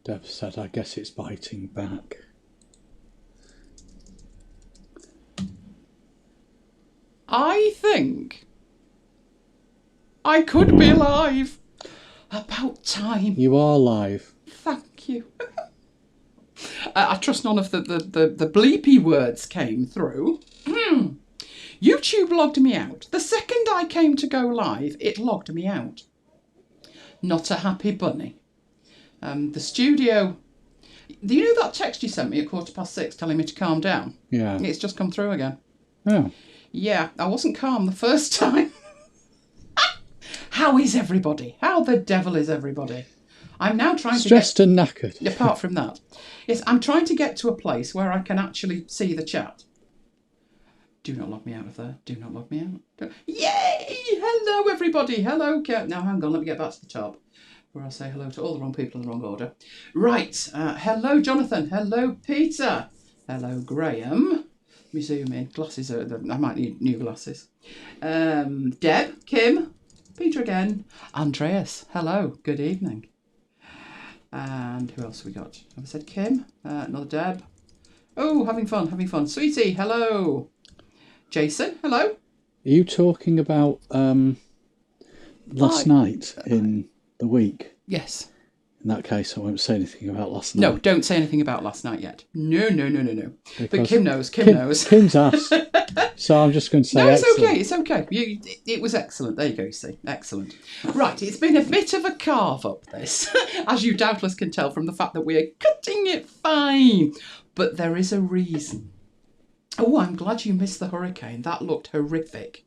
Deb said, I guess it's biting back. I think I could be live. About time. You are live. Thank you. I trust none of the bleepy words came through. YouTube logged me out. The second I came to go live, it logged me out. Not a happy bunny. The studio... Do you know that text you sent me at 6:15 telling me to calm down? Yeah. It's just come through again. Oh. Yeah, I wasn't calm the first time. How is everybody? How the devil is everybody? I'm now trying Stressed and knackered. Apart from that. Yes, I'm trying to get to a place where I can actually see the chat. Do not log me out of there. Do not log me out. Yay! Hello, everybody. Hello. Now, hang on. Let me get back to the top where I say hello to all the wrong people in the wrong order. Right. Hello, Jonathan. Hello, Peter. Hello, Graham. Let me zoom in. Glasses are... I might need new glasses. Deb, Kim, Peter again. Andreas. Hello. Good evening. And who else have we got? Have I said Kim? Another Deb. Oh, having fun. Sweetie, hello. Jason, hello. Are you talking about last night in the week? Yes. In that case, I won't say anything about last night. No, don't say anything about last night yet. No. Because but Kim knows. Kim knows. Kim's asked. So I'm just going to say no, it's excellent. It's okay. It was excellent. There you go, you see. Excellent. Right, it's been a bit of a carve-up, this, as you doubtless can tell from the fact that we are cutting it fine. But there is a reason. Oh, I'm glad you missed the hurricane. That looked horrific.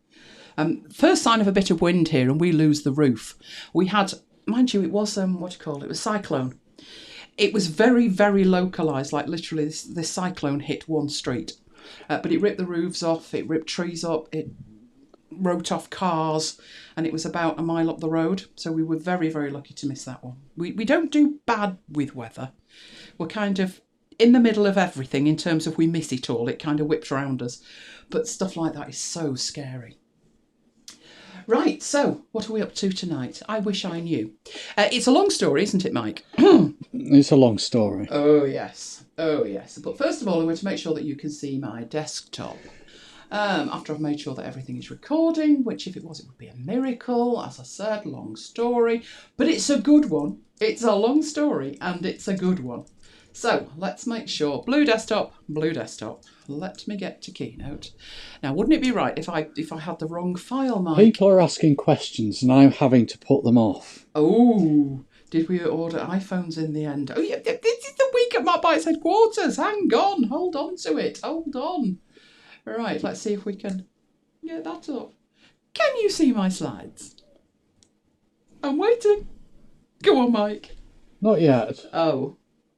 First sign of a bit of wind here, and we lose the roof. We had... Mind you, it was, it was cyclone. It was very, very localised, like literally this cyclone hit one street. But it ripped the roofs off, it ripped trees up, it wrote off cars, and it was about a mile up the road. So we were very, very lucky to miss that one. We don't do bad with weather. We're kind of in the middle of everything in terms of we miss it all. It kind of whips around us. But stuff like that is so scary. Right, so what are we up to tonight? I wish I knew. It's a long story, isn't it, Mike? It's a long story. Oh, yes. But first of all, I'm going to make sure that you can see my desktop. After I've made sure that everything is recording, which if it was, it would be a miracle. As I said, long story. But it's a good one. It's a long story, and it's a good one. So, let's make sure. Blue desktop. Let me get to Keynote. Now, wouldn't it be right if I had the wrong file, Mike? People are asking questions and I'm having to put them off. Oh, did we order iPhones in the end? Oh, yeah, this is the week at MacBites headquarters. Hang on, hold on to it. Hold on. Right, let's see if we can get that up. Can you see my slides? I'm waiting. Go on, Mike. Not yet.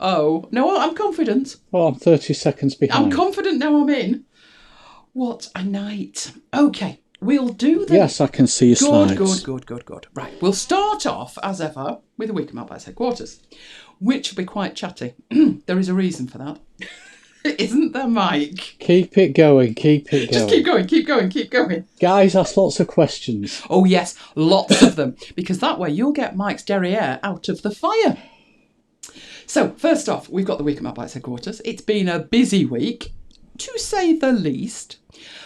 Oh, no, I'm confident. Well, I'm 30 seconds behind. I'm confident now I'm in. What a night. Okay, we'll do the... Yes, I can see your slides. Good. Right, we'll start off, as ever, with a week at MacBites headquarters, which will be quite chatty. There is a reason for that. Isn't there, Mike? Keep it going. Just keep going. Guys, ask lots of questions. Oh, yes, lots of them, because that way you'll get Mike's derriere out of the fire. So, first off, we've got the week at MacBites headquarters. It's been a busy week, to say the least.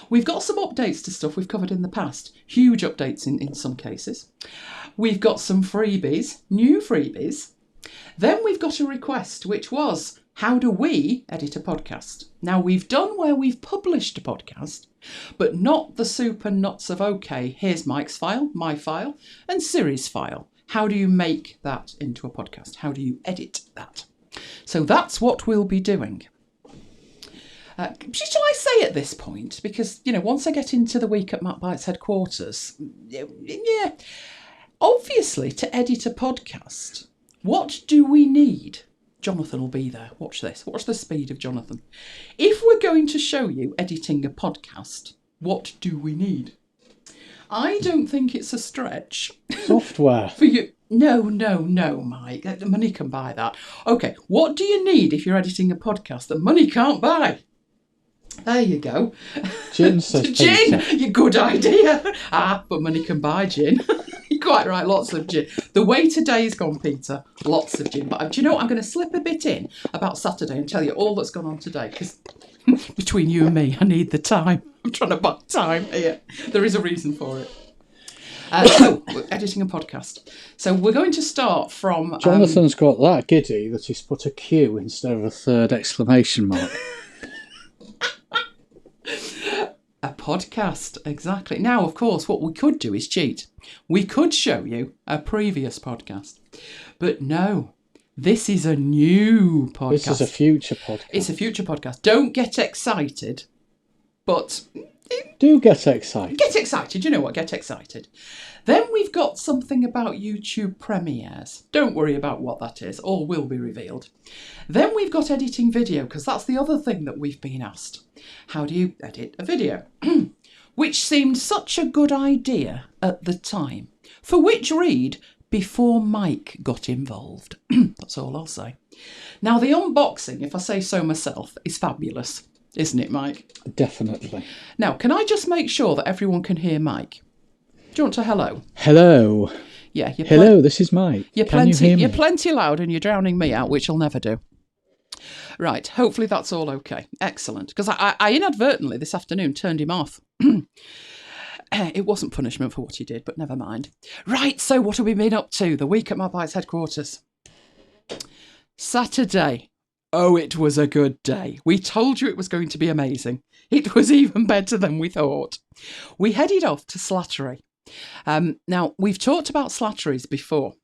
We've got some updates to stuff we've covered in the past. Huge updates in some cases. We've got some freebies, new freebies. Then we've got a request, which was, how do we edit a podcast? Now, we've done where we've published a podcast, but not the soup and nuts of, okay, here's Mike's file, my file, and Siri's file. How do you make that into a podcast? How do you edit that? So that's what we'll be doing. Shall I say at this point? Because, once I get into the week at MacBites headquarters, yeah, obviously to edit a podcast, what do we need? Jonathan will be there. Watch this. Watch the speed of Jonathan. If we're going to show you editing a podcast, what do we need? I don't think it's a stretch. Software. For you. No, Mike. Money can buy that. Okay, what do you need if you're editing a podcast that money can't buy? There you go. Gin says gin! You good idea. But money can buy gin. You Quite right, lots of gin. The way today's gone, Peter, lots of gin. But do you know what? I'm going to slip a bit in about Saturday and tell you all that's gone on today, because between you and me, I need the time. I'm trying to buy time here. There is a reason for it. So, we're editing a podcast. So we're going to start from... Jonathan's got that giddy that he's put a Q instead of a third exclamation mark. A podcast, exactly. Now, of course, what we could do is cheat. We could show you a previous podcast. But no, this is a new podcast. This is a future podcast. It's a future podcast. Don't get excited, but... Do get excited. Get excited. You know what? Get excited. Then we've got something about YouTube premieres. Don't worry about what that is. All will be revealed. Then we've got editing video, because that's the other thing that we've been asked. How do you edit a video? Which seemed such a good idea at the time. For which read, before Mike got involved. That's all I'll say. Now, the unboxing, if I say so myself, is fabulous. Isn't it, Mike? Definitely. Now, can I just make sure that everyone can hear Mike? Do you want to hello? Hello. Yeah. Hello, this is Mike. You're plenty loud and you're drowning me out, which I'll never do. Right, hopefully that's all okay. Excellent. Because I inadvertently this afternoon turned him off. It wasn't punishment for what he did, but never mind. Right, so what have we been up to? The week at MacBites headquarters. Saturday. Oh, it was a good day. We told you it was going to be amazing. It was even better than we thought. We headed off to Slattery. Now, we've talked about Slattery's before.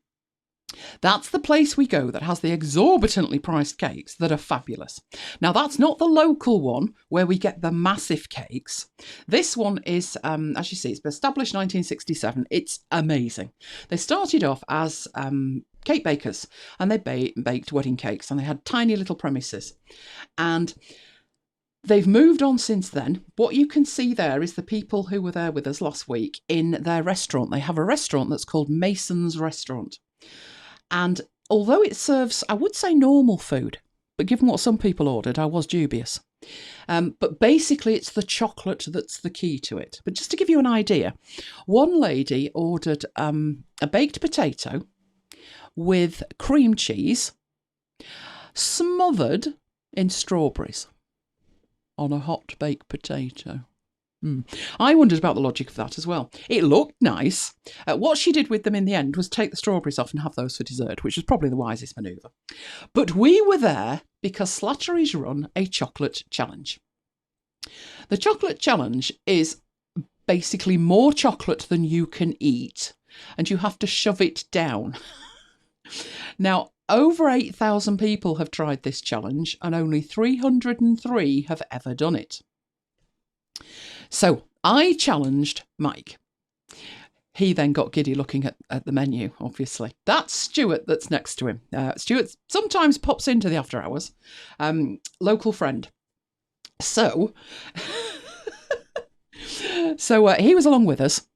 That's the place we go that has the exorbitantly priced cakes that are fabulous. Now, that's not the local one where we get the massive cakes. This one is, as you see, it's been established 1967. It's amazing. They started off as cake bakers, and they baked wedding cakes, and they had tiny little premises. And they've moved on since then. What you can see there is the people who were there with us last week in their restaurant. They have a restaurant that's called Mason's Restaurant. And although it serves, I would say, normal food, but given what some people ordered, I was dubious. But basically, it's the chocolate that's the key to it. But just to give you an idea, one lady ordered a baked potato with cream cheese smothered in strawberries on a hot baked potato. I wondered about the logic of that as well. It looked nice. What she did with them in the end was take the strawberries off and have those for dessert, which was probably the wisest manoeuvre. But we were there because Slattery's run a chocolate challenge. The chocolate challenge is basically more chocolate than you can eat, and you have to shove it down. Now, over 8,000 people have tried this challenge, and only 303 have ever done it. So I challenged Mike. He then got giddy looking at the menu, obviously. That's Stuart that's next to him. Stuart sometimes pops into the after hours. Local friend. So, he was along with us,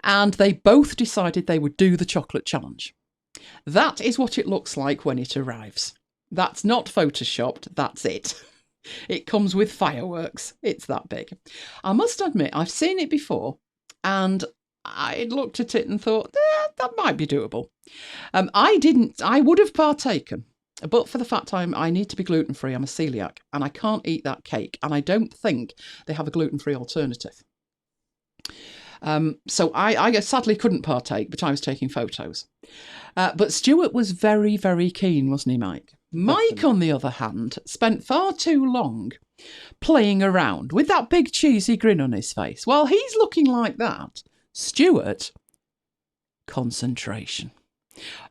and they both decided they would do the chocolate challenge. That is what it looks like when it arrives. That's not photoshopped, that's it. It comes with fireworks. It's that big. I must admit, I've seen it before, and I looked at it and thought, that might be doable. I would have partaken, but for the fact I need to be gluten-free, I'm a celiac, and I can't eat that cake, and I don't think they have a gluten-free alternative. So I sadly couldn't partake, but I was taking photos. But Stuart was very, very keen, wasn't he, Mike? Mike, on the other hand, spent far too long playing around with that big cheesy grin on his face. While he's looking like that, Stuart, concentration.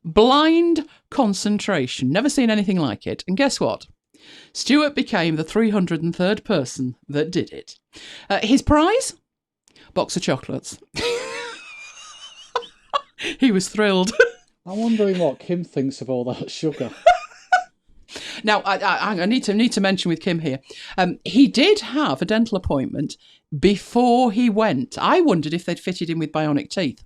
Blind concentration. Never seen anything like it. And guess what? Stuart became the 303rd person that did it. His prize? Box of chocolates. He was thrilled. I'm wondering what Kim thinks of all that sugar. Now, I need to mention with Kim here, he did have a dental appointment before he went. I wondered if they'd fitted him with bionic teeth.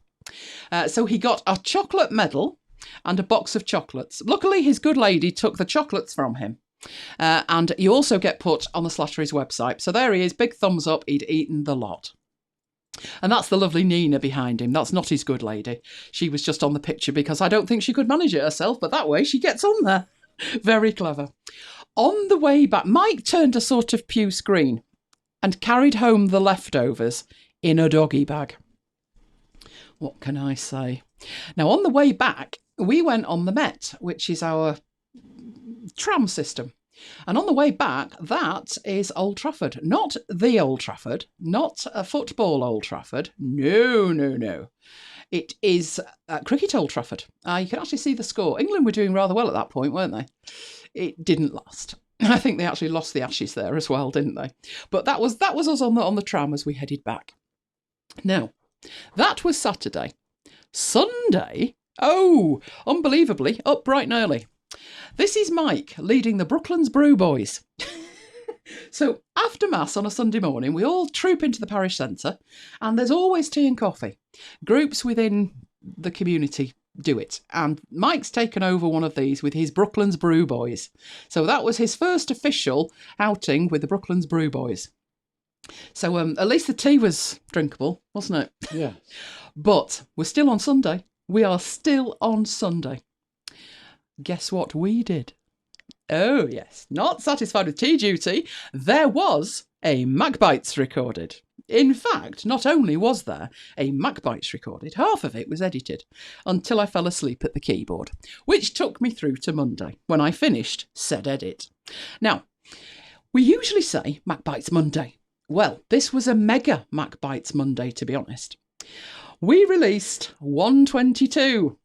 So he got a chocolate medal and a box of chocolates. Luckily, his good lady took the chocolates from him. And you also get put on the Slattery's website. So there he is, big thumbs up, he'd eaten the lot. And that's the lovely Nina behind him. That's not his good lady. She was just on the picture because I don't think she could manage it herself, but that way she gets on there. Very clever. On the way back, Mike turned a sort of pew screen and carried home the leftovers in a doggy bag. What can I say? Now, on the way back, we went on the Met, which is our tram system. And on the way back, that is Old Trafford. Not the Old Trafford, not a football Old Trafford. No, no, no. It is cricket Old Trafford. You can actually see the score. England were doing rather well at that point, weren't they? It didn't last. I think they actually lost the Ashes there as well, didn't they? But that was us on the tram as we headed back. Now, that was Saturday. Sunday, oh, unbelievably, up bright and early. This is Mike leading the Brooklands Brew Boys. So after Mass on a Sunday morning, we all troop into the parish centre and there's always tea and coffee. Groups within the community do it. And Mike's taken over one of these with his Brooklands Brew Boys. So that was his first official outing with the Brooklands Brew Boys. So at least the tea was drinkable, wasn't it? Yeah. But we're still on Sunday. We are still on Sunday. Guess what we did? Oh, yes. Not satisfied with tea duty, there was a MacBites recorded. In fact, not only was there a MacBites recorded, half of it was edited until I fell asleep at the keyboard, which took me through to Monday, when I finished said edit. Now, we usually say MacBites Monday. Well, this was a mega MacBites Monday, to be honest. We released 122.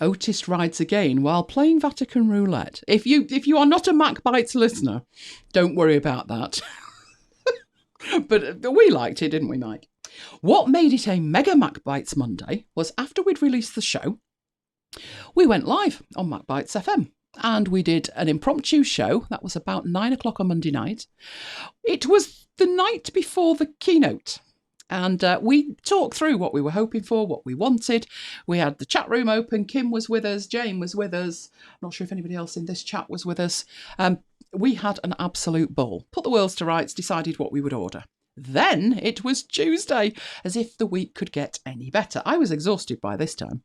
Otis rides again while playing Vatican roulette. If you are not a MacBites listener, don't worry about that. But we liked it, didn't we, Mike? What made it a mega MacBites Monday was after we'd released the show, we went live on MacBites FM and we did an impromptu show. That was about 9 o'clock on Monday night. It was the night before the keynote. And we talked through what we were hoping for, what we wanted. We had the chat room open. Kim was with us. Jane was with us. I'm not sure if anybody else in this chat was with us. We had an absolute ball. Put the worlds to rights, decided what we would order. Then it was Tuesday, as if the week could get any better. I was exhausted by this time.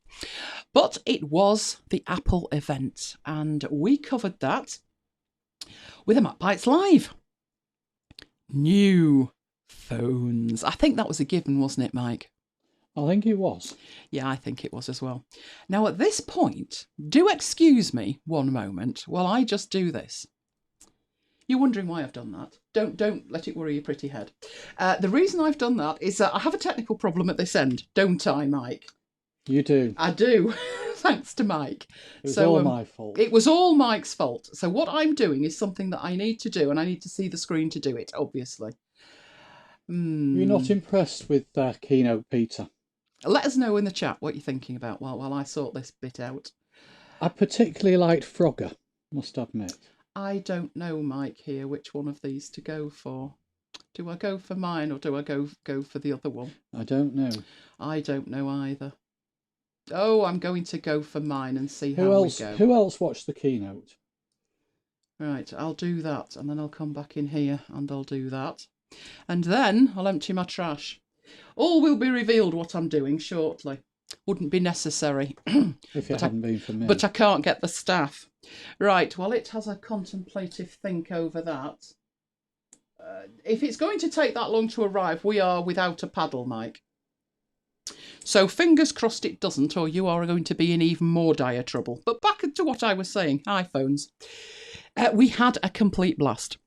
But it was the Apple event, and we covered that with a MacBites Live. New phones. I think that was a given, wasn't it, Mike? I think it was. Yeah, I think it was as well. Now, at this point, do excuse me one moment while I just do this. You're wondering why I've done that. Don't let it worry your pretty head. The reason I've done that is that I have a technical problem at this end, don't I, Mike? You do. I do, thanks to Mike. It was all my fault. It was all Mike's fault. So what I'm doing is something that I need to do, and I need to see the screen to do it, obviously. You're not impressed with Keynote, Peter? Let us know in the chat what you're thinking about while I sort this bit out. I particularly liked Frogger, must admit. I don't know, Mike, here, which one of these to go for. Do I go for mine or do I go for the other one? I don't know. I don't know either. Oh, I'm going to go for mine and see how we go. Who else watched the keynote? Right, I'll do that and then I'll come back in here and I'll do that. And then I'll empty my trash. All will be revealed what I'm doing shortly. Wouldn't be necessary. If it hadn't been for me. But I can't get the staff. Right, while it has a contemplative think over that. If it's going to take that long to arrive, we are without a paddle, Mike. So fingers crossed it doesn't, or you are going to be in even more dire trouble. But back to what I was saying, iPhones. We had a complete blast.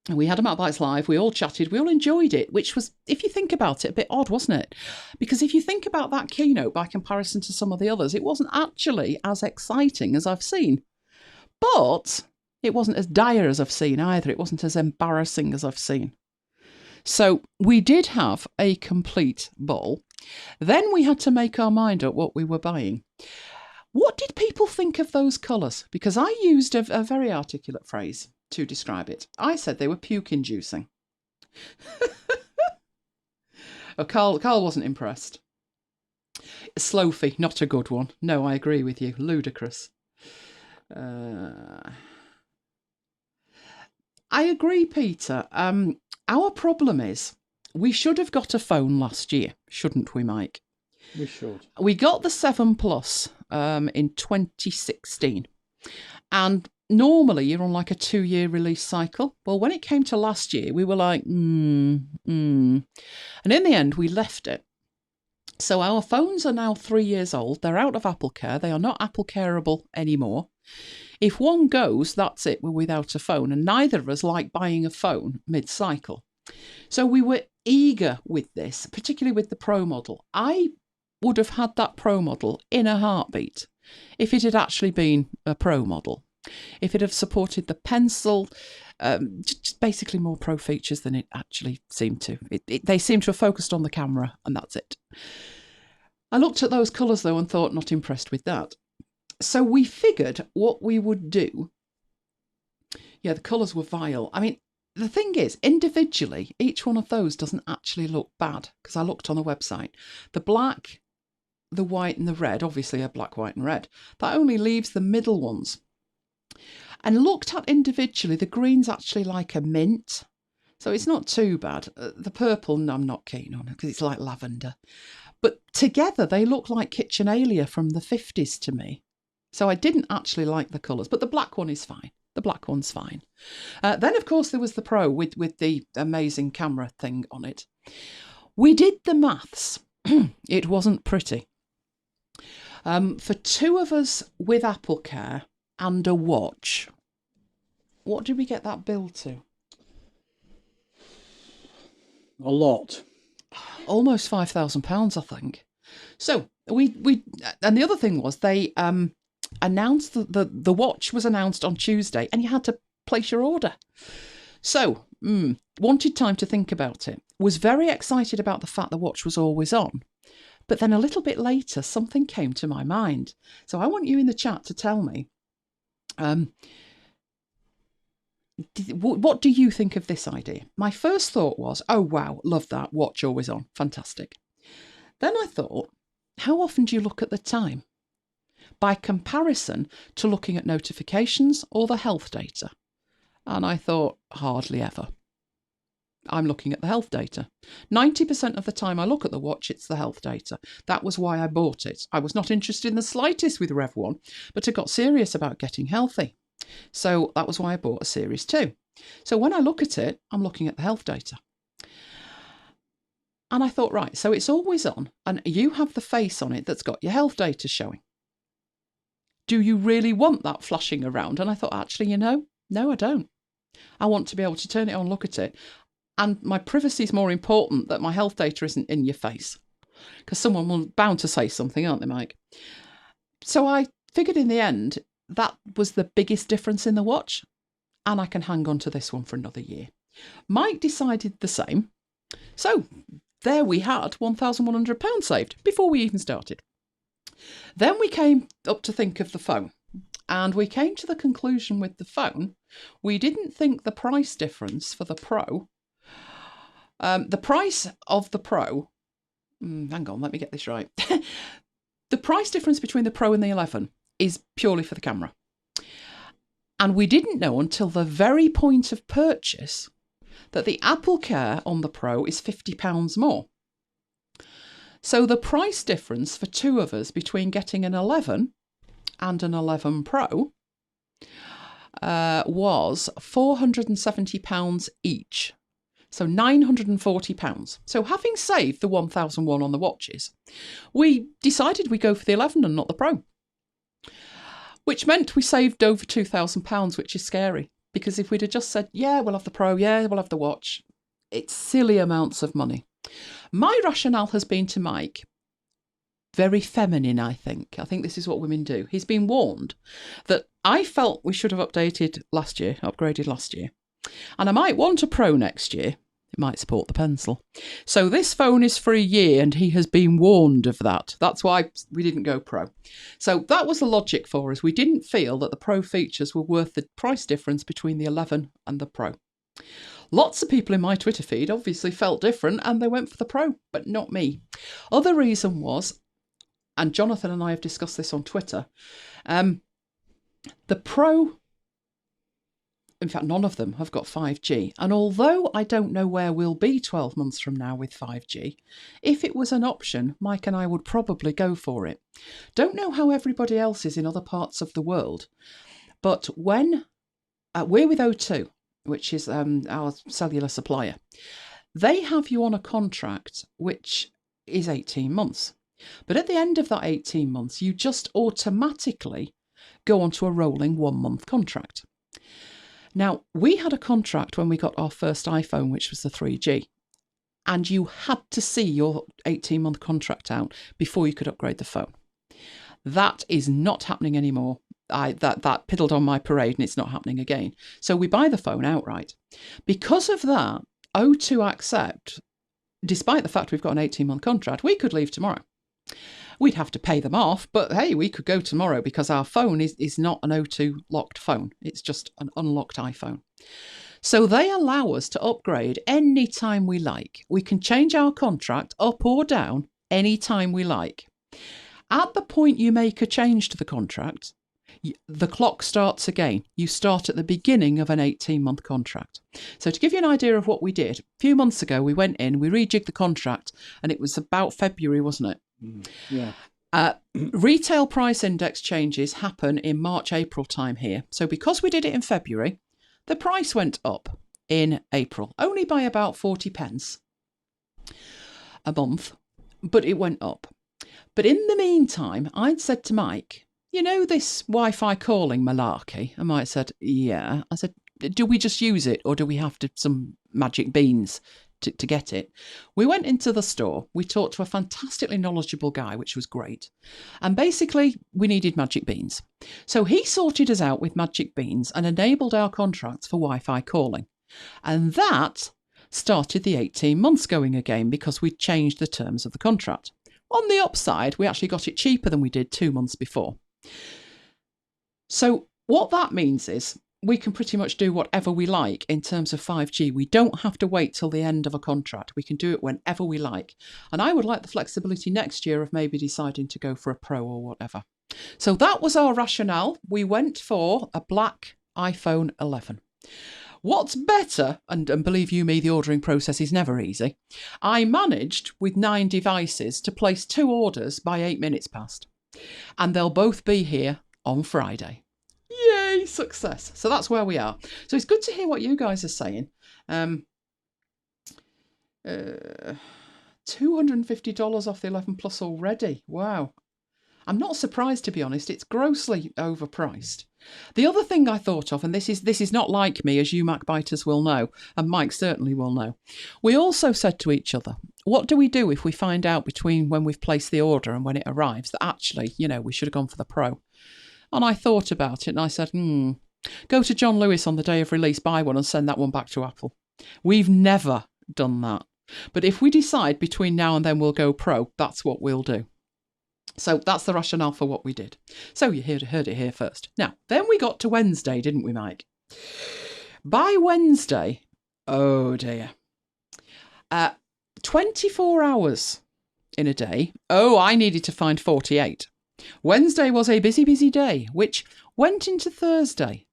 We had a MacBites Live, we all chatted, we all enjoyed it, which was, if you think about it, a bit odd, wasn't it? Because if you think about that keynote by comparison to some of the others, it wasn't actually as exciting as I've seen. But it wasn't as dire as I've seen either. It wasn't as embarrassing as I've seen. So we did have a complete ball. Then we had to make our mind up what we were buying. What did people think of those colours? Because I used a very articulate phrase to describe it. I said they were puke-inducing. Oh, Carl wasn't impressed. Sloafy, not a good one. No, I agree with you. Ludicrous. I agree, Peter. Our problem is We should have got a phone last year, shouldn't we, Mike? We should. We got the 7 Plus in 2016. And normally you're on like a 2-year release cycle. Well, when it came to last year, we were like, And in the end, we left it. So our phones are now 3 years old. They're out of Apple Care. They are not Apple Careable anymore. If one goes, that's it. We're without a phone. And neither of us like buying a phone mid-cycle. So we were eager with this, particularly with the Pro model. I would have had that Pro model in a heartbeat if it had actually been a Pro model. If it had supported the pencil, just basically more Pro features than it actually seemed to. They seem to have focused on the camera, and that's it. I looked at those colours, though, and thought, not impressed with that. So we figured what we would do. Yeah, the colours were vile. I mean, the thing is, individually, each one of those doesn't actually look bad, because I looked on the website. The black, the white and the red, obviously are black, white and red. That only leaves the middle ones. And looked at individually, the green's actually like a mint. So it's not too bad. The purple, no, I'm not keen on it because it's like lavender. But together they look like KitchenAlia from the 50s to me. So I didn't actually like the colours, but the black one is fine. The black one's fine. Then, of course, there was the Pro with the amazing camera thing on it. We did the maths. It wasn't pretty. For two of us with Apple Care and a watch, what did we get that bill to? A lot. Almost £5,000, I think. So we and the other thing was they announced the watch was announced on Tuesday, and you had to place your order. So wanted time to think about it. Was very excited about the fact the watch was always on. But then a little bit later, something came to my mind. So I want you in the chat to tell me, what do you think of this idea? My first thought was, oh, wow, love that. Watch always on. Fantastic. Then I thought, how often do you look at the time? By comparison to looking at notifications or the health data. And I thought, hardly ever. I'm looking at the health data. 90% of the time I look at the watch, it's the health data. That was why I bought it. I was not interested in the slightest with Rev 1, but I got serious about getting healthy. So that was why I bought a Series 2. So when I look at it, I'm looking at the health data. And I thought, right, so it's always on, and you have the face on it that's got your health data showing. Do you really want that flashing around? And I thought, actually, no, I don't. I want to be able to turn it on, look at it. And my privacy is more important that my health data isn't in your face. Because someone will bound to say something, aren't they, Mike? So I figured in the end, that was the biggest difference in the watch. And I can hang on to this one for another year. Mike decided the same. So there we had £1,100 saved before we even started. Then we came up to think of the phone. And we came to the conclusion with the phone, we didn't think the price difference for the Pro, the price of the Pro, hang on, let me get this right. The price difference between the Pro and the 11 is purely for the camera. And we didn't know until the very point of purchase that the Apple Care on the Pro is £50 more. So the price difference for two of us between getting an 11 and an 11 Pro was £470 each. So £940. So having saved the 1,001 on the watches, we decided we'd go for the 11 and not the Pro. Which meant we saved over £2,000, which is scary. Because if we'd have just said, yeah, we'll have the Pro, yeah, we'll have the watch, it's silly amounts of money. My rationale has been to Mike, very feminine, I think. I think this is what women do. He's been warned that I felt we should have upgraded last year. And I might want a Pro next year. It might support the pencil. So this phone is for a year and he has been warned of that. That's why we didn't go Pro. So that was the logic for us. We didn't feel that the Pro features were worth the price difference between the 11 and the Pro. Lots of people in my Twitter feed obviously felt different and they went for the Pro, but not me. Other reason was, and Jonathan and I have discussed this on Twitter, the Pro in fact, none of them have got 5G. And although I don't know where we'll be 12 months from now with 5G, if it was an option, Mike and I would probably go for it. Don't know how everybody else is in other parts of the world, but when we're with O2, which is our cellular supplier, they have you on a contract which is 18 months. But at the end of that 18 months, you just automatically go onto a rolling 1-month contract. Now, we had a contract when we got our first iPhone, which was the 3G, and you had to see your 18-month contract out before you could upgrade the phone. That is not happening anymore. That piddled on my parade, and it's not happening again. So we buy the phone outright. Because of that, O2 Accept, despite the fact we've got an 18-month contract, we could leave tomorrow. We'd have to pay them off, but hey, we could go tomorrow because our phone is not an O2 locked phone. It's just an unlocked iPhone. So they allow us to upgrade any time we like. We can change our contract up or down any time we like. At the point you make a change to the contract, the clock starts again. You start at the beginning of an 18-month contract. So to give you an idea of what we did, a few months ago we went in, we rejigged the contract, and it was about February, wasn't it? Yeah. Retail price index changes happen in March, April time here. So because we did it in February, the price went up in April, only by about 40 pence a month, but it went up. But in the meantime, I'd said to Mike, you know this Wi-Fi calling malarkey? And Mike said, yeah. I said, do we just use it, or do we have to some magic beans to get it? We went into the store, we talked to a fantastically knowledgeable guy, which was great, and basically we needed magic beans. So he sorted us out with magic beans and enabled our contracts for Wi-Fi calling, and that started the 18 months going again because we changed the terms of the contract. On the upside, we actually got it cheaper than we did 2 months before. So what that means is we can pretty much do whatever we like in terms of 5G. We don't have to wait till the end of a contract. We can do it whenever we like. And I would like the flexibility next year of maybe deciding to go for a Pro or whatever. So that was our rationale. We went for a black iPhone 11. What's better, and believe you me, the ordering process is never easy, I managed with 9 devices to place 2 orders by 8 minutes past. And they'll both be here on Friday. Yay, success. So that's where we are. So it's good to hear what you guys are saying. $250 off the 11 Plus already. Wow. I'm not surprised, to be honest. It's grossly overpriced. The other thing I thought of, and this is not like me, as you MacBiters will know, and Mike certainly will know. We also said to each other, what do we do if we find out between when we've placed the order and when it arrives that actually, we should have gone for the Pro? And I thought about it and I said, go to John Lewis on the day of release, buy one and send that one back to Apple. We've never done that. But if we decide between now and then we'll go Pro, that's what we'll do. So that's the rationale for what we did. So you heard it here first. Now, then we got to Wednesday, didn't we, Mike? By Wednesday, oh dear. 24 hours in a day. Oh, I needed to find 48. Wednesday was a busy, busy day, which went into Thursday,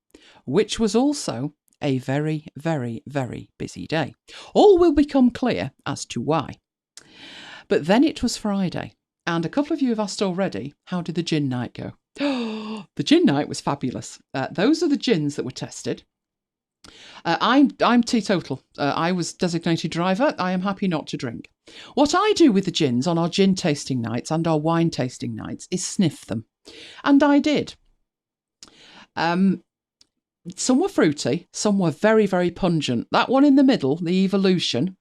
which was also a very, very, very busy day. All will become clear as to why. But then it was Friday, and a couple of you have asked already, how did the gin night go? The gin night was fabulous. Those are the gins that were tested. I'm teetotal. I was designated driver. I am happy not to drink. What I do with the gins on our gin tasting nights and our wine tasting nights is sniff them. And I did. Some were fruity, some were very, very pungent. That one in the middle, the Evolution,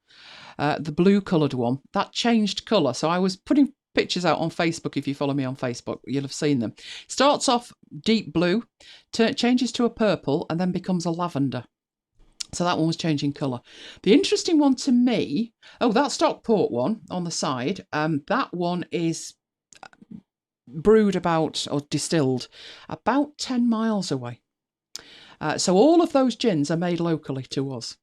the blue coloured one, that changed colour. So I was putting pictures out on Facebook. If you follow me on Facebook, you'll have seen them. Starts off deep blue, changes to a purple, and then becomes a lavender. So that one was changing colour. The interesting one to me, that Stockport one on the side, that one is brewed about, or distilled, about 10 miles away. So all of those gins are made locally to us.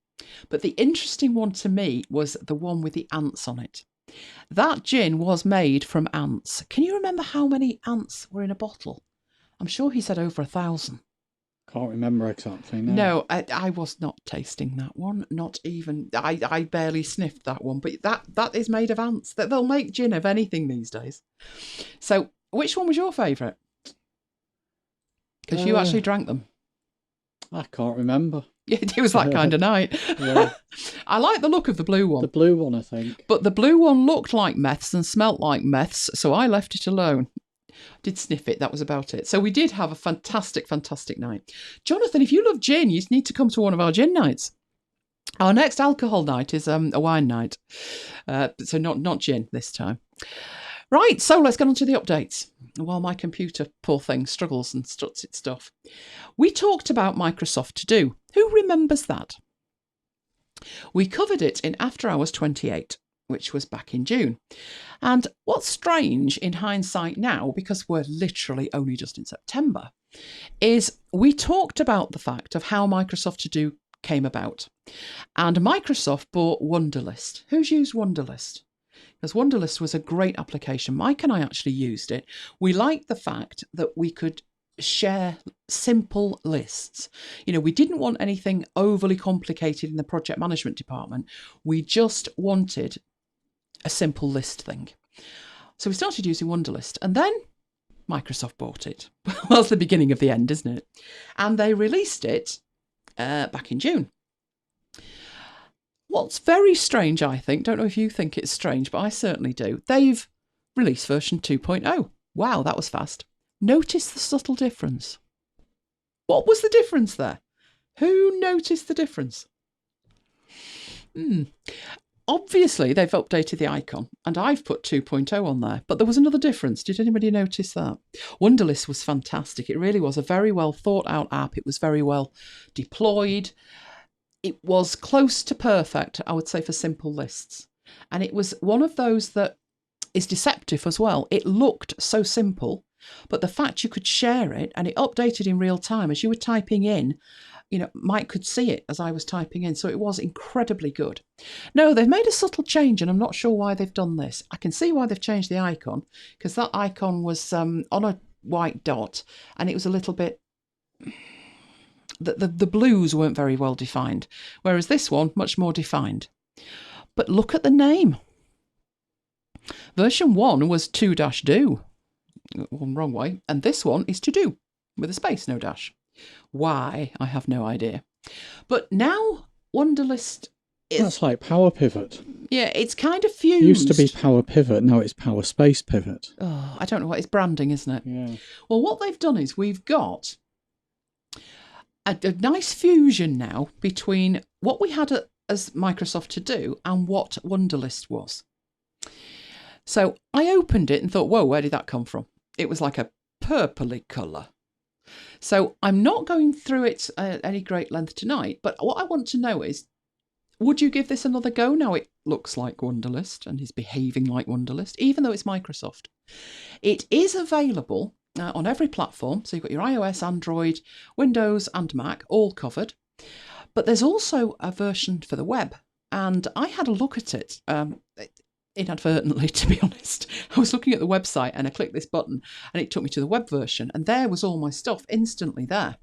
But the interesting one to me was the one with the ants on it. That gin was made from ants. Can you remember how many ants were in a bottle? I'm sure he said over 1,000. Can't remember exactly. No. No, I was not tasting that one. Not even. I barely sniffed that one. But that is made of ants. That they'll make gin of anything these days. So, which one was your favourite? Because you actually drank them. I can't remember. It was that kind of night. Yeah. I like the look of the blue one. The blue one, I think. But the blue one looked like meths and smelt like meths, so I left it alone. Did sniff it, that was about it. So we did have a fantastic, fantastic night. Jonathan, if you love gin, you need to come to one of our gin nights. Our next alcohol night is a wine night. So not gin this time. Right, so let's get on to the updates. While my computer, poor thing, struggles and struts its stuff. We talked about Microsoft To Do. Who remembers that? We covered it in After Hours 28, which was back in June. And what's strange in hindsight now, because we're literally only just in September, is we talked about the fact of how Microsoft To Do came about. And Microsoft bought Wunderlist. Who's used Wunderlist? Because Wunderlist was a great application. Mike and I actually used it. We liked the fact that we could share simple lists. You know, we didn't want anything overly complicated in the project management department. We just wanted a simple list thing. So we started using Wunderlist, and then Microsoft bought it. Well, that's the beginning of the end, isn't it? And they released it back in June. What's very strange, I think, don't know if you think it's strange, but I certainly do, they've released version 2.0. Wow, that was fast. Notice the subtle difference. What was the difference there? Who noticed the difference? Obviously, they've updated the icon, and I've put 2.0 on there, but there was another difference. Did anybody notice that? Wunderlist was fantastic. It really was a very well thought out app. It was very well deployed. It was close to perfect, I would say, for simple lists. And it was one of those that is deceptive as well. It looked so simple, but the fact you could share it and it updated in real time as you were typing in, you know, Mike could see it as I was typing in. So it was incredibly good. No, they've made a subtle change, and I'm not sure why they've done this. I can see why they've changed the icon, because that icon was on a white dot, and it was a little bit... The blues weren't very well defined, whereas this one, much more defined. But look at the name. Version 1 was to-do. One wrong way. And this one is to do, with a space, no dash. Why? I have no idea. But now Wunderlist is... That's like Power Pivot. Yeah, it's kind of fused. It used to be Power Pivot, now it's Power Space Pivot. Oh, I don't know what, it's branding, isn't it? Yeah. Well, what they've done is we've got a nice fusion now between what we had as Microsoft To Do and what Wunderlist was. So I opened it and thought, whoa, where did that come from? It was like a purpley colour. So I'm not going through it at any great length tonight, but what I want to know is, would you give this another go? Now it looks like Wunderlist and is behaving like Wunderlist, even though it's Microsoft. It is available on every platform. So you've got your iOS, Android, Windows and Mac all covered. But there's also a version for the web. And I had a look at it inadvertently, to be honest. I was looking at the website and I clicked this button and it took me to the web version. And there was all my stuff instantly there.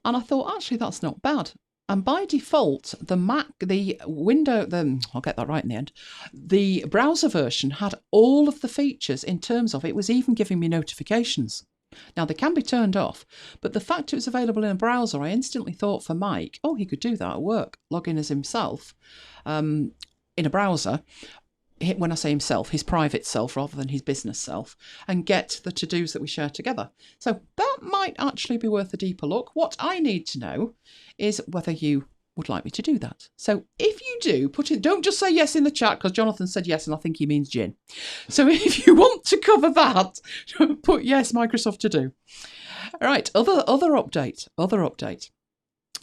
And I thought, actually, that's not bad. And by default, the I'll get that right in the end, the browser version had all of the features in terms of, it was even giving me notifications. Now, they can be turned off, but the fact it was available in a browser, I instantly thought for Mike, oh, he could do that at work, log in as himself in a browser. When I say himself, his private self rather than his business self, and get the to-dos that we share together. So that might actually be worth a deeper look. What I need to know is whether you would like me to do that. So if you do, don't just say yes in the chat, because Jonathan said yes and I think he means gin. So if you want to cover that, put yes, Microsoft To Do. All right, other update.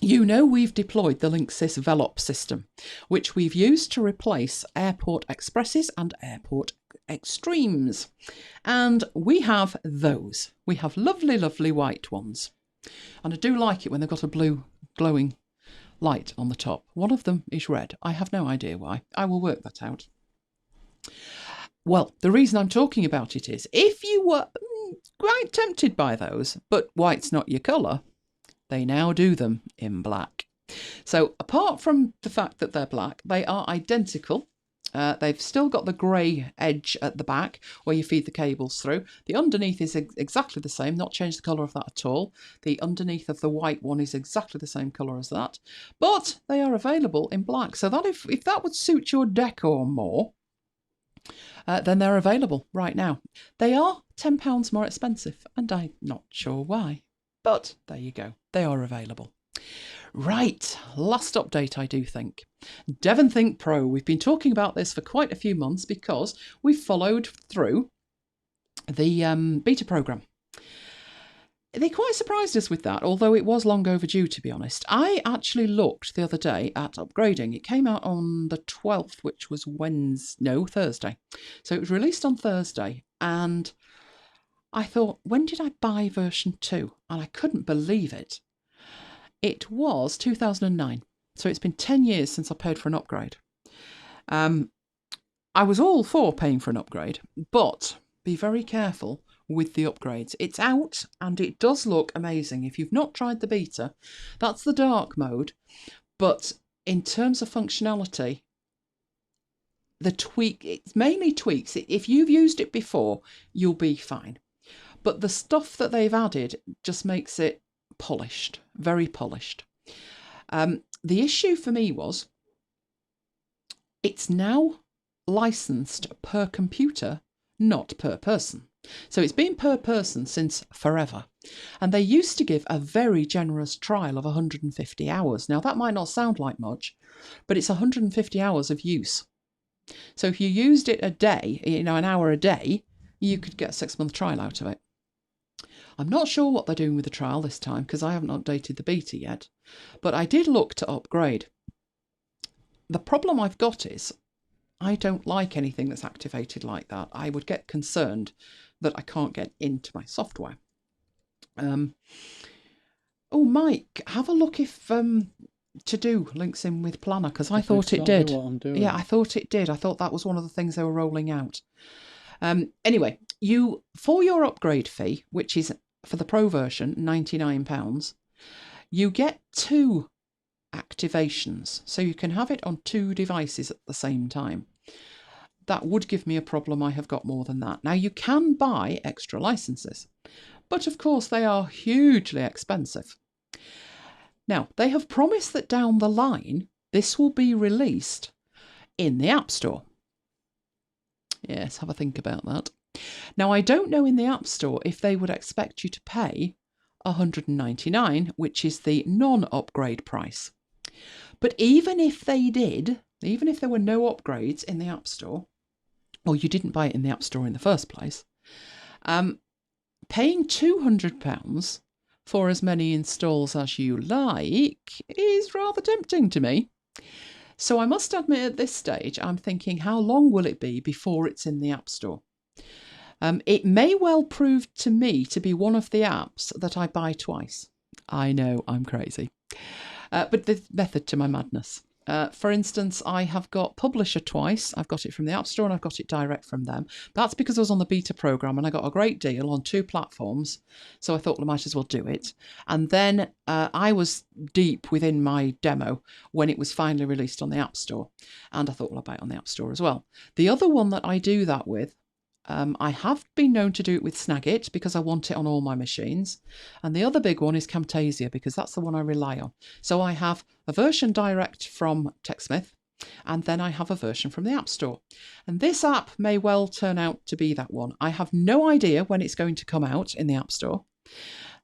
You know we've deployed the Linksys Velop system, which we've used to replace Airport Expresses and Airport Extremes. And we have those. We have lovely, lovely white ones. And I do like it when they've got a blue glowing light on the top. One of them is red. I have no idea why. I will work that out. Well, the reason I'm talking about it is, if you were quite tempted by those, but white's not your colour. They now do them in black. So apart from the fact that they're black, they are identical. They've still got the grey edge at the back where you feed the cables through. The underneath is exactly the same, not changed the colour of that at all. The underneath of the white one is exactly the same colour as that. But they are available in black. So that if that would suit your decor more, then they're available right now. They are £10 more expensive, and I'm not sure why. But there you go. They are available. Right, last update I do think. Devon Think Pro. We've been talking about this for quite a few months because we followed through the beta program. They quite surprised us with that, although it was long overdue, to be honest. I actually looked the other day at upgrading. It came out on the 12th, which was Thursday. So it was released on Thursday, and I thought, when did I buy version 2? And I couldn't believe it. It was 2009, so it's been 10 years since I paid for an upgrade. I was all for paying for an upgrade, but be very careful with the upgrades. It's out and it does look amazing. If you've not tried the beta, that's the dark mode, but in terms of functionality, it's mainly tweaks. If you've used it before, you'll be fine. But the stuff that they've added just makes it polished, very polished. The issue for me was it's now licensed per computer, not per person. So it's been per person since forever. And they used to give a very generous trial of 150 hours. Now that might not sound like much, but it's 150 hours of use. So if you used it a day, an hour a day, you could get a 6-month trial out of it. I'm not sure what they're doing with the trial this time because I haven't updated the beta yet, but I did look to upgrade. The problem I've got is I don't like anything that's activated like that. I would get concerned that I can't get into my software. Oh, Mike, have a look if To-Do links in with Planner, because I thought it did. What I'm doing. Yeah, I thought it did. I thought that was one of the things they were rolling out. Anyway, for your upgrade fee, which is for the Pro version, £99, you get 2 activations. So you can have it on 2 devices at the same time. That would give me a problem. I have got more than that. Now, you can buy extra licenses, but of course they are hugely expensive. Now, they have promised that down the line, this will be released in the App Store. Yes, have a think about that. Now, I don't know in the App Store if they would expect you to pay $199, which is the non-upgrade price. But even if they did, even if there were no upgrades in the App Store, or you didn't buy it in the App Store in the first place, paying £200 for as many installs as you like is rather tempting to me. So I must admit at this stage, I'm thinking, how long will it be before it's in the App Store? It may well prove to me to be one of the apps that I buy twice. I know, I'm crazy. But the method to my madness. For instance, I have got Publisher twice. I've got it from the App Store and I've got it direct from them. That's because I was on the beta program and I got a great deal on 2 platforms. So I thought, well, I might as well do it. And then I was deep within my demo when it was finally released on the App Store. And I thought, well, I'll buy it on the App Store as well. The other one that I do that with, I have been known to do it with Snagit because I want it on all my machines. And the other big one is Camtasia because that's the one I rely on. So I have a version direct from TechSmith and then I have a version from the App Store. And this app may well turn out to be that one. I have no idea when it's going to come out in the App Store.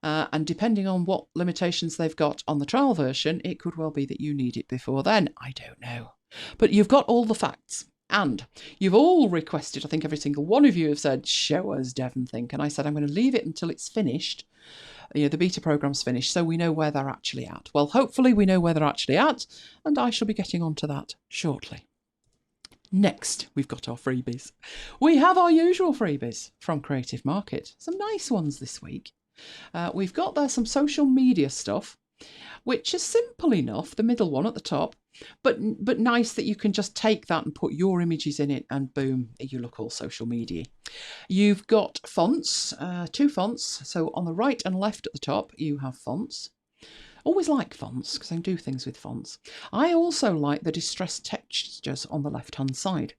And depending on what limitations they've got on the trial version, it could well be that you need it before then. I don't know. But you've got all the facts. And you've all requested, I think every single one of you have said, show us Devon Think. And I said, I'm going to leave it until it's finished. The beta program's finished, so we know where they're actually at. Well, hopefully we know where they're actually at, and I shall be getting onto that shortly. Next, we've got our freebies. We have our usual freebies from Creative Market. Some nice ones this week. We've got there some social media stuff, which is simple enough. The middle one at the top But nice that you can just take that and put your images in it, and boom, you look all social media. You've got fonts, 2 fonts. So on the right and left at the top, you have fonts. Always like fonts because I can do things with fonts. I also like the distressed textures on the left-hand side,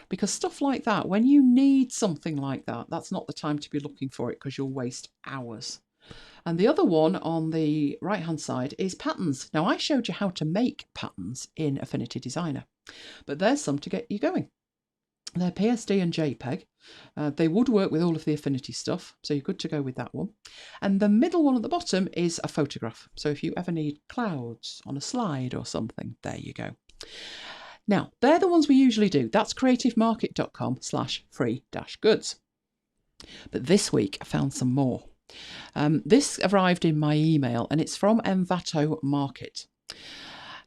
because stuff like that, when you need something like that, that's not the time to be looking for it because you'll waste hours. And the other one on the right-hand side is patterns. Now, I showed you how to make patterns in Affinity Designer, but there's some to get you going. They're PSD and JPEG. They would work with all of the Affinity stuff, so you're good to go with that one. And the middle one at the bottom is a photograph. So if you ever need clouds on a slide or something, there you go. Now, they're the ones we usually do. That's creativemarket.com/free-goods. But this week I found some more. This arrived in my email, and it's from Envato Market.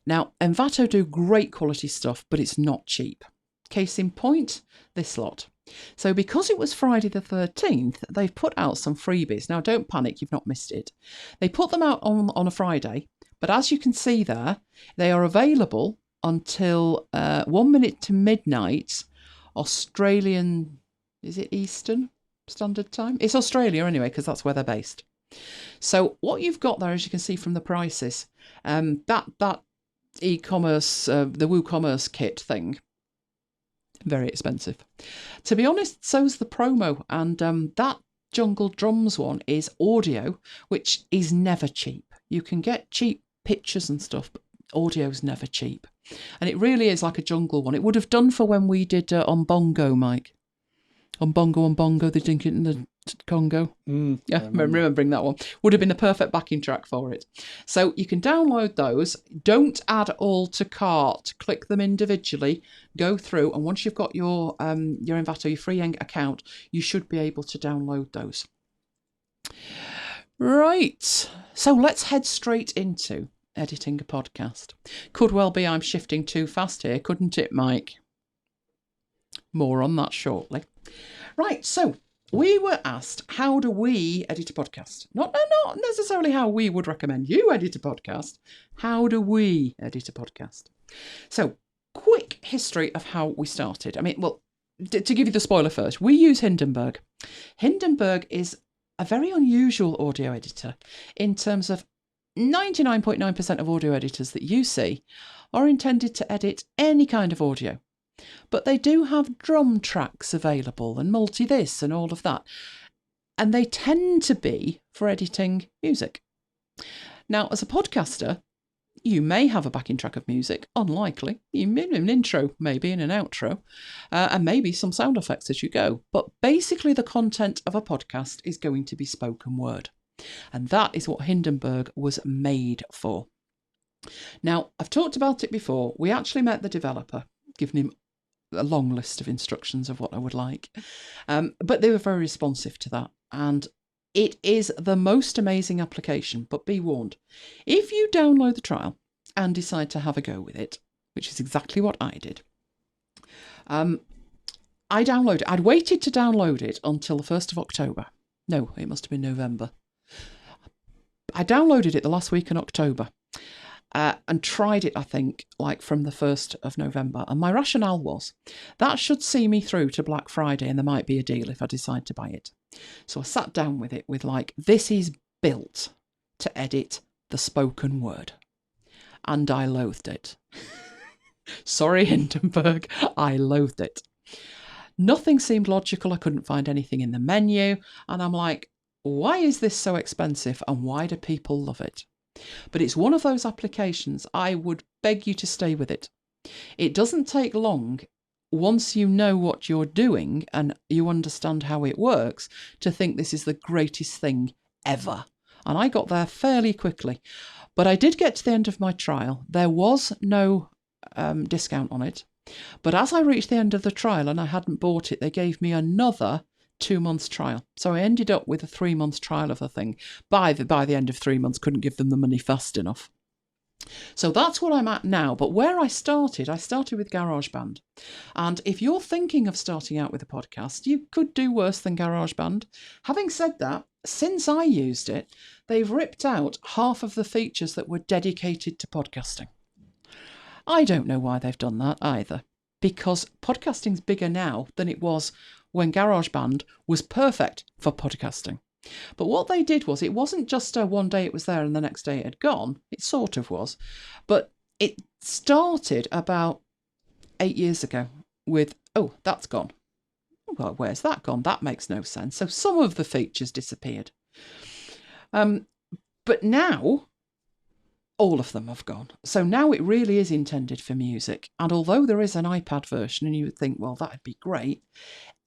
Now, Envato do great quality stuff, but it's not cheap. Case in point, this lot. So because it was Friday the 13th, they've put out some freebies. Now, don't panic, you've not missed it. They put them out on a Friday, but as you can see there, they are available until 1 minute to midnight, Australian, is it Eastern Standard Time? It's Australia anyway, because that's where they're based. So what you've got there, as you can see from the prices, that e-commerce, the WooCommerce kit thing, very expensive. To be honest, so's the promo, and that Jungle Drums one is audio, which is never cheap. You can get cheap pictures and stuff, but audio's never cheap. And it really is like a jungle one. It would have done for when we did on Bongo, Mike. On Bongo, they drink it in the Congo. Yeah, remembering that one. Would have been the perfect backing track for it. So you can download those. Don't add all to cart. Click them individually. Go through, and once you've got your Envato, your free account, you should be able to download those. Right. So let's head straight into editing a podcast. Could well be I'm shifting too fast here, couldn't it, Mike? More on that shortly. Right, so we were asked, how do we edit a podcast? Not necessarily how we would recommend you edit a podcast. How do we edit a podcast? So, quick history of how we started. I mean, well, to give you the spoiler first, we use Hindenburg. Hindenburg is a very unusual audio editor in terms of 99.9% of audio editors that you see are intended to edit any kind of audio. But they do have drum tracks available and multi-this and all of that. And they tend to be for editing music. Now, as a podcaster, you may have a backing track of music, unlikely. You may have an intro, maybe, and an outro, and maybe some sound effects as you go. But basically the content of a podcast is going to be spoken word. And that is what Hindenburg was made for. Now, I've talked about it before. We actually met the developer, giving him a long list of instructions of what I would like. But they were very responsive to that. And it is the most amazing application. But be warned, if you download the trial and decide to have a go with it, which is exactly what I did, I'd waited to download it until the 1st of October. No, it must have been November. I downloaded it the last week in October. And tried it, I think, like from the 1st of November. And my rationale was, that should see me through to Black Friday, and there might be a deal if I decide to buy it. So I sat down with it with like, this is built to edit the spoken word. And I loathed it. Sorry, Hindenburg, I loathed it. Nothing seemed logical. I couldn't find anything in the menu. And I'm like, why is this so expensive, and why do people love it? But it's one of those applications I would beg you to stay with it. It doesn't take long, once you know what you're doing and you understand how it works, to think this is the greatest thing ever. And I got there fairly quickly. But I did get to the end of my trial. There was no discount on it. But as I reached the end of the trial and I hadn't bought it, they gave me another 2 months trial. So I ended up with a 3 months trial of the thing. By the end of 3 months, couldn't give them the money fast enough. So that's what I'm at now. But where I started with GarageBand. And if you're thinking of starting out with a podcast, you could do worse than GarageBand. Having said that, since I used it, they've ripped out half of the features that were dedicated to podcasting. I don't know why they've done that either, because podcasting's bigger now than it was when GarageBand was perfect for podcasting. But what they did was, it wasn't just one day it was there and the next day it had gone. It sort of was. But it started about 8 years ago with, oh, that's gone. Well, where's that gone? That makes no sense. So some of the features disappeared. But now, all of them have gone. So now it really is intended for music. And although there is an iPad version, and you would think, well, that'd be great,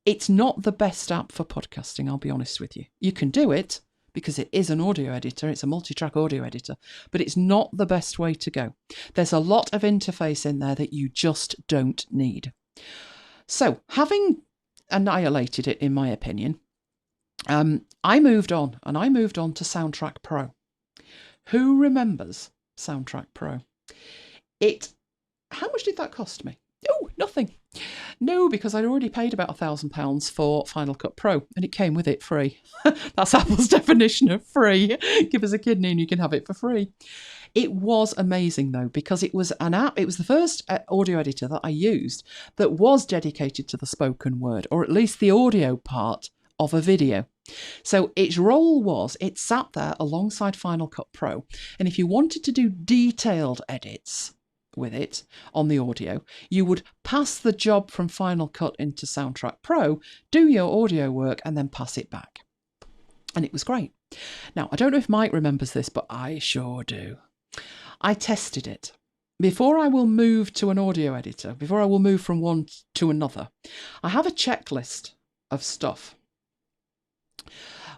it's not the best app for podcasting, I'll be honest with you. You can do it because it is an audio editor. It's a multi-track audio editor, but it's not the best way to go. There's a lot of interface in there that you just don't need. So having annihilated it, in my opinion, I moved on to Soundtrack Pro. Who remembers Soundtrack Pro? How much did that cost me? Oh, nothing. No, because I'd already paid about £1,000 for Final Cut Pro, and it came with it free. That's Apple's definition of free. Give us a kidney and you can have it for free. It was amazing, though, because it was an app. It was the first audio editor that I used that was dedicated to the spoken word, or at least the audio part of a video. So its role was, it sat there alongside Final Cut Pro, and if you wanted to do detailed edits with it on the audio, you would pass the job from Final Cut into Soundtrack Pro, do your audio work, and then pass it back. And it was great. Now, I don't know if Mike remembers this, but I sure do. I tested it. Before I will move to an audio editor, before I will move from one to another, I have a checklist of stuff,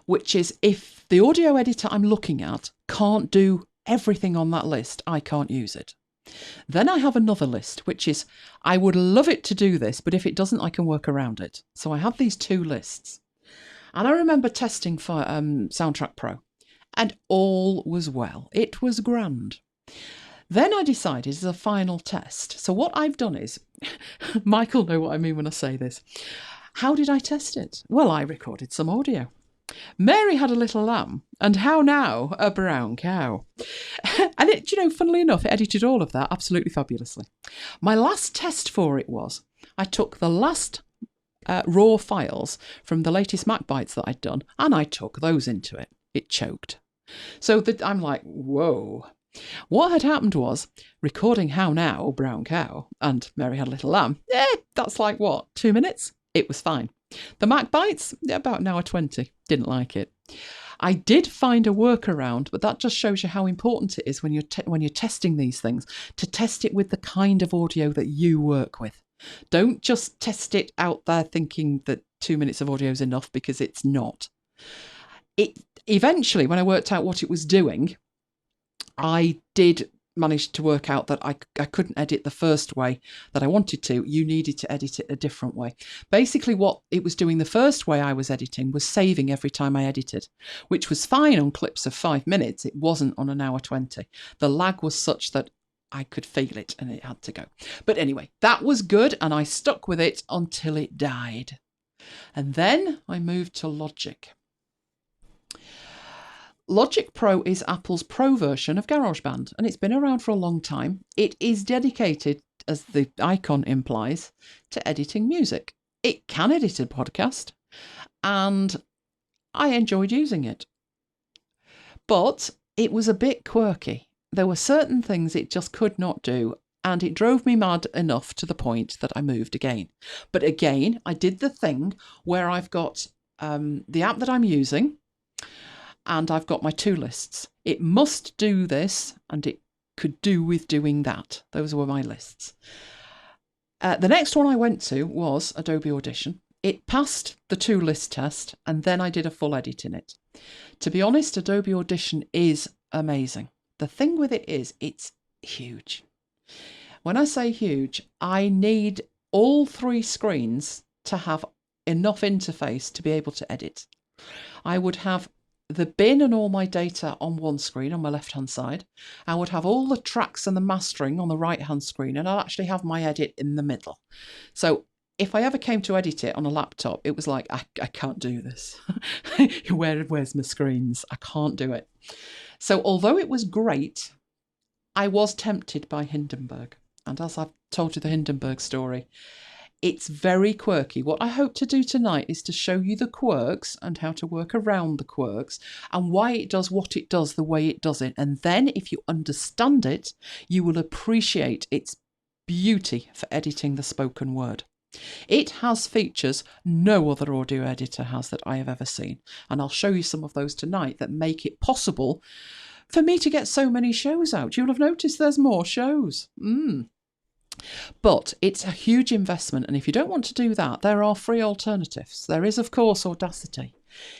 which is, if the audio editor I'm looking at can't do everything on that list, I can't use it. Then I have another list, which is, I would love it to do this, but if it doesn't, I can work around it. So I have these two lists. And I remember testing for Soundtrack Pro, and all was well. It was grand. Then I decided, as a final test. So what I've done is, Michael know what I mean when I say this. How did I test it? Well, I recorded some audio. Mary had a little lamb, and how now, a brown cow. And it, funnily enough, it edited all of that absolutely fabulously. My last test for it was, I took the last raw files from the latest MacBites that I'd done, and I took those into it. It choked. So I'm like, whoa. What had happened was, recording How Now, Brown Cow, and Mary Had a Little Lamb, that's like, 2 minutes? It was fine. The MacBites, about an hour 20. Didn't like it. I did find a workaround, but that just shows you how important it is when you're testing these things, to test it with the kind of audio that you work with. Don't just test it out there thinking that 2 minutes of audio is enough, because it's not. Eventually, when I worked out what it was doing, I did manage to work out that I couldn't edit the first way that I wanted to. You needed to edit it a different way. Basically, what it was doing the first way I was editing was saving every time I edited, which was fine on clips of 5 minutes. It wasn't on an hour 20. The lag was such that I could feel it and it had to go. But anyway, that was good, and I stuck with it until it died. And then I moved to Logic. Logic Pro is Apple's Pro version of GarageBand, and it's been around for a long time. It is dedicated, as the icon implies, to editing music. It can edit a podcast, and I enjoyed using it. But it was a bit quirky. There were certain things it just could not do, and it drove me mad enough to the point that I moved again. But again, I did the thing where I've got the app that I'm using, and I've got my two lists. It must do this, and it could do with doing that. Those were my lists. The next one I went to was Adobe Audition. It passed the two list test, and then I did a full edit in it. To be honest, Adobe Audition is amazing. The thing with it is, it's huge. When I say huge, I need all three screens to have enough interface to be able to edit. I would have the bin and all my data on one screen on my left hand side. I would have all the tracks and the mastering on the right hand screen, and I'll actually have my edit in the middle. So if I ever came to edit it on a laptop, it was like, I can't do this. Where's my screens? I can't do it. So although it was great, I was tempted by Hindenburg. And as I've told you the Hindenburg story, it's very quirky. What I hope to do tonight is to show you the quirks and how to work around the quirks and why it does what it does the way it does it. And then if you understand it, you will appreciate its beauty for editing the spoken word. It has features no other audio editor has that I have ever seen. And I'll show you some of those tonight that make it possible for me to get so many shows out. You'll have noticed there's more shows. But it's a huge investment, and if you don't want to do that, there are free alternatives. There is, of course, Audacity.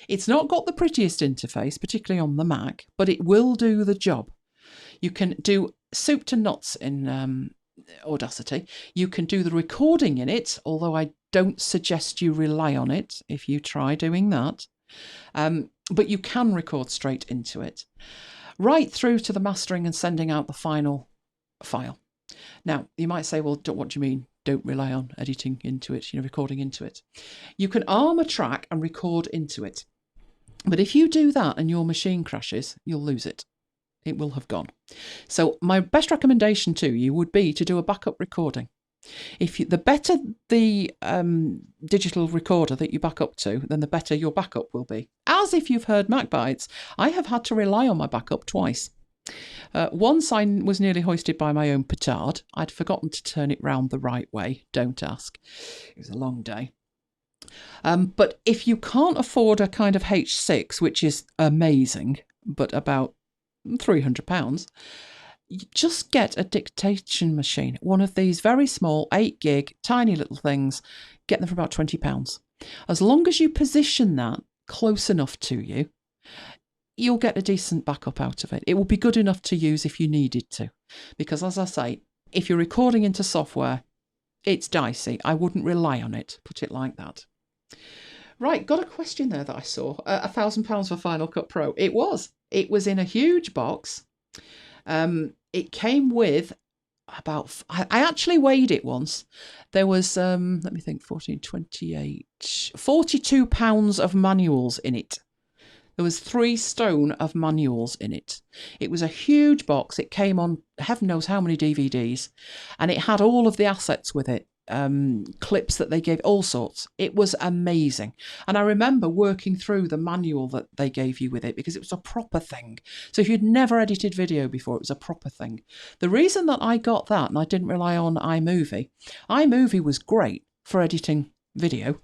It's not got the prettiest interface, particularly on the Mac, but it will do the job. You can do soup to nuts in Audacity. You can do the recording in it, although I don't suggest you rely on it if you try doing that. But you can record straight into it, right through to the mastering and sending out the final file. Now, you might say, well, what do you mean? Don't rely on editing into it, recording into it. You can arm a track and record into it. But if you do that and your machine crashes, you'll lose it. It will have gone. So my best recommendation to you would be to do a backup recording. The better the digital recorder that you back up to, then the better your backup will be. As if you've heard MacBites, I have had to rely on my backup twice. Once I was nearly hoisted by my own petard. I'd forgotten to turn it round the right way. Don't ask. It was a long day. But if you can't afford a kind of H6, which is amazing, but about £300, you just get a dictation machine. One of these very small 8 gig, tiny little things. Get them for about £20. As long as you position that close enough to you, you'll get a decent backup out of it. It will be good enough to use if you needed to. Because as I say, if you're recording into software, it's dicey. I wouldn't rely on it, put it like that. Right, got a question there that I saw. £1,000 for Final Cut Pro. It was in a huge box. It came with about, I actually weighed it once. There was, let me think, 14, 28, 42 pounds of manuals in it. There was 3 stone of manuals in it. It was a huge box. It came on heaven knows how many DVDs, and it had all of the assets with it, clips that they gave, all sorts. It was amazing. And I remember working through the manual that they gave you with it because it was a proper thing. So if you'd never edited video before, it was a proper thing. The reason that I got that and I didn't rely on iMovie was great for editing video,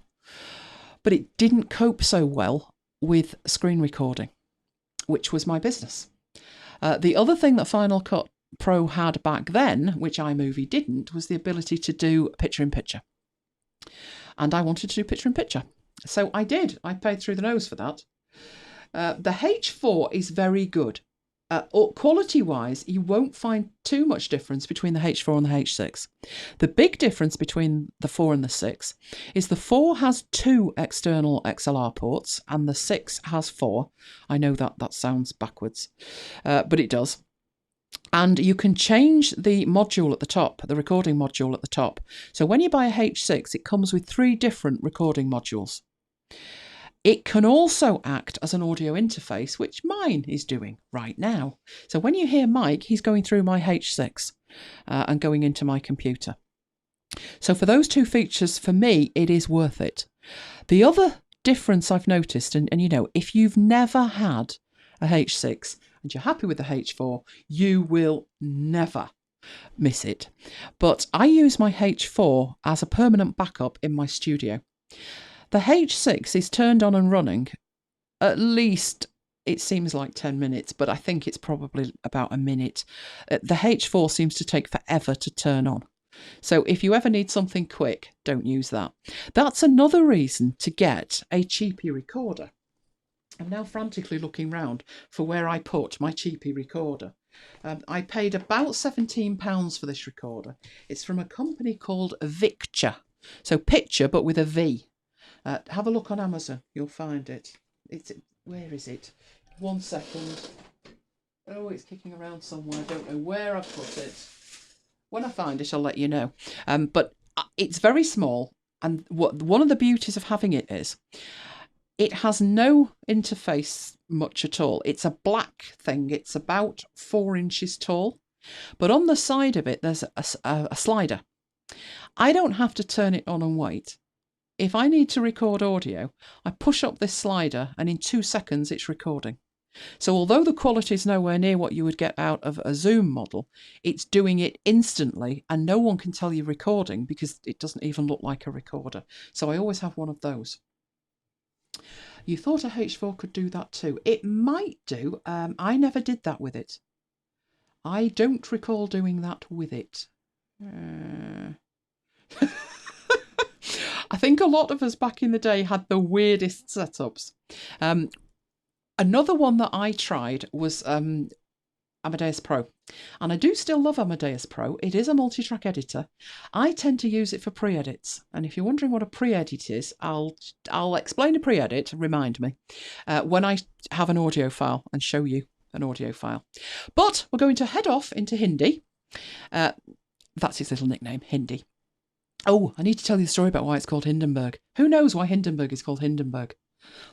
but it didn't cope so well with screen recording, which was my business. The other thing that Final Cut Pro had back then, which iMovie didn't, was the ability to do picture-in-picture. And I wanted to do picture-in-picture. So I did. I paid through the nose for that. The H4 is very good. Quality-wise, you won't find too much difference between the H4 and the H6. The big difference between the 4 and the 6 is the 4 has 2 external XLR ports and the 6 has 4. I know that sounds backwards, but it does. And you can change the module at the top, the recording module at the top. So when you buy a H6, it comes with 3 different recording modules. It can also act as an audio interface, which mine is doing right now. So when you hear Mike, he's going through my H6 and going into my computer. So for those 2 features, for me, it is worth it. The other difference I've noticed, and if you've never had a H6 and you're happy with the H4, you will never miss it. But I use my H4 as a permanent backup in my studio. The H6 is turned on and running at least, it seems like 10 minutes, but I think it's probably about a minute. The H4 seems to take forever to turn on. So if you ever need something quick, don't use that. That's another reason to get a cheapy recorder. I'm now frantically looking round for where I put my cheapy recorder. I paid about £17 for this recorder. It's from a company called Victure. So picture, but with a V. Have a look on Amazon. You'll find it. Where is it? 1 second. Oh, it's kicking around somewhere. I don't know where I've put it. When I find it, I'll let you know. But it's very small. And one of the beauties of having it is it has no interface much at all. It's a black thing. It's about 4 inches tall. But on the side of it, there's a slider. I don't have to turn it on and wait. If I need to record audio, I push up this slider and in 2 seconds it's recording. So although the quality is nowhere near what you would get out of a Zoom model, it's doing it instantly and no one can tell you're recording because it doesn't even look like a recorder. So I always have one of those. You thought a H4 could do that too. It might do. I never did that with it. I don't recall doing that with it. I think a lot of us back in the day had the weirdest setups. Another one that I tried was Amadeus Pro. And I do still love Amadeus Pro. It is a multi-track editor. I tend to use it for pre-edits. And if you're wondering what a pre-edit is, I'll explain a pre-edit, remind me, when I have an audio file and show you an audio file. But we're going to head off into Hindi. That's his little nickname, Hindi. Oh, I need to tell you the story about why it's called Hindenburg. Who knows why Hindenburg is called Hindenburg?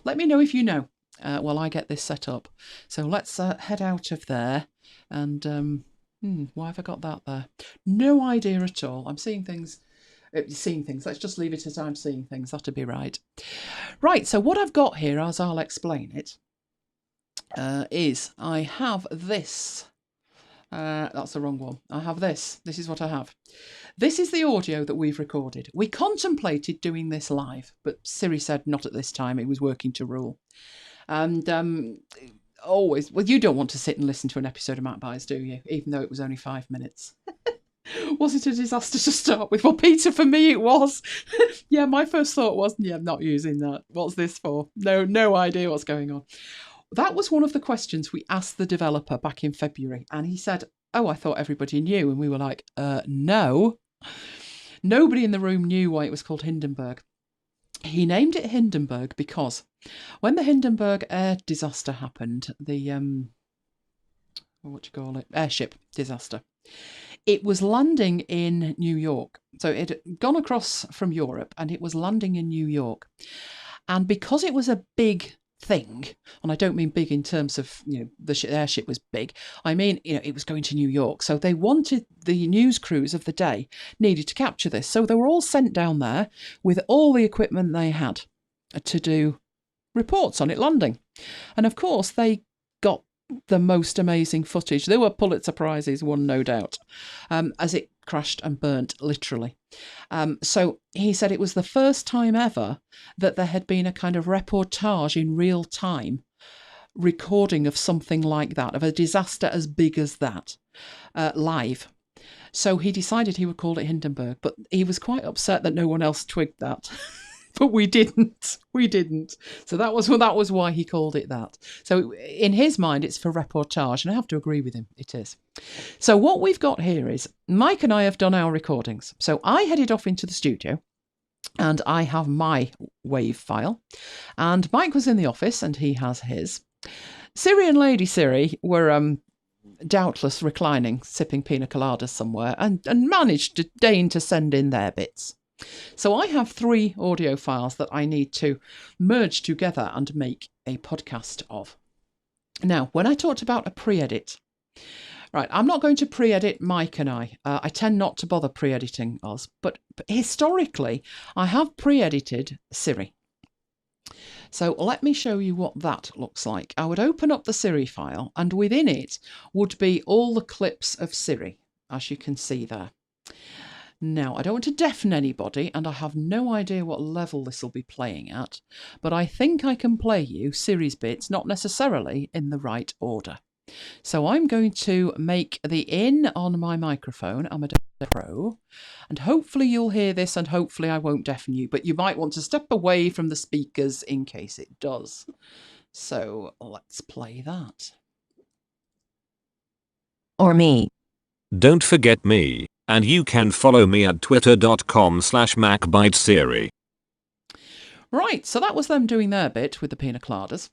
Let me know if you know while I get this set up. So let's head out of there. And why have I got that there? No idea at all. I'm seeing things. Let's just leave it as I'm seeing things. That'd be right. Right, so what I've got here, as I'll explain it, is I have this. That's the wrong one. I have this. This is what I have. This is the audio that we've recorded. We contemplated doing this live, but Siri said not at this time. It was working to rule. And always, well, you don't want to sit and listen to an episode of MacBites, do you? Even though it was only 5 minutes. Was it a disaster to start with? Well, Peter, for me it was. Yeah, my first thought was, yeah, I'm not using that. What's this for? No idea what's going on. That was one of the questions we asked the developer back in February. And he said, oh, I thought everybody knew. And we were like, no. Nobody in the room knew why it was called Hindenburg. He named it Hindenburg because when the Hindenburg air disaster happened, the, airship disaster, it was landing in New York. So it had gone across from Europe and it was landing in New York. And because it was a big thing, and I don't mean big in terms of, the airship was big, I mean, it was going to New York, so they wanted the news crews of the day needed to capture this, so they were all sent down there with all the equipment they had to do reports on it landing. And of course they got the most amazing footage. There were Pulitzer Prizes won, no doubt, as it crashed and burnt, literally. So he said it was the first time ever that there had been a kind of reportage in real time recording of something like that, of a disaster as big as that, live. So he decided he would call it Hindenburg, but he was quite upset that no one else twigged that. But we didn't. So that was why he called it that. So in his mind, it's for reportage, and I have to agree with him. It is. So what we've got here is Mike and I have done our recordings. So I headed off into the studio, and I have my wave file, and Mike was in the office, and he has his. Siri and Lady Siri were doubtless reclining, sipping pina coladas somewhere, and managed to deign to send in their bits. So I have 3 audio files that I need to merge together and make a podcast of. Now, when I talked about a pre-edit, right, I'm not going to pre-edit Mike and I. I tend not to bother pre-editing us, but historically, I have pre-edited Siri. So let me show you what that looks like. I would open up the Siri file, and within it would be all the clips of Siri, as you can see there. Now, I don't want to deafen anybody, and I have no idea what level this will be playing at, but I think I can play you Siri's bits, not necessarily in the right order. So I'm going to make the in on my microphone, Amadeus Pro, and hopefully you'll hear this, and hopefully I won't deafen you, but you might want to step away from the speakers in case it does. So let's play that. Or me. Don't forget me. And you can follow me at twitter.com/MacBitesSiri. Right, so that was them doing their bit with the pina coladas.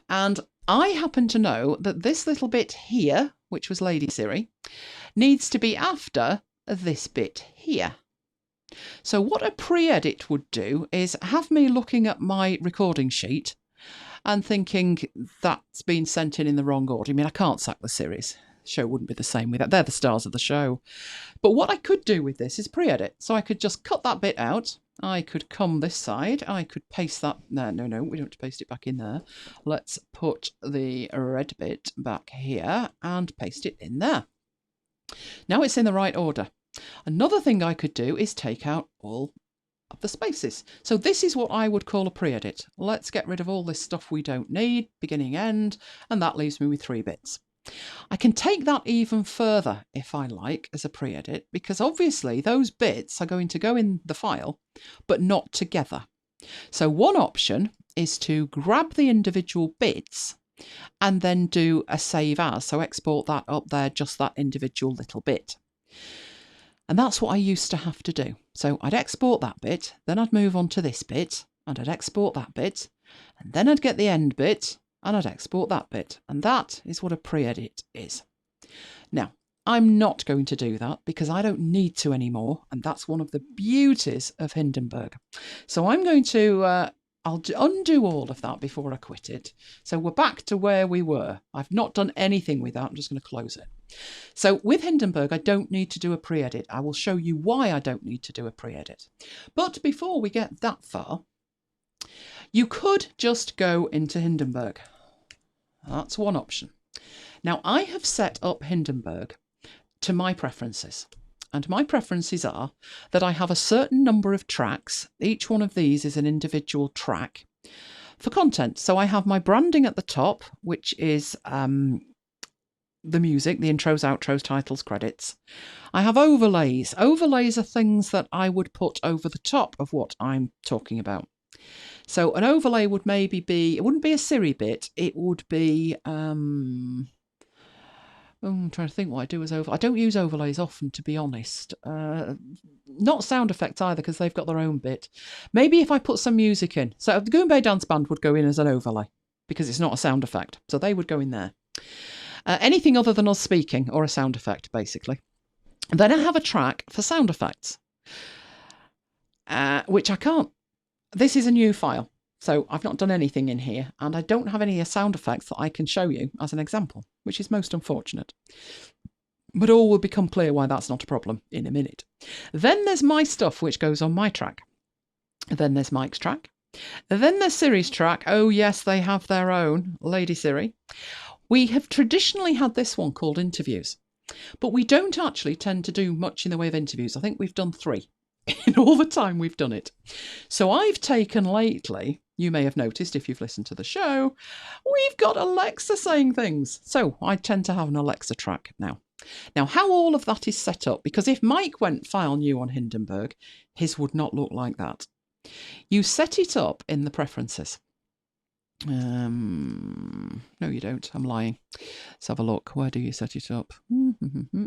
And I happen to know that this little bit here, which was Lady Siri, needs to be after this bit here. So what a pre-edit would do is have me looking at my recording sheet and thinking that's been sent in the wrong order. I mean, I can't sack the series. show wouldn't be the same without. They're the stars of the show. But what I could do with this is pre-edit. So I could just cut that bit out. I could come this side. I could paste that. No, we don't have to paste it back in there. Let's put the red bit back here and paste it in there. Now it's in the right order. Another thing I could do is take out all of the spaces. So this is what I would call a pre-edit. Let's get rid of all this stuff we don't need, beginning, end, and that leaves me with 3 bits. I can take that even further if I like as a pre-edit, because obviously those bits are going to go in the file, but not together. So one option is to grab the individual bits and then do a save as, so export that up there, just that individual little bit. And that's what I used to have to do. So I'd export that bit, then I'd move on to this bit, and I'd export that bit, and then I'd get the end bit, and I'd export that bit. And that is what a pre-edit is. Now, I'm not going to do that because I don't need to anymore, and that's one of the beauties of Hindenburg. So I'm going to... I'll undo all of that before I quit it. So we're back to where we were. I've not done anything with that. I'm just going to close it. So with Hindenburg, I don't need to do a pre-edit. I will show you why I don't need to do a pre-edit. But before we get that far, you could just go into Hindenburg. That's one option. Now, I have set up Hindenburg to my preferences. And my preferences are that I have a certain number of tracks. Each one of these is an individual track for content. So I have my branding at the top, which is the music, the intros, outros, titles, credits. I have overlays. Overlays are things that I would put over the top of what I'm talking about. So an overlay would maybe be, it wouldn't be a Siri bit, it would be... I'm trying to think what I do as overlay. I don't use overlays often, to be honest. Not sound effects either, because they've got their own bit. Maybe if I put some music in. So the Goombay Dance Band would go in as an overlay, because it's not a sound effect. So they would go in there. Anything other than us speaking, or a sound effect, basically. And then I have a track for sound effects, which I can't. This is a new file. So I've not done anything in here, and I don't have any sound effects that I can show you as an example, which is most unfortunate. But all will become clear why that's not a problem in a minute. Then there's my stuff, which goes on my track. Then there's Mike's track. Then there's Siri's track. Oh yes, they have their own, Lady Siri. We have traditionally had this one called interviews, but we don't actually tend to do much in the way of interviews. I think we've done 3 in all the time we've done it. So I've taken lately... You may have noticed if you've listened to the show, we've got Alexa saying things. So I tend to have an Alexa track now. Now, how all of that is set up, because if Mike went file new on Hindenburg, his would not look like that. You set it up in the preferences. No, you don't. I'm lying. Let's have a look. Where do you set it up?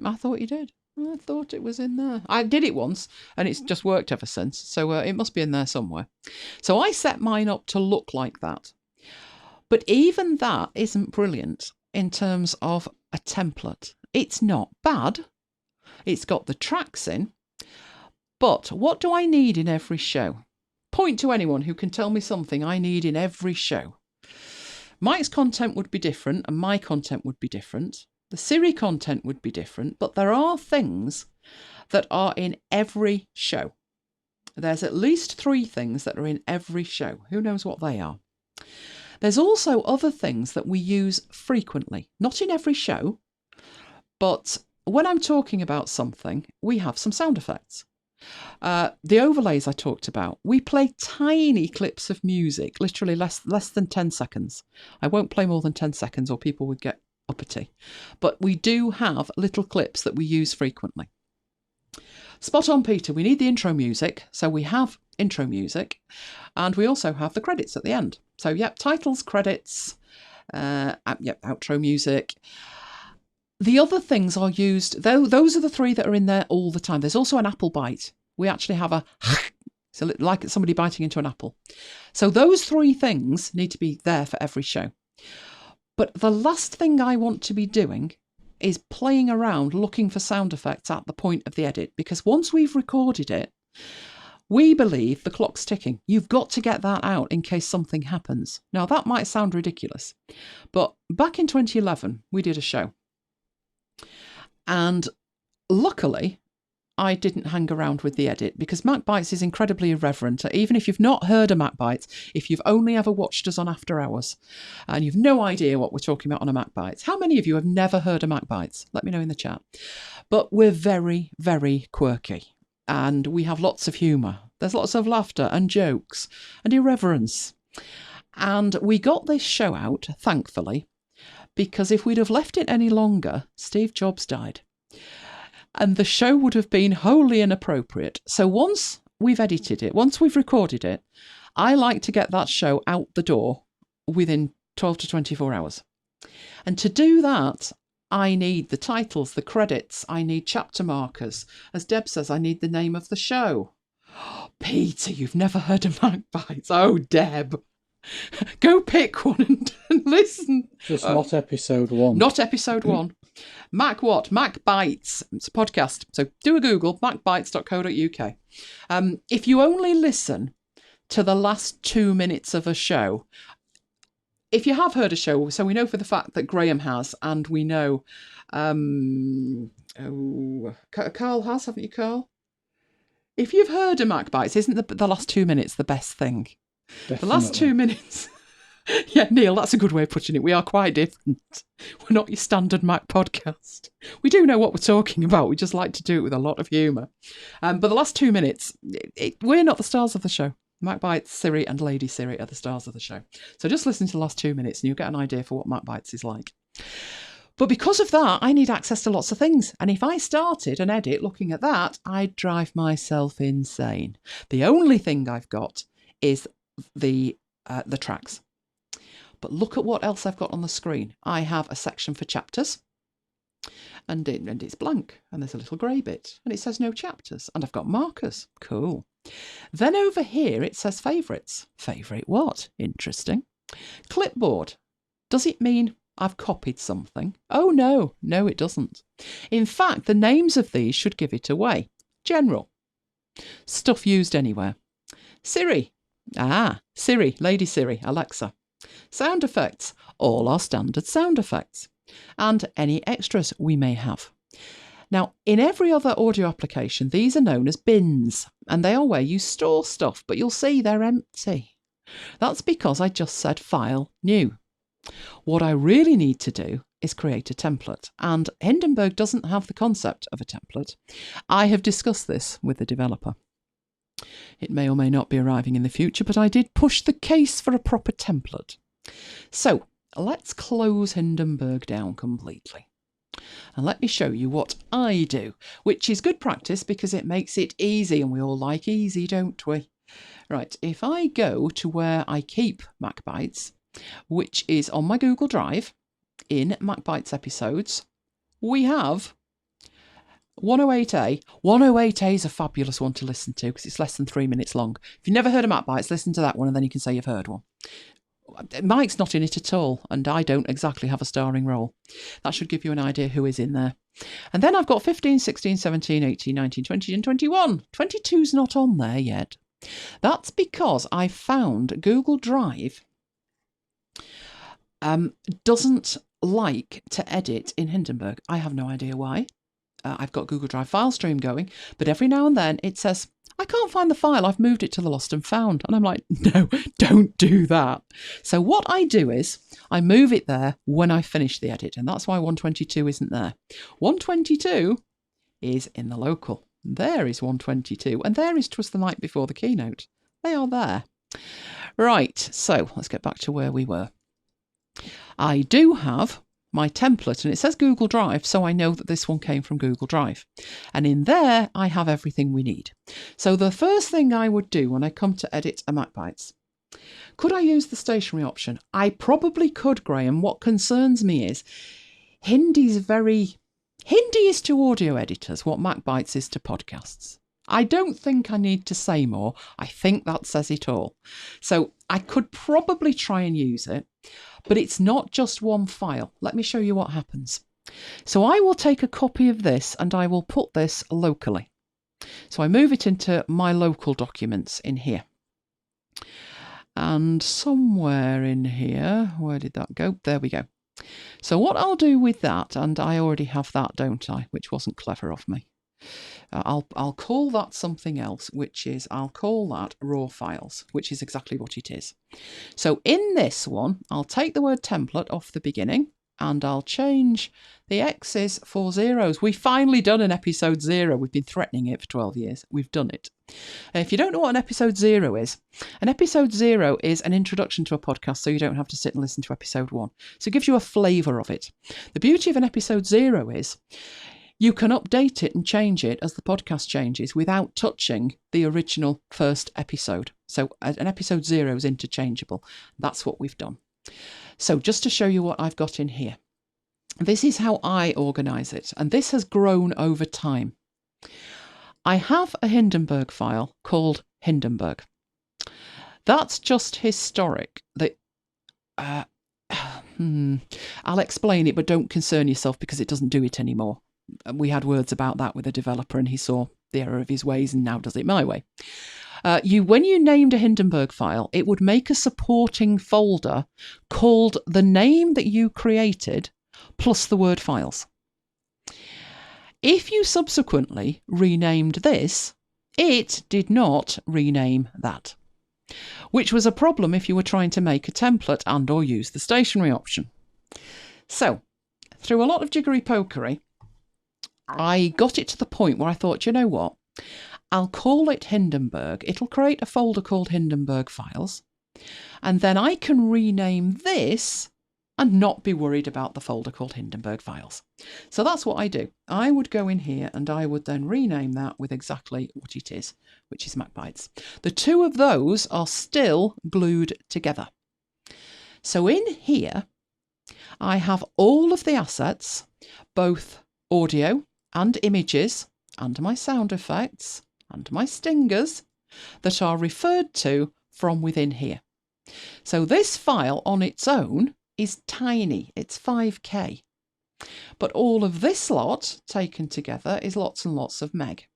I thought you did. I thought it was in there. I did it once and it's just worked ever since. So it must be in there somewhere. So I set mine up to look like that. But even that isn't brilliant in terms of a template. It's not bad. It's got the tracks in. But what do I need in every show? Point to anyone who can tell me something I need in every show. Mike's content would be different and my content would be different. The Siri content would be different, but there are things that are in every show. There's at least 3 things that are in every show. Who knows what they are? There's also other things that we use frequently. Not in every show, but when I'm talking about something, we have some sound effects. The overlays I talked about, we play tiny clips of music, literally less than 10 seconds. I won't play more than 10 seconds or people would get uppity. But we do have little clips that we use frequently. Spot on, Peter. We need the intro music. So we have intro music and we also have the credits at the end. So, yep, titles, credits, outro music. The other things are used, though, those are the 3 that are in there all the time. There's also an apple bite. We actually have a, so like somebody biting into an apple. So those 3 things need to be there for every show. But the last thing I want to be doing is playing around looking for sound effects at the point of the edit, because once we've recorded it, we believe the clock's ticking. You've got to get that out in case something happens. Now, that might sound ridiculous, but back in 2011, we did a show. And luckily, I didn't hang around with the edit because MacBites is incredibly irreverent. Even if you've not heard of MacBites, if you've only ever watched us on After Hours and you've no idea what we're talking about on a MacBites, how many of you have never heard of MacBites? Let me know in the chat. But we're very, very quirky and we have lots of humour. There's lots of laughter and jokes and irreverence. And we got this show out, thankfully, because if we'd have left it any longer, Steve Jobs died. And the show would have been wholly inappropriate. So once we've edited it, once we've recorded it, I like to get that show out the door within 12 to 24 hours. And to do that, I need the titles, the credits, I need chapter markers. As Deb says, I need the name of the show. Oh, Peter, you've never heard of MacBites. Oh, Deb. Go pick one and listen. Just not episode 1. Not episode 1. Mac what? MacBites. It's a podcast. So do a Google, macbites.co.uk. If you only listen to the last 2 minutes of a show, if you have heard a show, so we know for the fact that Graham has, and we know Carl has, haven't you, Carl? If you've heard of MacBites, isn't the last 2 minutes the best thing? Definitely. The last 2 minutes. Yeah, Neil, that's a good way of putting it. We are quite different. We're not your standard Mac podcast. We do know what we're talking about. We just like to do it with a lot of humour. But the last 2 minutes, we're not the stars of the show. MacBites, Siri and Lady Siri are the stars of the show. So just listen to the last 2 minutes and you'll get an idea for what MacBites is like. But because of that, I need access to lots of things. And if I started an edit looking at that, I'd drive myself insane. The only thing I've got is the tracks. But look at what else I've got on the screen. I have a section for chapters and it's blank and there's a little grey bit and it says no chapters and I've got markers. Cool. Then over here it says favourites. Favourite what? Interesting. Clipboard. Does it mean I've copied something? Oh no, it doesn't. In fact, the names of these should give it away. General. Stuff used anywhere. Siri. Siri, Lady Siri, Alexa. Sound effects, all our standard sound effects, and any extras we may have. Now, in every other audio application, these are known as bins, and they are where you store stuff, but you'll see they're empty. That's because I just said File, New. What I really need to do is create a template, and Hindenburg doesn't have the concept of a template. I have discussed this with the developer. It may or may not be arriving in the future, but I did push the case for a proper template. So let's close Hindenburg down completely. And let me show you what I do, which is good practice because it makes it easy, and we all like easy, don't we? Right, if I go to where I keep MacBites, which is on my Google Drive, in MacBites episodes, we have 108A. 108A is a fabulous one to listen to because it's less than 3 minutes long. If you've never heard of MacBites, listen to that one and then you can say you've heard one. Mike's not in it at all, and I don't exactly have a starring role. That should give you an idea who is in there. And then I've got 15, 16, 17, 18, 19, 20 and 21. 22's not on there yet. That's because I found Google Drive doesn't like to edit in Hindenburg. I have no idea why. I've got Google Drive file stream going, but every now and then it says, I can't find the file, I've moved it to the lost and found. And I'm like, no, don't do that. So what I do is I move it there when I finish the edit, and that's why 122 isn't there. 122 is in the local. There is 122, and there is 'Twas the Night Before the Keynote. They are there. Right, so let's get back to where we were. I do have my template, and it says Google Drive, so I know that this one came from Google Drive. And in there, I have everything we need. So the first thing I would do when I come to edit a MacBites, could I use the stationery option? I probably could, Graham. What concerns me is Hindi is to audio editors what MacBites is to podcasts. I don't think I need to say more. I think that says it all. So I could probably try and use it, but it's not just one file. Let me show you what happens. So I will take a copy of this and I will put this locally. So I move it into my local documents in here. And somewhere in here, where did that go? There we go. So what I'll do with that, and I already have that, don't I? Which wasn't clever of me. I'll call that something else, which is, I'll call that raw files, which is exactly what it is. So in this one, I'll take the word template off the beginning and I'll change the X's for zeros. We've finally done an episode 0. We've been threatening it for 12 years. We've done it. If you don't know what an episode 0 is, an episode 0 is an introduction to a podcast, so you don't have to sit and listen to episode 1. So it gives you a flavour of it. The beauty of an episode 0 is you can update it and change it as the podcast changes without touching the original first episode. So an episode 0 is interchangeable. That's what we've done. So just to show you what I've got in here. This is how I organise it, and this has grown over time. I have a Hindenburg file called Hindenburg. That's just historic. I'll explain it, but don't concern yourself because it doesn't do it anymore. We had words about that with a developer and he saw the error of his ways and now does it my way. When you named a Hindenburg file, it would make a supporting folder called the name that you created plus the word files. If you subsequently renamed this, it did not rename that, which was a problem if you were trying to make a template and or use the stationery option. So, through a lot of jiggery-pokery, I got it to the point where I thought, you know what, I'll call it Hindenburg. It'll create a folder called Hindenburg Files, and then I can rename this and not be worried about the folder called Hindenburg Files. So that's what I do. I would go in here and I would then rename that with exactly what it is, which is MacBites. The two of those are still glued together. So in here, I have all of the assets, both audio and images, and my sound effects, and my stingers, that are referred to from within here. So this file on its own is tiny, it's 5K. But all of this lot taken together is lots and lots of meg.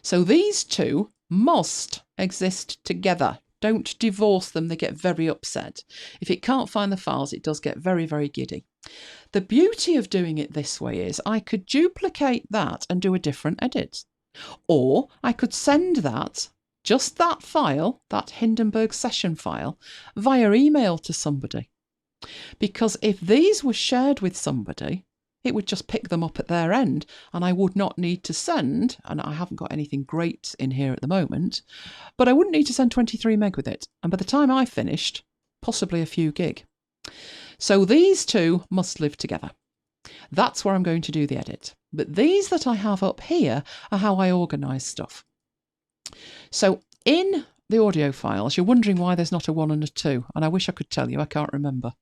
So these two must exist together. Don't divorce them, they get very upset. If it can't find the files, it does get very, very giddy. The beauty of doing it this way is I could duplicate that and do a different edit. Or I could send that, just that file, that Hindenburg session file, via email to somebody. Because if these were shared with somebody, it would just pick them up at their end and I would not need to send, and I haven't got anything great in here at the moment, but I wouldn't need to send 23 meg with it. And by the time I finished, possibly a few gig. So these two must live together. That's where I'm going to do the edit. But these that I have up here are how I organise stuff. So in the audio files, you're wondering why there's not a 1 and a 2. And I wish I could tell you, I can't remember.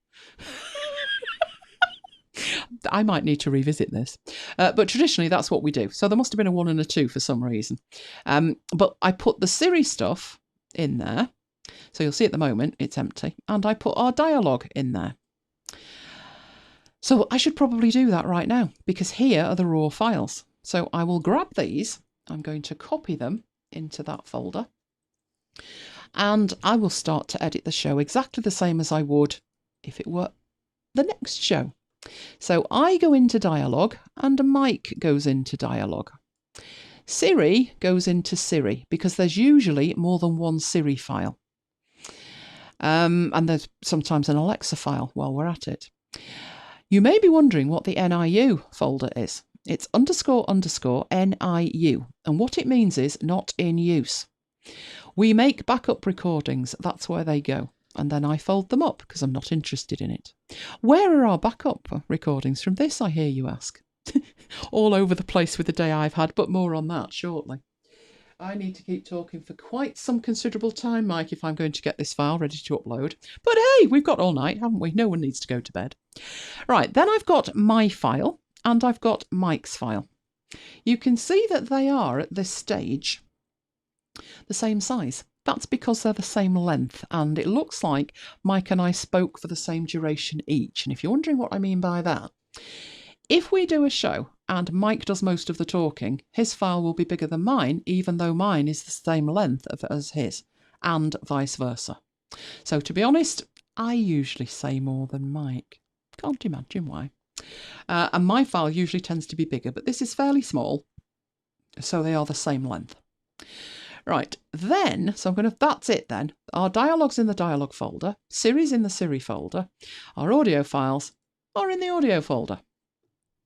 I might need to revisit this. But traditionally, that's what we do. So there must have been a 1 and a 2 for some reason. But I put the Siri stuff in there. So you'll see at the moment, it's empty. And I put our dialogue in there. So I should probably do that right now, because here are the raw files. So I will grab these. I'm going to copy them into that folder. And I will start to edit the show exactly the same as I would if it were the next show. So I go into dialogue and Mike goes into dialogue. Siri goes into Siri because there's usually more than one Siri file. And there's sometimes an Alexa file while we're at it. You may be wondering what the NIU folder is. It's __NIU. And what it means is not in use. We make backup recordings. That's where they go. And then I fold them up because I'm not interested in it. Where are our backup recordings from this, I hear you ask? All over the place with the day I've had, but more on that shortly. I need to keep talking for quite some considerable time, Mike, if I'm going to get this file ready to upload. But hey, we've got all night, haven't we? No one needs to go to bed. Right, then I've got my file and I've got Mike's file. You can see that they are, at this stage, the same size. That's because they're the same length, and it looks like Mike and I spoke for the same duration each. And if you're wondering what I mean by that, if we do a show and Mike does most of the talking, his file will be bigger than mine, even though mine is the same length as his, and vice versa. So to be honest, I usually say more than Mike. Can't imagine why. And my file usually tends to be bigger, but this is fairly small, so they are the same length. Right, then, so that's it then. Our dialogues in the dialogue folder, Siri's in the Siri folder, our audio files are in the audio folder.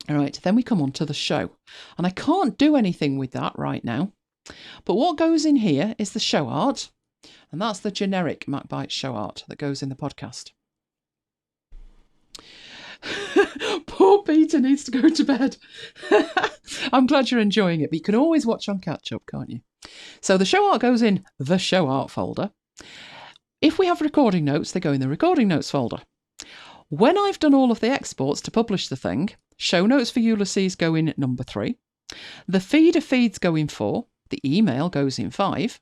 All right, then we come on to the show. And I can't do anything with that right now. But what goes in here is the show art, and that's the generic MacBites show art that goes in the podcast. Poor Peter needs to go to bed. I'm glad you're enjoying it, but you can always watch on catch up, can't you? So the show art goes in the show art folder. If we have recording notes, they go in the recording notes folder. When I've done all of the exports to publish the thing, show notes for Ulysses go in at number 3. The feeder feeds go in 4. The email goes in 5.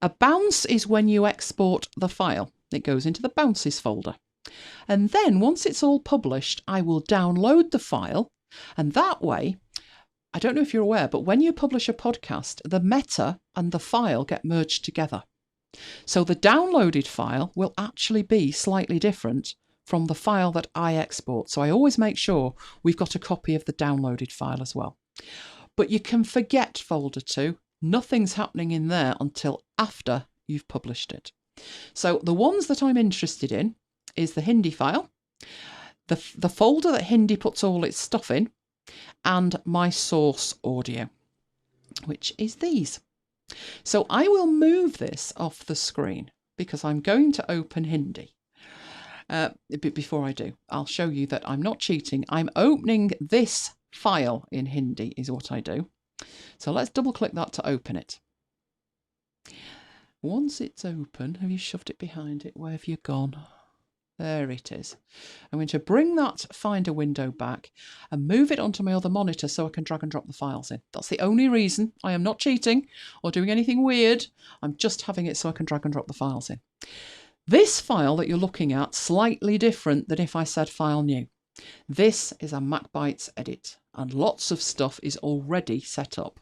A bounce is when you export the file. It goes into the bounces folder. And then once it's all published, I will download the file. And that way, I don't know if you're aware, but when you publish a podcast, the meta and the file get merged together. So the downloaded file will actually be slightly different from the file that I export. So I always make sure we've got a copy of the downloaded file as well. But you can forget folder 2. Nothing's happening in there until after you've published it. So the ones that I'm interested in is the Hindi file, the folder that Hindi puts all its stuff in, and my source audio, which is these. So I will move this off the screen because I'm going to open Hindi. But before I do, I'll show you that I'm not cheating. I'm opening this file in Hindi is what I do. So let's double click that to open it. Once it's open, have you shoved it behind it? Where have you gone? There it is. I'm going to bring that Finder window back and move it onto my other monitor so I can drag and drop the files in. That's the only reason. I am not cheating or doing anything weird. I'm just having it so I can drag and drop the files in. This file that you're looking at, slightly different than if I said file new. This is a MacBites edit and lots of stuff is already set up.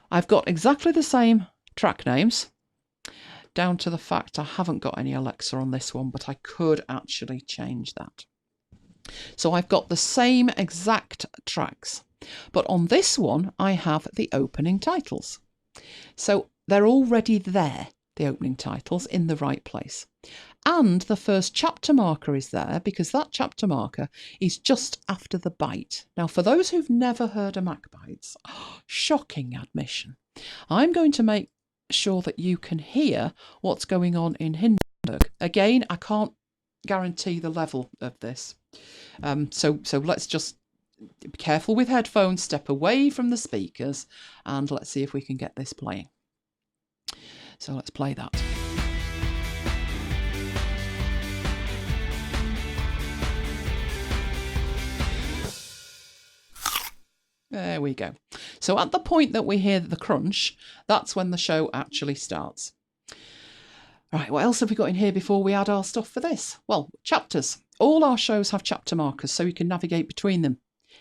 I've got exactly the same track names, down to the fact I haven't got any Alexa on this one, but I could actually change that. So I've got the same exact tracks, but on this one I have the opening titles. So they're already there, the opening titles, in the right place. And the first chapter marker is there because that chapter marker is just after the byte. Now, for those who've never heard of MacBites, shocking admission, I'm going to make sure that you can hear what's going on in Hindenburg. Again, I can't guarantee the level of this. So let's just be careful with headphones, step away from the speakers, and let's see if we can get this playing. So let's play that. There we go. So at the point that we hear the crunch, that's when the show actually starts. Right, what else have we got in here before we add our stuff for this? Well, chapters. All our shows have chapter markers so you can navigate between them.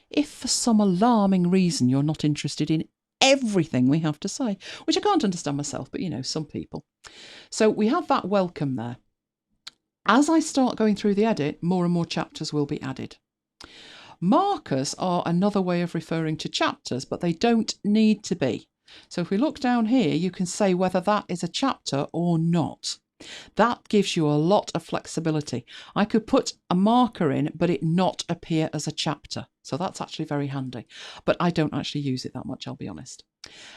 If for some alarming reason you're not interested in everything we have to say, which I can't understand myself, but you know, some people. So we have that welcome there. As I start going through the edit, more and more chapters will be added. Markers are another way of referring to chapters, but they don't need to be. So if we look down here, you can say whether that is a chapter or not. That gives you a lot of flexibility. I could put a marker in, but it not appear as a chapter. So that's actually very handy. But I don't actually use it that much, I'll be honest.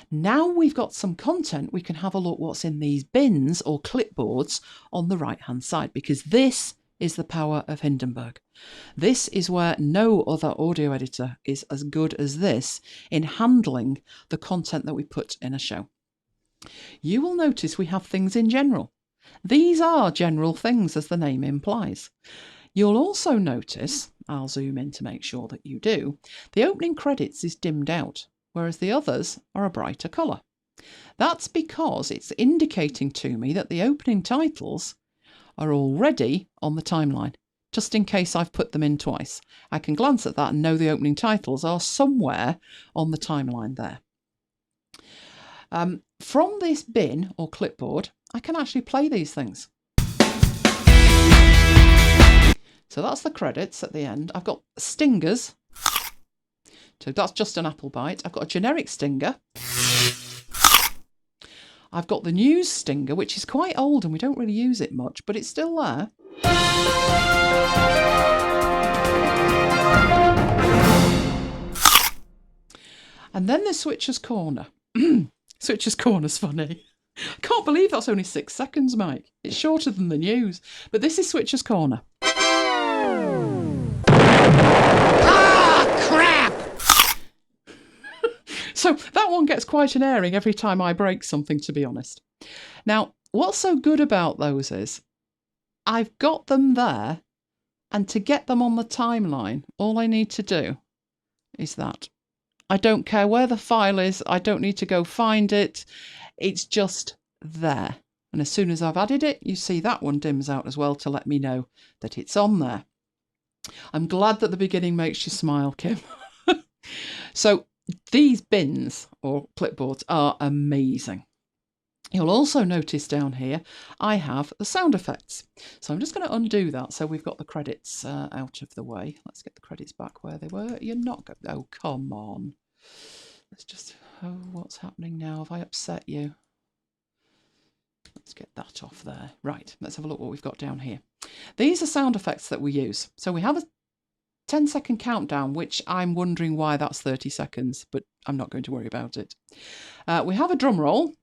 Now we've got some content, we can have a look what's in these bins or clipboards on the right-hand side, because this is the power of Hindenburg. This is where no other audio editor is as good as this in handling the content that we put in a show. You will notice we have things in general. These are general things, as the name implies. You'll also notice, I'll zoom in to make sure that you do, the opening credits is dimmed out, whereas the others are a brighter colour. That's because it's indicating to me that the opening titles are already on the timeline, just in case I've put them in twice. I can glance at that and know the opening titles are somewhere on the timeline there. From this bin or clipboard, I can actually play these things. So that's the credits at the end. I've got stingers. So that's just an apple bite. I've got a generic stinger. I've got the news stinger, which is quite old and we don't really use it much, but it's still there. And then there's Switcher's Corner. Switcher's Corner's funny. I can't believe that's only 6 seconds, Mike. It's shorter than the news. But this is Switcher's Corner. Ah, crap! So that one gets quite an airing every time I break something, to be honest. Now, what's so good about those is I've got them there, and to get them on the timeline, all I need to do is that. I don't care where the file is. I don't need to go find it. It's just there. And as soon as I've added it, you see that one dims out as well to let me know that it's on there. I'm glad that the beginning makes you smile, Kim. So these bins or clipboards are amazing. You'll also notice down here, I have the sound effects. So I'm just going to undo that. So we've got the credits out of the way. Let's get the credits back where they were. You're not going, oh, come on. Let's just, oh, what's happening now? Have I upset you? Let's get that off there. Right, let's have a look what we've got down here. These are sound effects that we use. So we have a 10-second countdown, which I'm wondering why that's 30 seconds, but I'm not going to worry about it. We have a drum roll.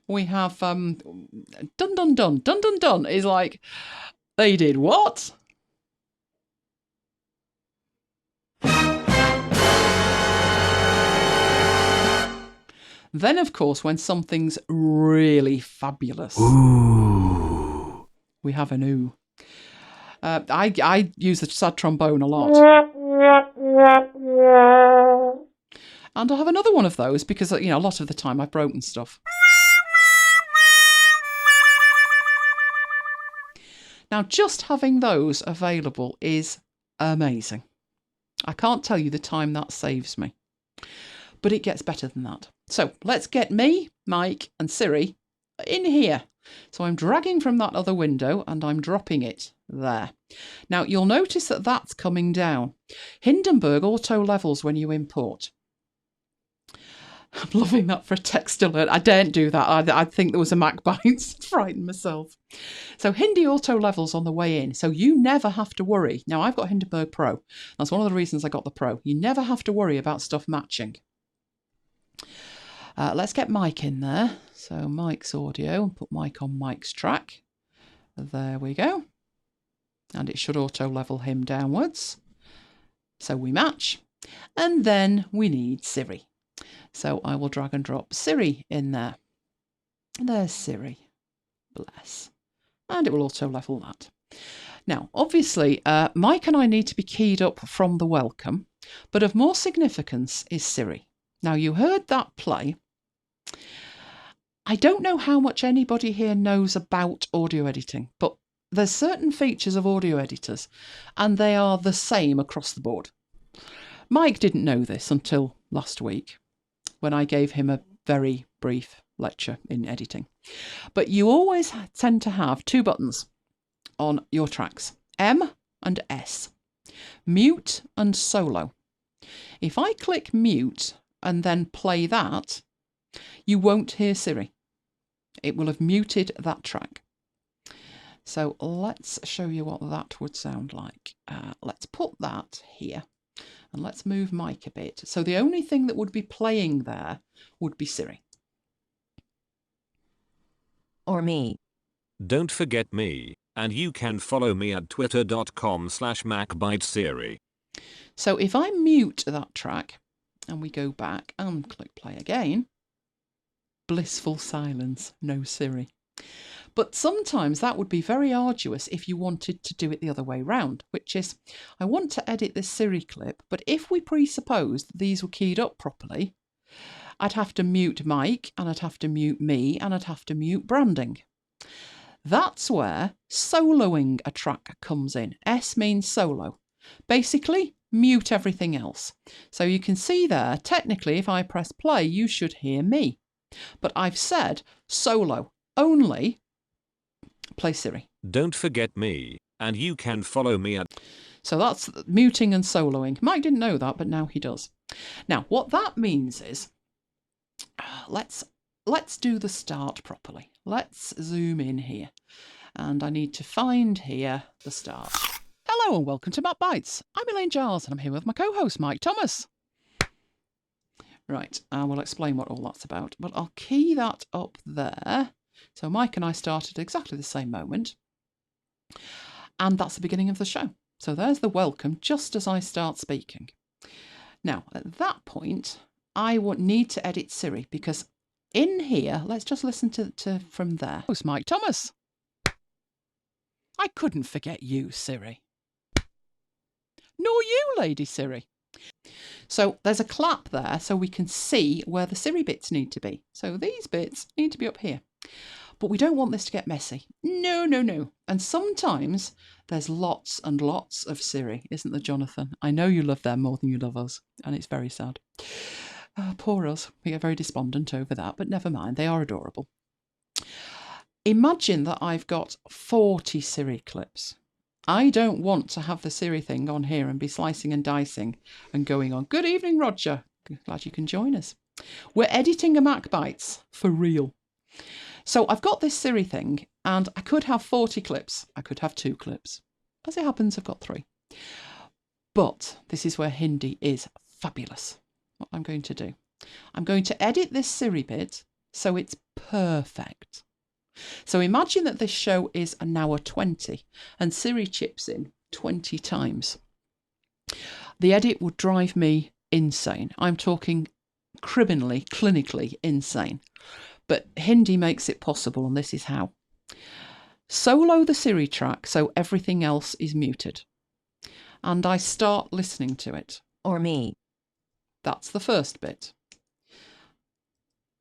We have dun dun dun, dun dun dun is like, they did what? Then, of course, when something's really fabulous, ooh, we have an ooh. I use the sad trombone a lot. And I have another one of those because, you know, a lot of the time I've broken stuff. Now, just having those available is amazing. I can't tell you the time that saves me. But it gets better than that. So let's get me, Mike and Siri in here. So I'm dragging from that other window and I'm dropping it there. Now you'll notice that that's coming down. Hindenburg auto levels when you import. I'm loving that for a text alert. I daren't do that. I think there was a MacBites. Frightened myself. So Hindi auto levels on the way in. So you never have to worry. Now I've got Hindenburg Pro. That's one of the reasons I got the Pro. You never have to worry about stuff matching. Let's get Mike in there. So Mike's audio and put Mike on Mike's track. There we go. And it should auto level him downwards. So we match. And then we need Siri. So I will drag and drop Siri in there. There's Siri. Bless. And it will auto level that. Now, obviously, Mike and I need to be keyed up from the welcome, but of more significance is Siri. Now, you heard that play. I don't know how much anybody here knows about audio editing, but there's certain features of audio editors, and they are the same across the board. Mike didn't know this until last week, when I gave him a very brief lecture in editing. But you always tend to have two buttons on your tracks, M and S, mute and solo. If I click mute and then play that, you won't hear Siri. It will have muted that track. So let's show you what that would sound like. Let's put that here and let's move Mike a bit. So the only thing that would be playing there would be Siri. Or me. Don't forget me, and you can follow me at twitter.com/MacBitesSiri. So if I mute that track and we go back and click play again, blissful silence, no Siri. But sometimes that would be very arduous if you wanted to do it the other way round, which is, I want to edit this Siri clip, but if we presuppose that these were keyed up properly, I'd have to mute Mike, and I'd have to mute me, and I'd have to mute branding. That's where soloing a track comes in. S means solo. Basically, mute everything else. So you can see there, technically, if I press play, you should hear me. But I've said solo only play Siri. Don't forget me, and you can follow me at... So that's muting and soloing. Mike didn't know that, but now he does. Now, what that means is, let's do the start properly. Let's zoom in here. And I need to find here the start. Hello and welcome to MacBites. I'm Elaine Giles and I'm here with my co-host Mike Thomas. Right, I will explain what all that's about, but I'll key that up there. So Mike and I started exactly the same moment. And that's the beginning of the show. So there's the welcome just as I start speaking. Now, at that point, I would need to edit Siri because in here, let's just listen to from there. Host Mike Thomas. I couldn't forget you, Siri. Nor you, Lady Siri. So there's a clap there so we can see where the Siri bits need to be. So these bits need to be up here. But we don't want this to get messy. No, no, no. And sometimes there's lots and lots of Siri, isn't there, Jonathan? I know you love them more than you love us, and it's very sad. Poor us. We get very despondent over that, but never mind. They are adorable. Imagine that I've got 40 Siri clips. I don't want to have the Siri thing on here and be slicing and dicing and going on. Good evening, Roger. Glad you can join us. We're editing a MacBites for real. So I've got this Siri thing and I could have 40 clips. I could have 2 clips. As it happens, I've got 3. But this is where Hindi is fabulous. What I'm going to do. I'm going to edit this Siri bit so it's perfect. So imagine that this show is an hour 20 and Siri chips in 20 times. The edit would drive me insane. I'm talking criminally, clinically insane. But Hindi makes it possible, and this is how. Solo the Siri track so everything else is muted. And I start listening to it. Or me. That's the first bit.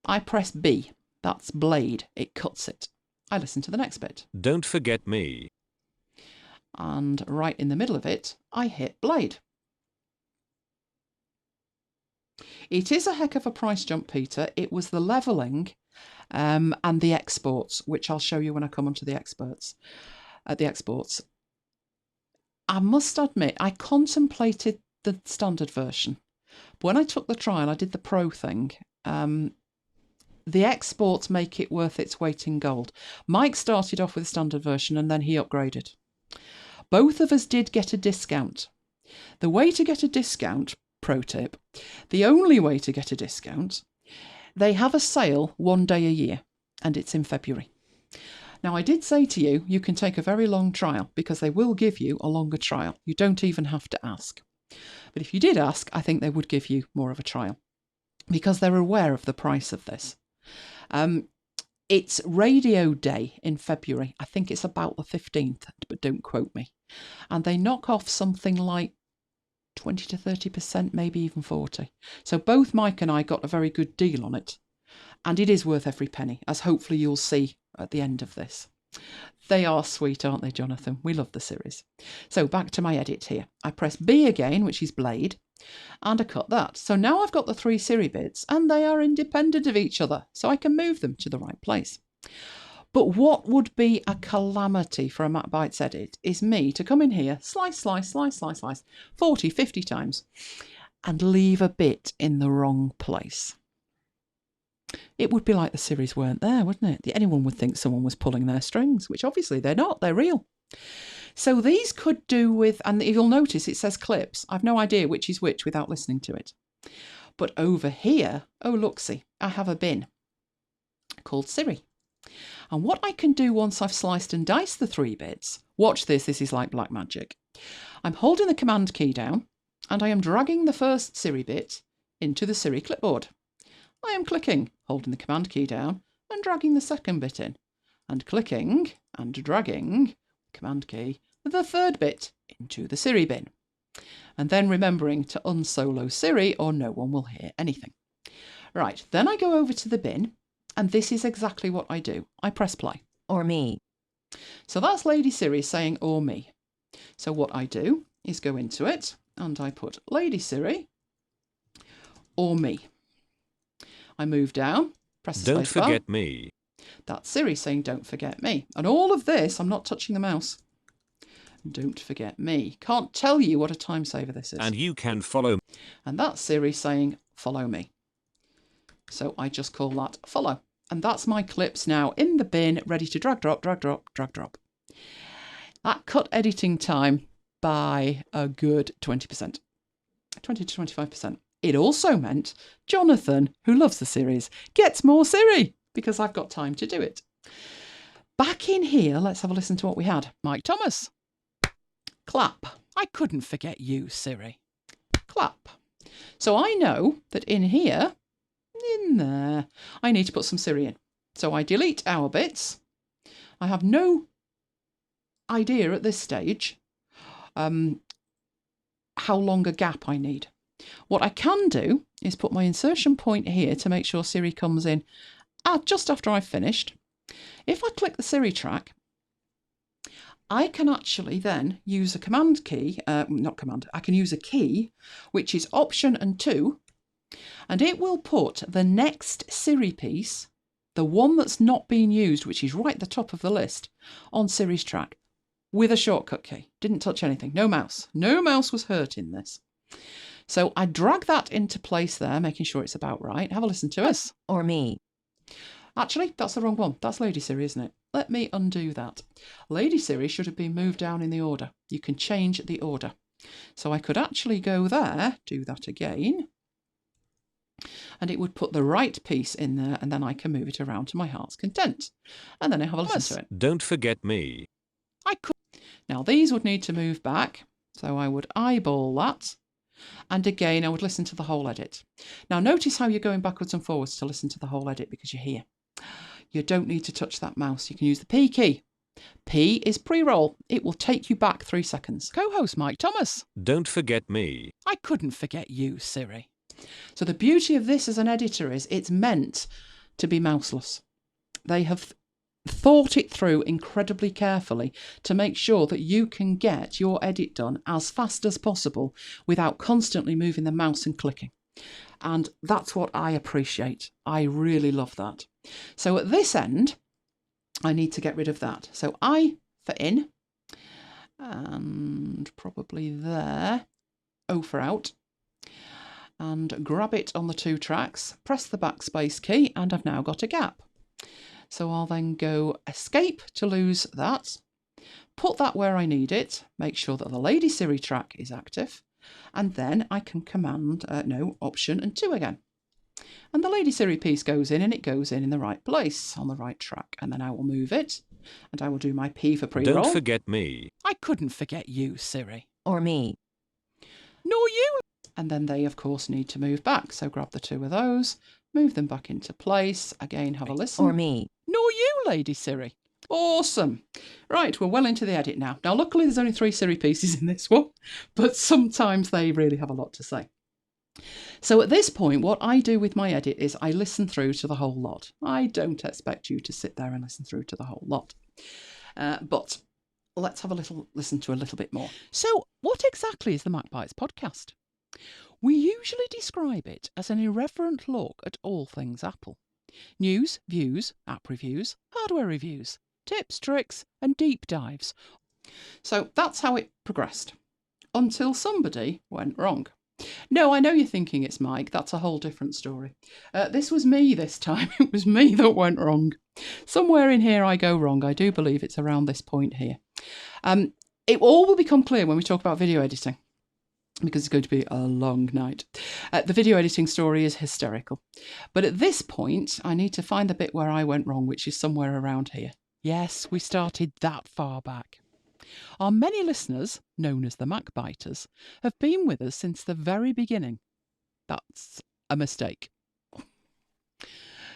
I press B. That's blade. It cuts it. I listen to the next bit. Don't forget me. And right in the middle of it, I hit blade. It is a heck of a price jump, Peter. It was the levelling and the exports, which I'll show you when I come onto the exports. I must admit, I contemplated the standard version. But when I took the trial, I did the pro thing. The exports make it worth its weight in gold. Mike started off with the standard version and then he upgraded. Both of us did get a discount. The way to get a discount, pro tip, the only way to get a discount, they have a sale one day a year and it's in February. Now I did say to you, you can take a very long trial because they will give you a longer trial. You don't even have to ask. But if you did ask, I think they would give you more of a trial because they're aware of the price of this. It's Radio Day in February. I think it's about the 15th, but don't quote me. And they knock off something like 20 to 30%, maybe even 40. So both Mike and I got a very good deal on it. And it is worth every penny, as hopefully you'll see at the end of this. They are sweet, aren't they, Jonathan? We love the series. So back to my edit here. I press B again, which is blade. And I cut that. So now I've got the 3 Siri bits and they are independent of each other. So I can move them to the right place. But what would be a calamity for a MacBites edit is me to come in here, slice, 40, 50 times and leave a bit in the wrong place. It would be like the Siris weren't there, wouldn't it? Anyone would think someone was pulling their strings, which obviously they're not, they're real. So these could do with, and you'll notice it says clips. I've no idea which is which without listening to it. But over here, oh look, see, I have a bin called Siri. And what I can do once I've sliced and diced the 3 bits, watch this is like black magic. I'm holding the command key down and I am dragging the first Siri bit into the Siri clipboard. I am clicking, holding the command key down and dragging the second bit in, and clicking and dragging command key the third bit into the Siri bin. And then remembering to unsolo Siri or no one will hear anything. Right, then I go over to the bin and this is exactly what I do. I press play. Or me. So that's Lady Siri saying or me. So what I do is go into it and I put Lady Siri or me. I move down Press the Don't space bar. forget me. That's Siri saying, don't forget me. And all of this, I'm not touching the mouse. Don't forget me. Can't tell you what a time saver this is. And you can follow. And that's Siri saying, follow me. So I just call that follow. And that's my clips now in the bin, ready to drag, drop, drag, drop, drag, drop. That cut editing time by a good 20%. 20 to 25%. It also meant Jonathan, who loves the series, gets more Siri because I've got time to do it. Back in here, let's have a listen to what we had. Mike Thomas. Clap. I couldn't forget you, Siri. Clap. So I know that in here, in there, I need to put some Siri in. So I delete our bits. I have no idea at this stage how long a gap I need. What I can do is put my insertion point here to make sure Siri comes in just after I've finished. If I click the Siri track, I can actually then use a command key, I can use a key, which is Option and 2, and it will put the next Siri piece, the one that's not being used, which is right at the top of the list, on Siri's track, with a shortcut key. Didn't touch anything, no mouse. No mouse was hurt in this. So I drag that into place there, making sure it's about right. Have a listen to it. Or me. Actually, that's the wrong one. That's Lady Siri, isn't it? Let me undo that. Lady Siri should have been moved down in the order. You can change the order. So I could actually go there, do that again, and it would put the right piece in there, and then I can move it around to my heart's content. And then I have a listen to it. Don't forget me. I could. Now, these would need to move back, so I would eyeball that. And again, I would listen to the whole edit. Now, notice how you're going backwards and forwards to listen to the whole edit because you're here. You don't need to touch that mouse. You can use the P key. P is pre-roll. It will take you back 3 seconds. Co-host Mike Thomas. Don't forget me. I couldn't forget you, Siri. So the beauty of this as an editor is it's meant to be mouseless. They have thought it through incredibly carefully to make sure that you can get your edit done as fast as possible without constantly moving the mouse and clicking. And that's what I appreciate. I really love that. So at this end, I need to get rid of that. So I for in, and probably there, O for out, and grab it on the 2 tracks, press the backspace key, and I've now got a gap. So I'll then go escape to lose that, put that where I need it, make sure that the Lady Siri track is active, and then I can command, Option and 2 again. And the Lady Siri piece goes in, and it goes in the right place, on the right track. And then I will move it, and I will do my P for pre-roll. Don't forget me. I couldn't forget you, Siri. Or me. Nor you. And then they, of course, need to move back. So grab the 2 of those, move them back into place. Again, have a listen. Or me. Nor you, Lady Siri. Awesome. Right, we're well into the edit now. Now, luckily, there's only 3 Siri pieces in this one, but sometimes they really have a lot to say. So at this point, what I do with my edit is I listen through to the whole lot. I don't expect you to sit there and listen through to the whole lot. But let's have a listen to a little bit more. So what exactly is the MacBites podcast? We usually describe it as an irreverent look at all things Apple. News, views, app reviews, hardware reviews, tips, tricks, and deep dives. So that's how it progressed. Until somebody went wrong. No, I know you're thinking it's Mike. That's a whole different story. This was me this time. It was me that went wrong. Somewhere in here I go wrong. I do believe it's around this point here. It all will become clear when we talk about video editing, because it's going to be a long night. The video editing story is hysterical. But at this point, I need to find the bit where I went wrong, which is somewhere around here. Yes, we started that far back. Our many listeners, known as the MacBiters, have been with us since the very beginning. That's a mistake.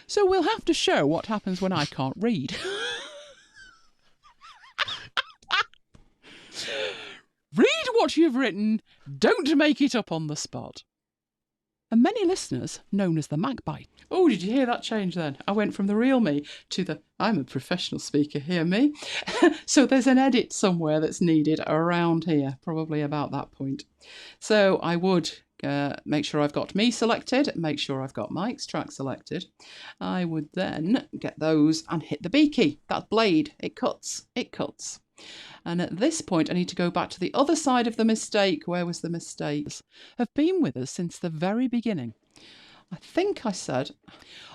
So we'll have to show what happens when I can't read. Read what you've written, don't make it up on the spot. And many listeners, known as the MacBite. Oh, did you hear that change then? I went from the real me to the, I'm a professional speaker here, me. So there's an edit somewhere that's needed around here, probably about that point. So I would make sure I've got me selected, make sure I've got Mike's track selected. I would then get those and hit the B key. That blade, it cuts. And at this point, I need to go back to the other side of the mistake. Where was the mistake? Have been with us since the very beginning. I think I said,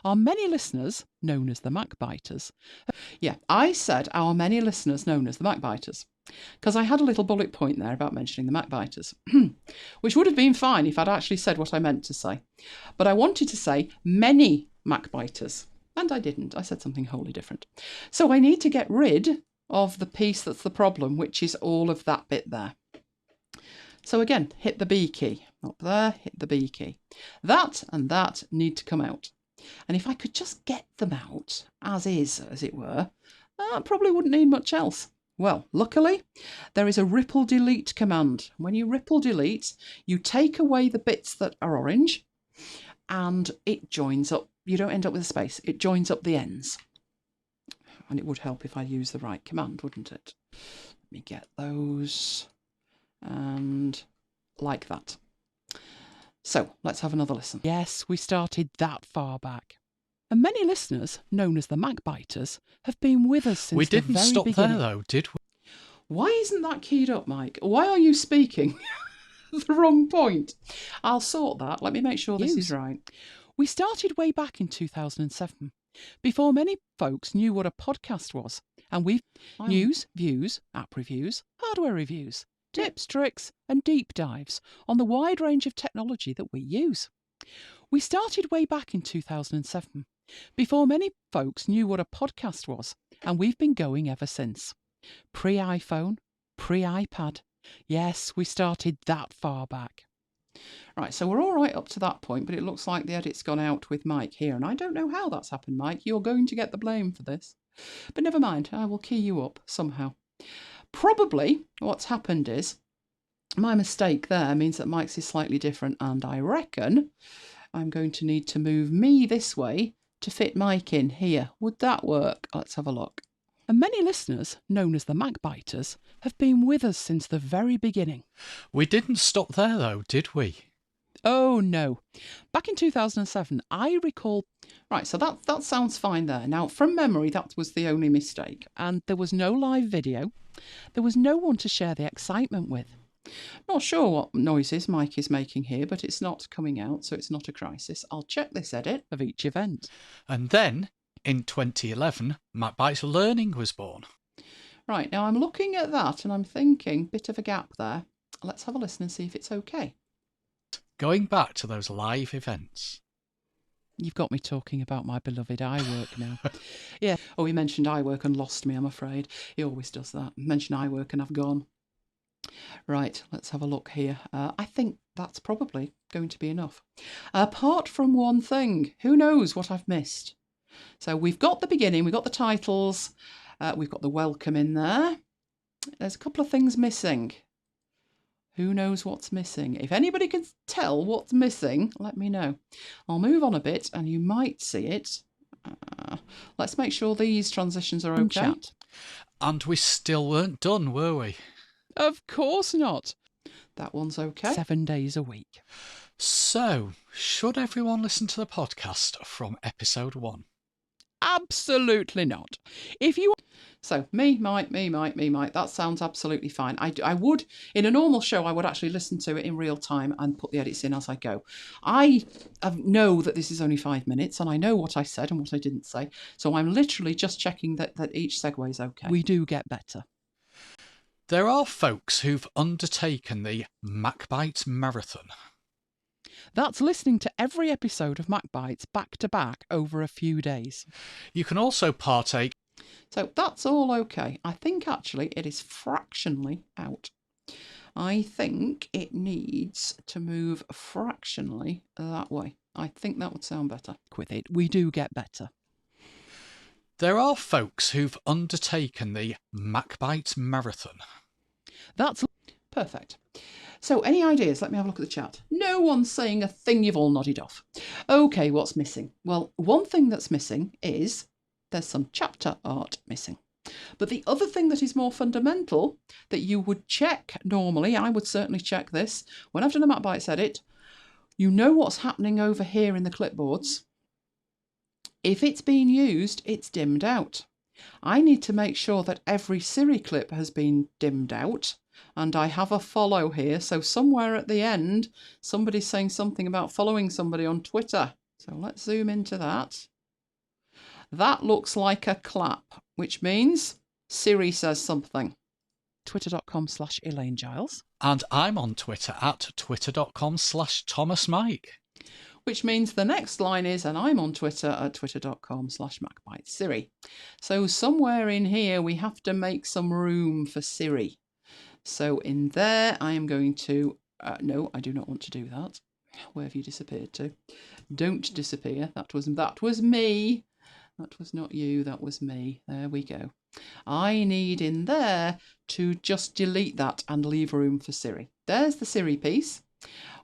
our many listeners, known as the MacBiters. Yeah, I said our many listeners known as the MacBiters, because I had a little bullet point there about mentioning the MacBiters, which would have been fine if I'd actually said what I meant to say. But I wanted to say many MacBiters, and I didn't. I said something wholly different. So I need to get rid of the piece that's the problem, which is all of that bit there. So again, hit the B key. Up there, hit the B key. That and that need to come out. And if I could just get them out, as is, as it were, I probably wouldn't need much else. Well, luckily, there is a ripple delete command. When you ripple delete, you take away the bits that are orange, and it joins up. You don't end up with a space. It joins up the ends. And it would help if I use the right command, wouldn't it? Let me get those. And like that. So let's have another listen. Yes, we started that far back. And many listeners, known as the MacBiters, have been with us since the very beginning. We didn't stop there though, did we? Why isn't that keyed up, Mike? Why are you speaking the wrong point? I'll sort that. Let me make sure this is right. We started way back in 2007, before many folks knew what a podcast was. And we've news, views, app reviews, hardware reviews, tips, tricks, and deep dives on the wide range of technology that we use. We started way back in 2007, before many folks knew what a podcast was, and we've been going ever since. Pre-iPhone, pre-iPad. Yes, we started that far back. Right, so we're all right up to that point, but it looks like the edit's gone out with Mike here, and I don't know how that's happened, Mike. You're going to get the blame for this. But never mind, I will key you up somehow. Probably what's happened is my mistake there means that Mike's is slightly different, and I reckon I'm going to need to move me this way to fit Mike in here. Would that work? Let's have a look. And many listeners, known as the MacBiters, have been with us since the very beginning. We didn't stop there though, did we? Oh no. Back in 2007, I recall... Right, so that sounds fine there. Now, from memory, that was the only mistake. And there was no live video. There was no one to share the excitement with. Not sure what noises Mike is making here, but it's not coming out, so it's not a crisis. I'll check this edit of each event. And then, in 2011, MacBites Learning was born. Right, now I'm looking at that and I'm thinking, bit of a gap there. Let's have a listen and see if it's okay. Going back to those live events. You've got me talking about my beloved iWork now. Yeah. Oh, he mentioned iWork and lost me, I'm afraid. He always does that. Mention iWork and I've gone. Right, let's have a look here. I think that's probably going to be enough. Apart from one thing, who knows what I've missed? So we've got the beginning, we've got the titles, we've got the welcome in there. There's a couple of things missing. Who knows what's missing? If anybody can tell what's missing, let me know. I'll move on a bit and you might see it. Let's make sure these transitions are okay. Chat. And we still weren't done, were we? Of course not. That one's okay. 7 days a week. So, should everyone listen to the podcast from episode 1? Absolutely not. If you... So, me, Mike, that sounds absolutely fine. I would, in a normal show, I would actually listen to it in real time and put the edits in as I go. I know that this is only 5 minutes and I know what I said and what I didn't say. So I'm literally just checking that each segue is okay. We do get better. There are folks who've undertaken the MacBites Marathon. That's listening to every episode of MacBites back to back over a few days. You can also partake. So that's all okay. I think actually it is fractionally out. I think it needs to move fractionally that way. I think that would sound better. With it, we do get better. There are folks who've undertaken the MacBites Marathon. That's perfect. So, any ideas? Let me have a look at the chat. No one's saying a thing, you've all nodded off. Okay, what's missing? Well, one thing that's missing is there's some chapter art missing. But the other thing that is more fundamental that you would check normally, I would certainly check this, when I've done a MacBites edit, You know what's happening over here in the clipboards. If it's being used, it's dimmed out. I need to make sure that every Siri clip has been dimmed out, and I have a follow here. So somewhere at the end, somebody's saying something about following somebody on Twitter. So let's zoom into that. That looks like a clap, which means Siri says something. Twitter.com/Elaine Giles. And I'm on Twitter at twitter.com/Thomas Mike. Which means the next line is, and I'm on Twitter at twitter.com/MacBites Siri. So somewhere in here, we have to make some room for Siri. So in there, I am going to, no, I do not want to do that. Where have you disappeared to? Don't disappear. That was me. That was not you, that was me. There we go. I need in there to just delete that and leave room for Siri. There's the Siri piece,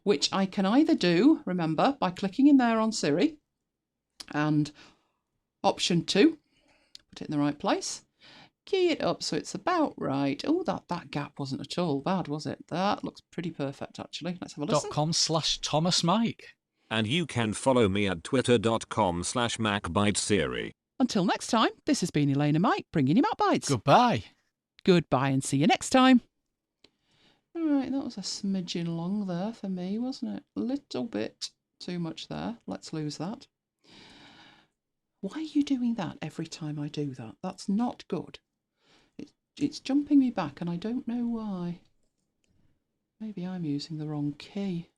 which I can either do, remember, by clicking in there on Siri and option 2, put it in the right place, key it up so it's about right. Oh, that gap wasn't at all bad, was it? That looks pretty perfect, actually. Let's have a listen. .com/Thomas Mike. And you can follow me at twitter.com/MacBitesSiri. Until next time, this has been Elaine and Mike bringing you MacBites. Goodbye. Goodbye and see you next time. All right, that was a smidgen long there for me, wasn't it? A little bit too much there. Let's lose that. Why are you doing that every time I do that? That's not good. It's jumping me back and I don't know why. Maybe I'm using the wrong key.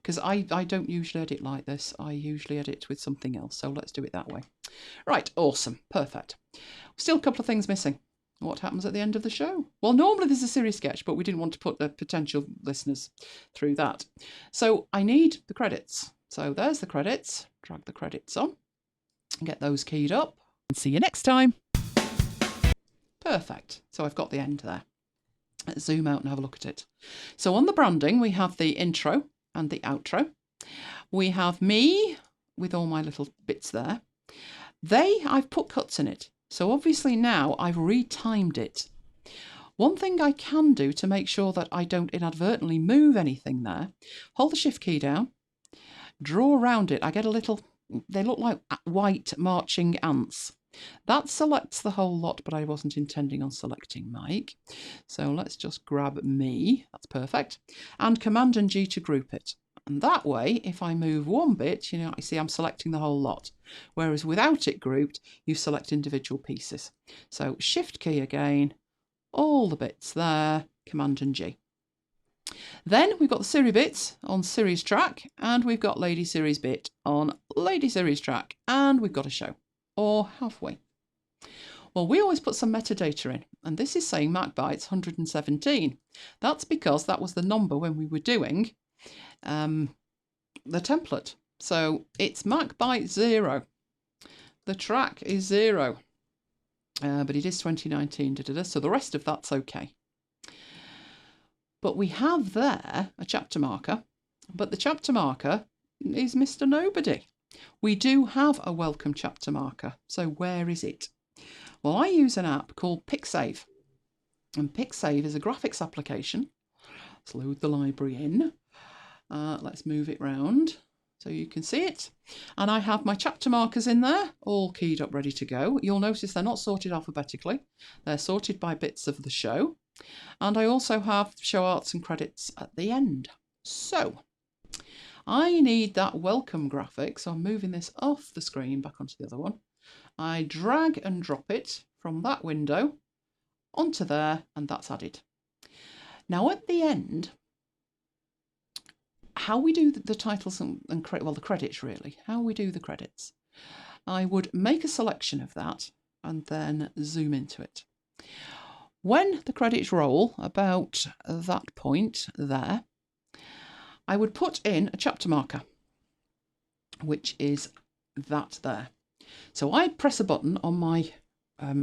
Because I don't usually edit like this. I usually edit with something else. So let's do it that way. Right, awesome. Perfect. Still a couple of things missing. What happens at the end of the show? Well, normally there's a series sketch, but we didn't want to put the potential listeners through that. So I need the credits. So there's the credits. Drag the credits on. Get those keyed up. And see you next time. Perfect. So I've got the end there. Let's zoom out and have a look at it. So on the branding, we have the intro and the outro. We have me with all my little bits there. I've put cuts in it. So obviously now I've retimed it. One thing I can do to make sure that I don't inadvertently move anything there, hold the shift key down, draw around it. I get a little, they look like white marching ants. That selects the whole lot, but I wasn't intending on selecting Mike. So let's just grab me. That's perfect. And Command and G to group it. And that way, if I move one bit, you see I'm selecting the whole lot. Whereas without it grouped, you select individual pieces. So Shift key again, all the bits there, Command and G. Then we've got the Siri bits on Siri's track, and we've got Lady Siri's bit on Lady Siri's track, and we've got a show. Or have we? Well, we always put some metadata in, and this is saying MacBites 117. That's because that was the number when we were doing the template. So it's MacBite 0. The track is 0, but it is 2019, so the rest of that's okay. But we have there a chapter marker, but the chapter marker is Mr. Nobody. We do have a welcome chapter marker, so where is it? Well, I use an app called PicSave, and PicSave is a graphics application. Let's load the library in. Let's move it round so you can see it. And I have my chapter markers in there, all keyed up, ready to go. You'll notice they're not sorted alphabetically. They're sorted by bits of the show. And I also have show arts and credits at the end. So I need that welcome graphic, so I'm moving this off the screen back onto the other one. I drag and drop it from that window onto there, and that's added. Now at the end, how we do the titles and the credits really, how we do the credits, I would make a selection of that and then zoom into it. When the credits roll about that point there, I would put in a chapter marker, which is that there. So I press a button on my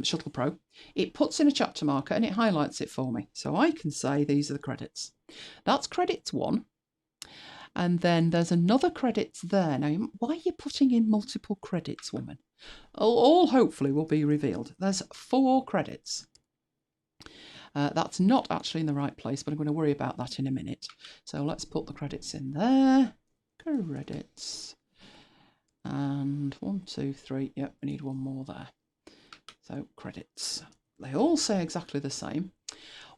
Shuttle Pro, it puts in a chapter marker and it highlights it for me. So I can say these are the credits. That's credits 1. And then there's another credits there. Now, why are you putting in multiple credits, woman? All hopefully will be revealed. There's 4 credits. That's not actually in the right place, but I'm going to worry about that in a minute. So let's put the credits in there. credits. And 1, 2, 3. Yep, we need one more there. So credits. They all say exactly the same.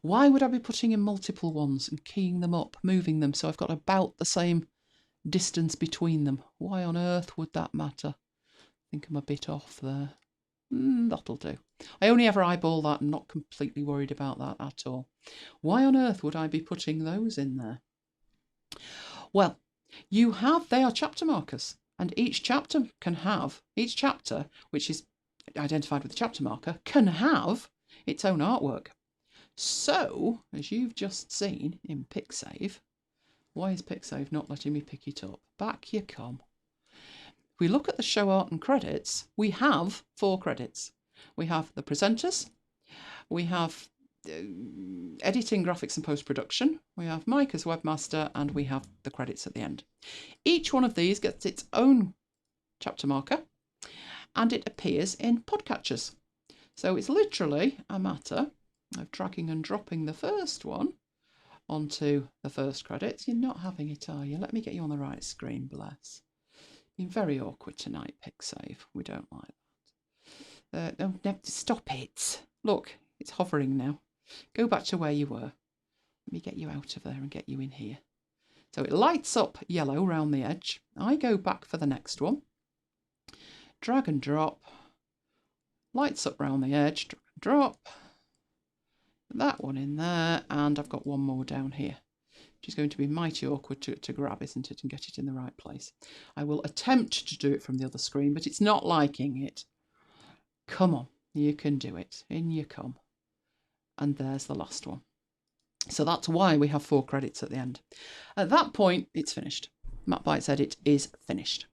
Why would I be putting in multiple ones and keying them up, moving them so I've got about the same distance between them? Why on earth would that matter? I think I'm a bit off there. That'll do. I only ever eyeball that and not completely worried about that at all. Why on earth would I be putting those in there? Well, they are chapter markers, and each chapter, which is identified with the chapter marker, can have its own artwork. So, as you've just seen in PicSave, why is PicSave not letting me pick it up? Back you come. If we look at the show art and credits, we have 4 credits. We have the presenters, we have editing, graphics and post-production, we have Mike as webmaster, and we have the credits at the end. Each one of these gets its own chapter marker, and it appears in podcatchers. So it's literally a matter of dragging and dropping the first one onto the first credits. You're not having it, are you? Let me get you on the right screen, bless. Been very awkward tonight, PicSave. We don't like that. No, stop it. Look, it's hovering now. Go back to where you were. Let me get you out of there and get you in here. So it lights up yellow round the edge. I go back for the next one. Drag and drop. Lights up round the edge. Drag and drop. That one in there, and I've got one more down here, which is going to be mighty awkward to grab, isn't it, and get it in the right place. I will attempt to do it from the other screen, but it's not liking it. Come on, you can do it. In you come. And there's the last one. So that's why we have 4 credits at the end. At that point, it's finished. MacBites Edit is finished.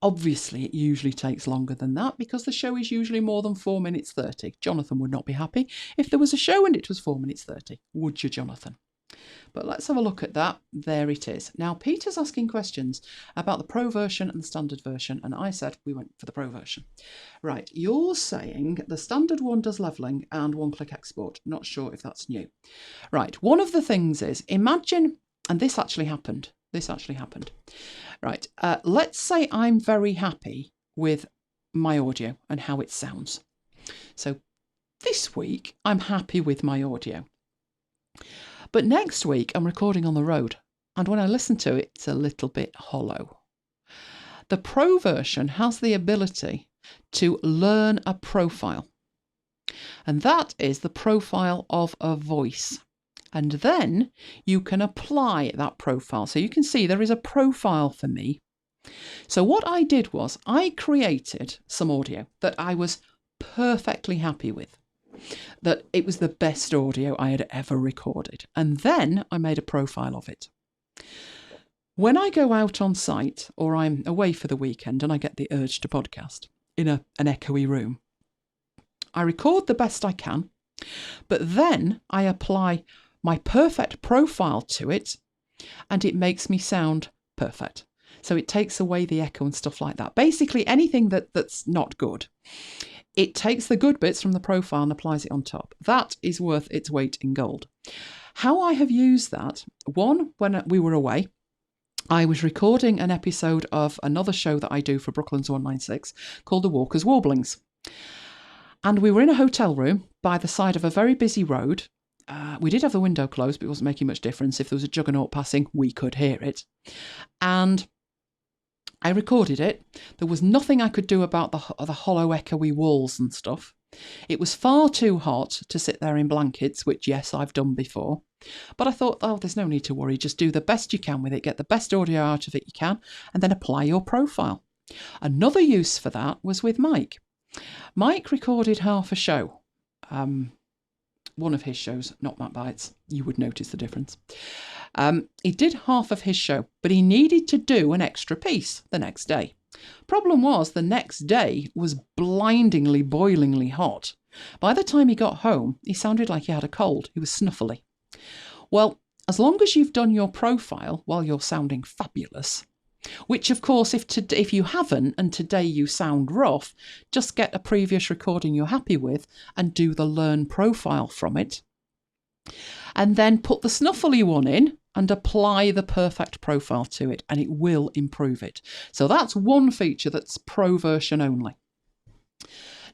Obviously, it usually takes longer than that because the show is usually more than 4 minutes 30. Jonathan would not be happy if there was a show and it was 4 minutes 30. Would you, Jonathan? But let's have a look at that. There it is. Now, Peter's asking questions about the Pro version and the standard version, and I said we went for the Pro version. Right, you're saying the standard one does levelling and one-click export. Not sure if that's new. Right, one of the things is, imagine, and this actually happened. Right, let's say I'm very happy with my audio and how it sounds. So this week, I'm happy with my audio. But next week, I'm recording on the road, and when I listen to it, it's a little bit hollow. The Pro version has the ability to learn a profile, and that is the profile of a voice. And then you can apply that profile. So you can see there is a profile for me. So what I did was I created some audio that I was perfectly happy with, that it was the best audio I had ever recorded. And then I made a profile of it. When I go out on site or I'm away for the weekend and I get the urge to podcast in an echoey room, I record the best I can, but then I apply my perfect profile to it, and it makes me sound perfect. So it takes away the echo and stuff like that. Basically, anything that's not good, it takes the good bits from the profile and applies it on top. That is worth its weight in gold. How I have used that, one, when we were away, I was recording an episode of another show that I do for Brooklands 196 called The Walker's Warblings. And we were in a hotel room by the side of a very busy road. We did have the window closed, but it wasn't making much difference. If there was a juggernaut passing, we could hear it. And I recorded it. There was nothing I could do about the hollow, echoey walls and stuff. It was far too hot to sit there in blankets, which, yes, I've done before. But I thought, oh, there's no need to worry. Just do the best you can with it. Get the best audio out of it you can, and then apply your profile. Another use for that was with Mike. Mike recorded half a show. One of his shows, not MacBites. You would notice the difference. He did half of his show, but he needed to do an extra piece the next day. Problem was, the next day was blindingly, boilingly hot. By the time he got home, he sounded like he had a cold. He was snuffly. Well, as long as you've done your profile while you're sounding fabulous, which of course, if you haven't and today you sound rough, just get a previous recording you're happy with and do the learn profile from it. And then put the snuffly one in and apply the perfect profile to it, and it will improve it. So that's one feature that's Pro version only.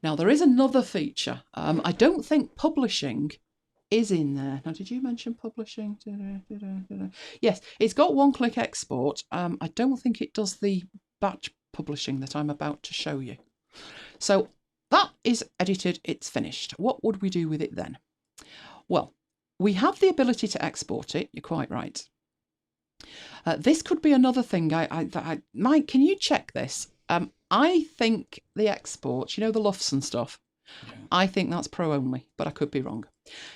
Now, there is another feature. I don't think publishing is in there. Now, did you mention publishing? Yes, it's got one-click export. I don't think it does the batch publishing that I'm about to show you. So that is edited, it's finished. What would we do with it then? Well, we have the ability to export it, you're quite right. This could be another thing. Mike, can you check this? I think the exports, you know, the LUFs and stuff, yeah. I think that's Pro only, but I could be wrong.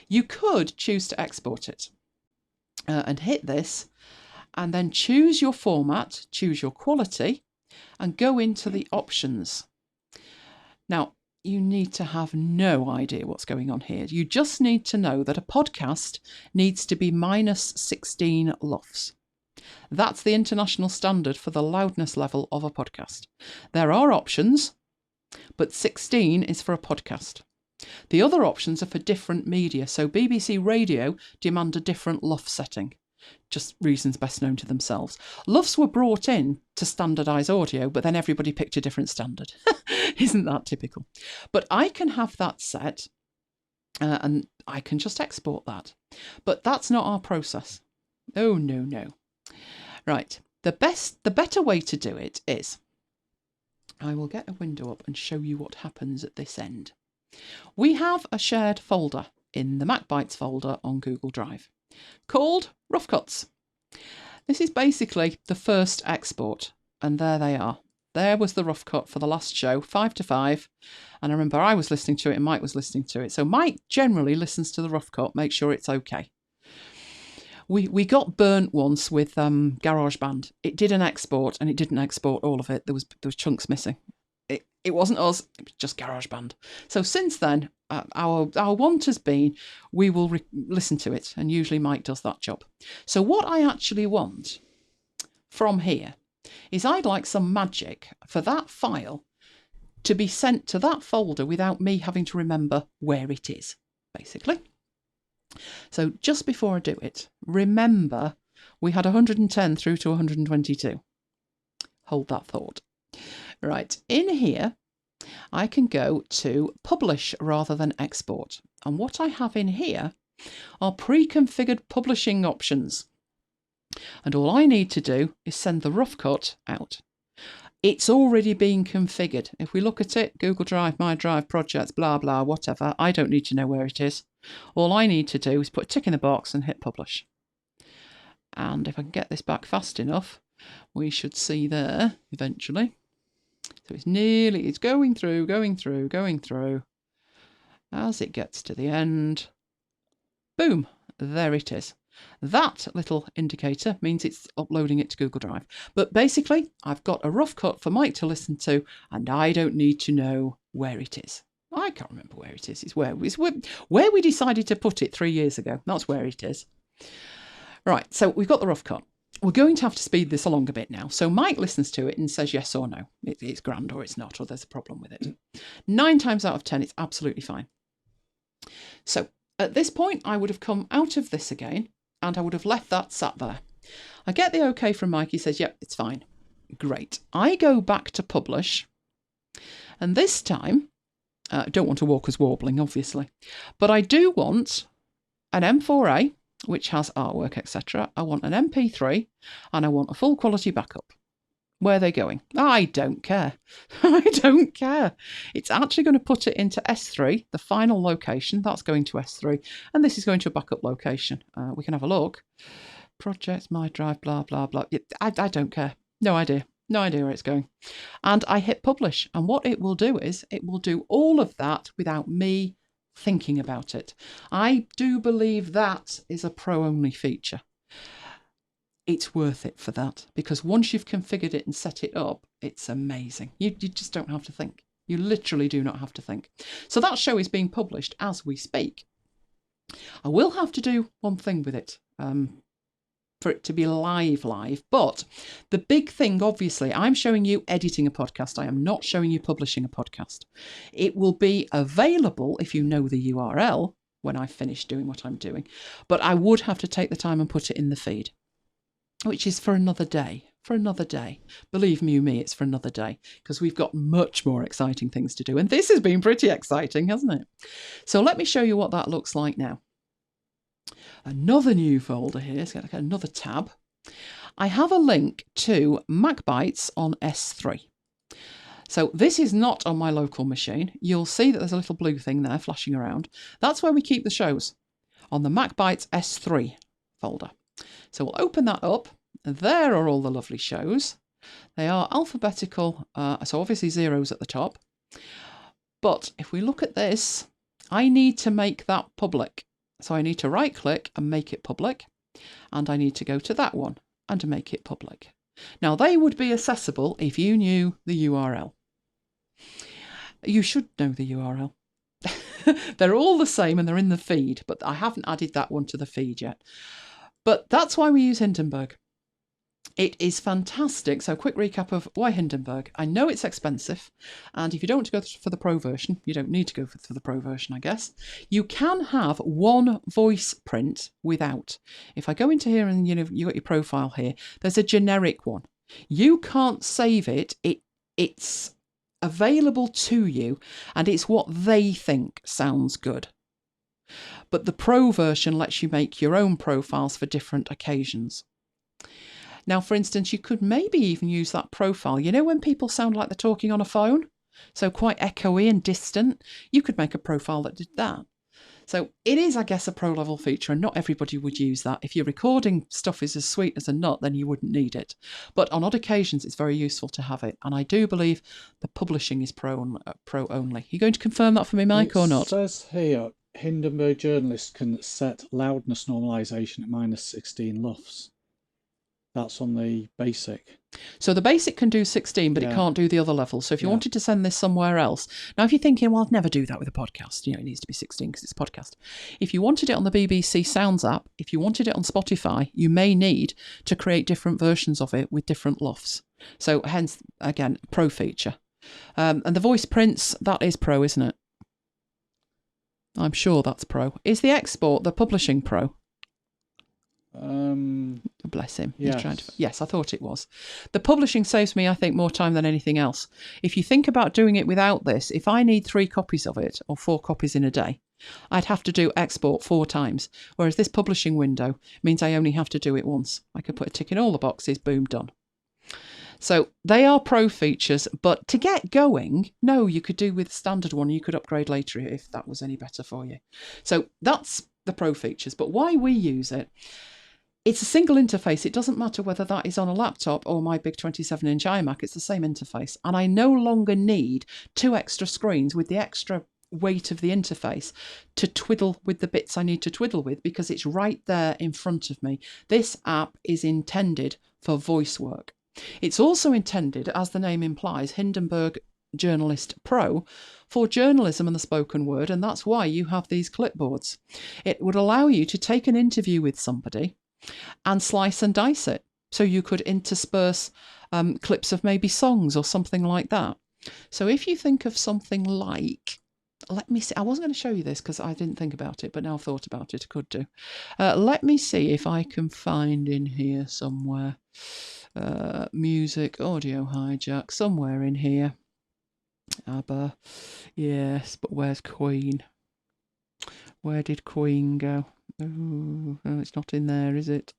You could choose to export it and hit this, and then choose your format, choose your quality, and go into the options. Now, you need to have no idea what's going on here. You just need to know that a podcast needs to be -16 LUFS. That's the international standard for the loudness level of a podcast. There are options, but 16 is for a podcast. The other options are for different media. So BBC Radio demand a different LUF setting. Just reasons best known to themselves. LUFs were brought in to standardise audio, but then everybody picked a different standard. Isn't that typical? But I can have that set and I can just export that. But that's not our process. Oh, no, no. Right. The better way to do it is, I will get a window up and show you what happens at this end. We have a shared folder in the MacBites folder on Google Drive called Rough Cuts. This is basically the first export, and there they are. There was the rough cut for the last show, 5 to 5, and I remember I was listening to it and Mike was listening to it. So Mike generally listens to the rough cut, make sure it's okay. We got burnt once with GarageBand. It did an export and it didn't export all of it. There was chunks missing. It wasn't us, it was just GarageBand. So since then, our want has been, we will listen to it, and usually Mike does that job. So what I actually want from here is I'd like some magic for that file to be sent to that folder without me having to remember where it is, basically. So just before I do it, remember we had 110 through to 122. Hold that thought. Right, in here, I can go to publish rather than export. And what I have in here are pre-configured publishing options. And all I need to do is send the rough cut out. It's already been configured. If we look at it, Google Drive, My Drive, projects, blah, blah, whatever, I don't need to know where it is. All I need to do is put a tick in the box and hit publish. And if I can get this back fast enough, we should see there eventually. So it's going through. As it gets to the end, boom, there it is. That little indicator means it's uploading it to Google Drive. But basically, I've got a rough cut for Mike to listen to, and I don't need to know where it is. I can't remember where it is. It's where we decided to put it 3 years ago. That's where it is. Right, so we've got the rough cut. We're going to have to speed this along a bit now. So Mike listens to it and says yes or no. It's grand or it's not, or there's a problem with it. 9 times out of 10, it's absolutely fine. So at this point, I would have come out of this again and I would have left that sat there. I get the okay from Mike. He says, yep, it's fine. Great. I go back to publish. And this time, I don't want to walk us wobbling, obviously. But I do want an M4A, which has artwork, etc. I want an MP3 and I want a full quality backup. Where are they going? I don't care. I don't care. It's actually going to put it into S3, the final location. That's going to S3. And this is going to a backup location. We can have a look. Projects, My Drive, blah, blah, blah. I don't care. No idea. No idea where it's going. And I hit publish. And what it will do is it will do all of that without me thinking about it. I do believe that is a pro-only feature. It's worth it for that, because once you've configured it and set it up, it's amazing. You just don't have to think. You literally do not have to think. So that show is being published as we speak. I will have to do one thing with it for it to be live, but the big thing, obviously, I'm showing you editing a podcast. I am not showing you publishing a podcast. It will be available, if you know the URL, when I finish doing what I'm doing. But I would have to take the time and put it in the feed, which is for another day. For another day. Believe you me, it's for another day, because we've got much more exciting things to do. And this has been pretty exciting, hasn't it? So let me show you what that looks like now. Another new folder here, so another tab. I have a link to MacBites on S3. So this is not on my local machine. You'll see that there's a little blue thing there flashing around. That's where we keep the shows, on the MacBites S3 folder. So we'll open that up. There are all the lovely shows. They are alphabetical, so obviously zeros at the top. But if we look at this, I need to make that public. So I need to right click and make it public. And I need to go to that one and make it public. Now they would be accessible if you knew the URL. You should know the URL. They're all the same and they're in the feed, but I haven't added that one to the feed yet. But that's why we use Hindenburg. It is fantastic. So quick recap of why Hindenburg. I know it's expensive, and if you don't want to go for the pro version, you don't need to go for the pro version, I guess. You can have one voice print without. If I go into here and you got your profile here, there's a generic one. You can't save it. It's available to you, and it's what they think sounds good. But the pro version lets you make your own profiles for different occasions. Now, for instance, you could maybe even use that profile. You know when people sound like they're talking on a phone? So quite echoey and distant? You could make a profile that did that. So it is, I guess, a pro level feature, and not everybody would use that. If your recording stuff is as sweet as a nut, then you wouldn't need it. But on odd occasions, it's very useful to have it. And I do believe the publishing is pro only. Are you going to confirm that for me, Mike, or not? It says here, Hindenburg journalists can set loudness normalization at -16 LUFS. That's on the basic. So the basic can do 16, but it can't do the other levels. So if you wanted to send this somewhere else, now if you're thinking, well, I'd never do that with a podcast, it needs to be 16 because it's a podcast. If you wanted it on the BBC Sounds app, if you wanted it on Spotify, you may need to create different versions of it with different LUFS. So hence, again, pro feature. And the voice prints, that is pro, isn't it? I'm sure that's pro. Is the export, the publishing pro? Bless him. Yes. He's trying to. Yes, I thought it was. The publishing saves me, I think, more time than anything else. If you think about doing it without this, if I need 3 copies of it or 4 copies in a day, I'd have to do export 4 times. Whereas this publishing window means I only have to do it once. I could put a tick in all the boxes, boom, done. So they are pro features, but to get going, no, you could do with the standard one. You could upgrade later if that was any better for you. So that's the pro features. But why we use it? It's a single interface. It doesn't matter whether that is on a laptop or my big 27-inch iMac. It's the same interface. And I no longer need 2 extra screens with the extra weight of the interface to twiddle with the bits I need to twiddle with, because it's right there in front of me. This app is intended for voice work. It's also intended, as the name implies, Hindenburg Journalist Pro, for journalism and the spoken word, and that's why you have these clipboards. It would allow you to take an interview with somebody and slice and dice it. So you could intersperse clips of maybe songs or something like that. So if you think of something like, let me see, I wasn't going to show you this because I didn't think about it, but now I've thought about it, I could do. Let me see if I can find in here somewhere, music, audio hijack, somewhere in here. ABBA, yes, but where's Queen? Where did Queen go? Oh, it's not in there, is it?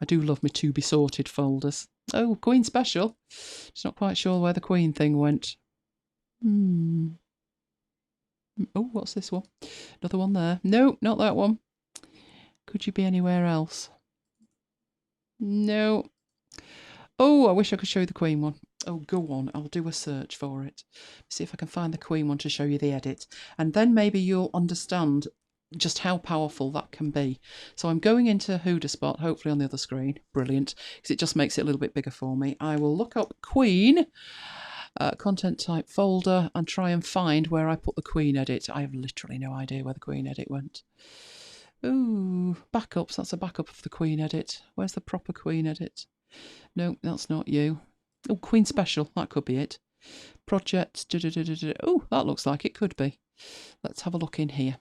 I do love my to be sorted folders. Oh, Queen special. Just not quite sure where the Queen thing went. Oh, what's this one? Another one there. No, not that one. Could you be anywhere else? No. Oh, I wish I could show you the Queen one. Oh, go on. I'll do a search for it. See if I can find the Queen one to show you the edit. And then maybe you'll understand just how powerful that can be. So I'm going into Whodaspot, hopefully on the other screen. Brilliant. Because it just makes it a little bit bigger for me. I will look up Queen, content type folder, and try and find where I put the Queen edit. I have literally no idea where the Queen edit went. Ooh, backups. That's a backup of the Queen edit. Where's the proper Queen edit? No, that's not you. Oh, Queen Special. That could be it. Project. Oh, that looks like it could be. Let's have a look in here.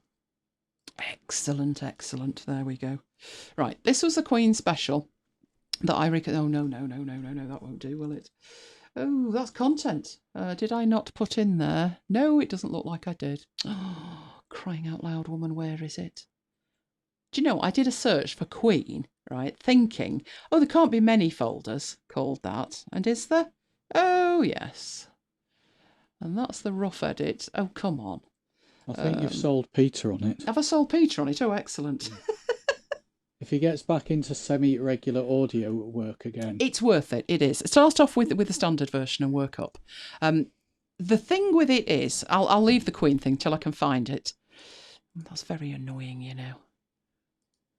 Excellent, excellent. There we go. Right, this was the Queen special that I reckon. Oh, no, that won't do, will it? Oh, that's content. Did I not put in there? No, it doesn't look like I did. Oh, crying out loud, woman, where is it? Do you know, I did a search for Queen, right, thinking, oh, there can't be many folders called that. And is there? Oh, yes. And that's the rough edit. Oh, come on. I think you've sold Peter on it. Have I sold Peter on it? Oh, excellent. If he gets back into semi-regular audio work again. It's worth it. It is. Start off with the standard version and work up. The thing with it is, I'll leave the Queen thing till I can find it. That's very annoying, you know.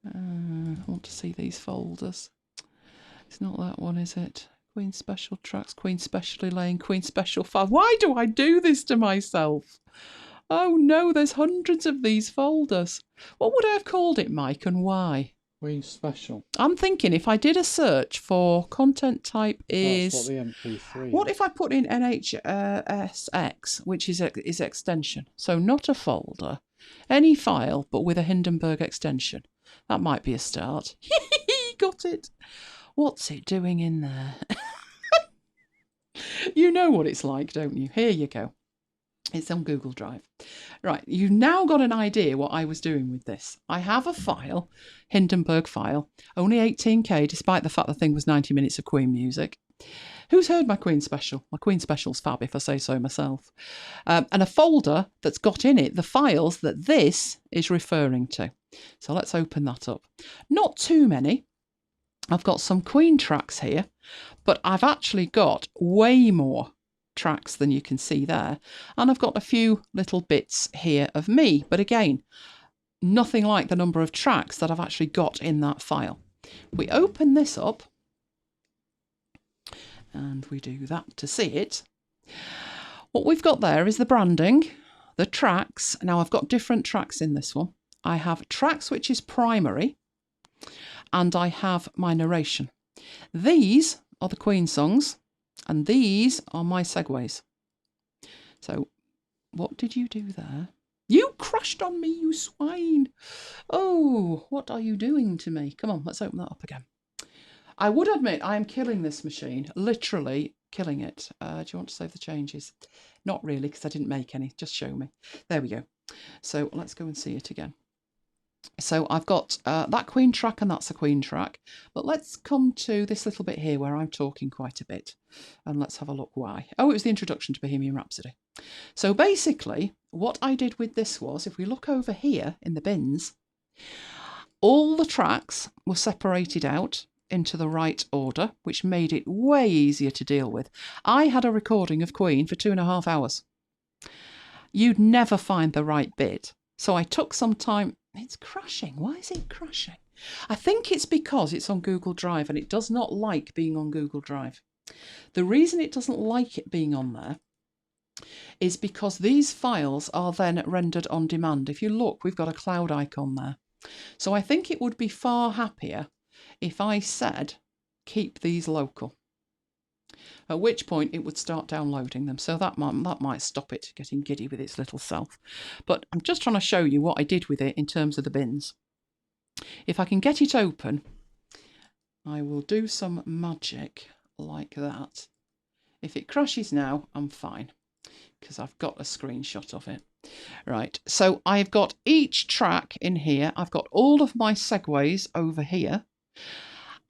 I want to see these folders. It's not that one, is it? Queen Special Tracks, Queen Specially Lane, Queen Special File. Why do I do this to myself? Oh no, there's hundreds of these folders. What would I have called it, Mike, and why? Queen Special. I'm thinking if I did a search for content type is... That's what the MP3 What is. if I put in NHSX, which is extension? So not a folder, any file, but with a Hindenburg extension. That might be a start. Got it. What's it doing in there? You know what it's like, don't you? Here you go. It's on Google Drive. Right, you've now got an idea what I was doing with this. I have a file, Hindenburg file, only 18K, despite the fact the thing was 90 minutes of Queen music. Who's heard my Queen special? My Queen special's fab, if I say so myself. And a folder that's got in it the files that this is referring to. So let's open that up. Not too many. I've got some Queen tracks here, but I've actually got way more tracks than you can see there. And I've got a few little bits here of me. But again, nothing like the number of tracks that I've actually got in that file. We open this up. And we do that to see it. What we've got there is the branding, the tracks. Now I've got different tracks in this one. I have tracks which is primary, and I have my narration. These are the Queen songs, and these are my segues. So what did you do there? You crashed on me, you swine. Oh, what are you doing to me? Come on, let's open that up again. I would admit I am killing this machine, literally killing it. Do you want to save the changes? Not really, because I didn't make any. Just show me. There we go. So let's go and see it again. So I've got that Queen track and that's a Queen track. But let's come to this little bit here where I'm talking quite a bit. And let's have a look why. Oh, it was the introduction to Bohemian Rhapsody. So basically, what I did with this was, if we look over here in the bins, all the tracks were separated out into the right order, which made it way easier to deal with. I had a recording of Queen for 2.5 hours. You'd never find the right bit. So I took some time. It's crashing. Why is it crashing? I think it's because it's on Google Drive and it does not like being on Google Drive. The reason it doesn't like it being on there is because these files are then rendered on demand. If you look, we've got a cloud icon there. So I think it would be far happier if I said, keep these local. At which point it would start downloading them. So that might stop it getting giddy with its little self. But I'm just trying to show you what I did with it in terms of the bins. If I can get it open, I will do some magic like that. If it crashes now, I'm fine, because I've got a screenshot of it. Right, so I've got each track in here. I've got all of my segues over here.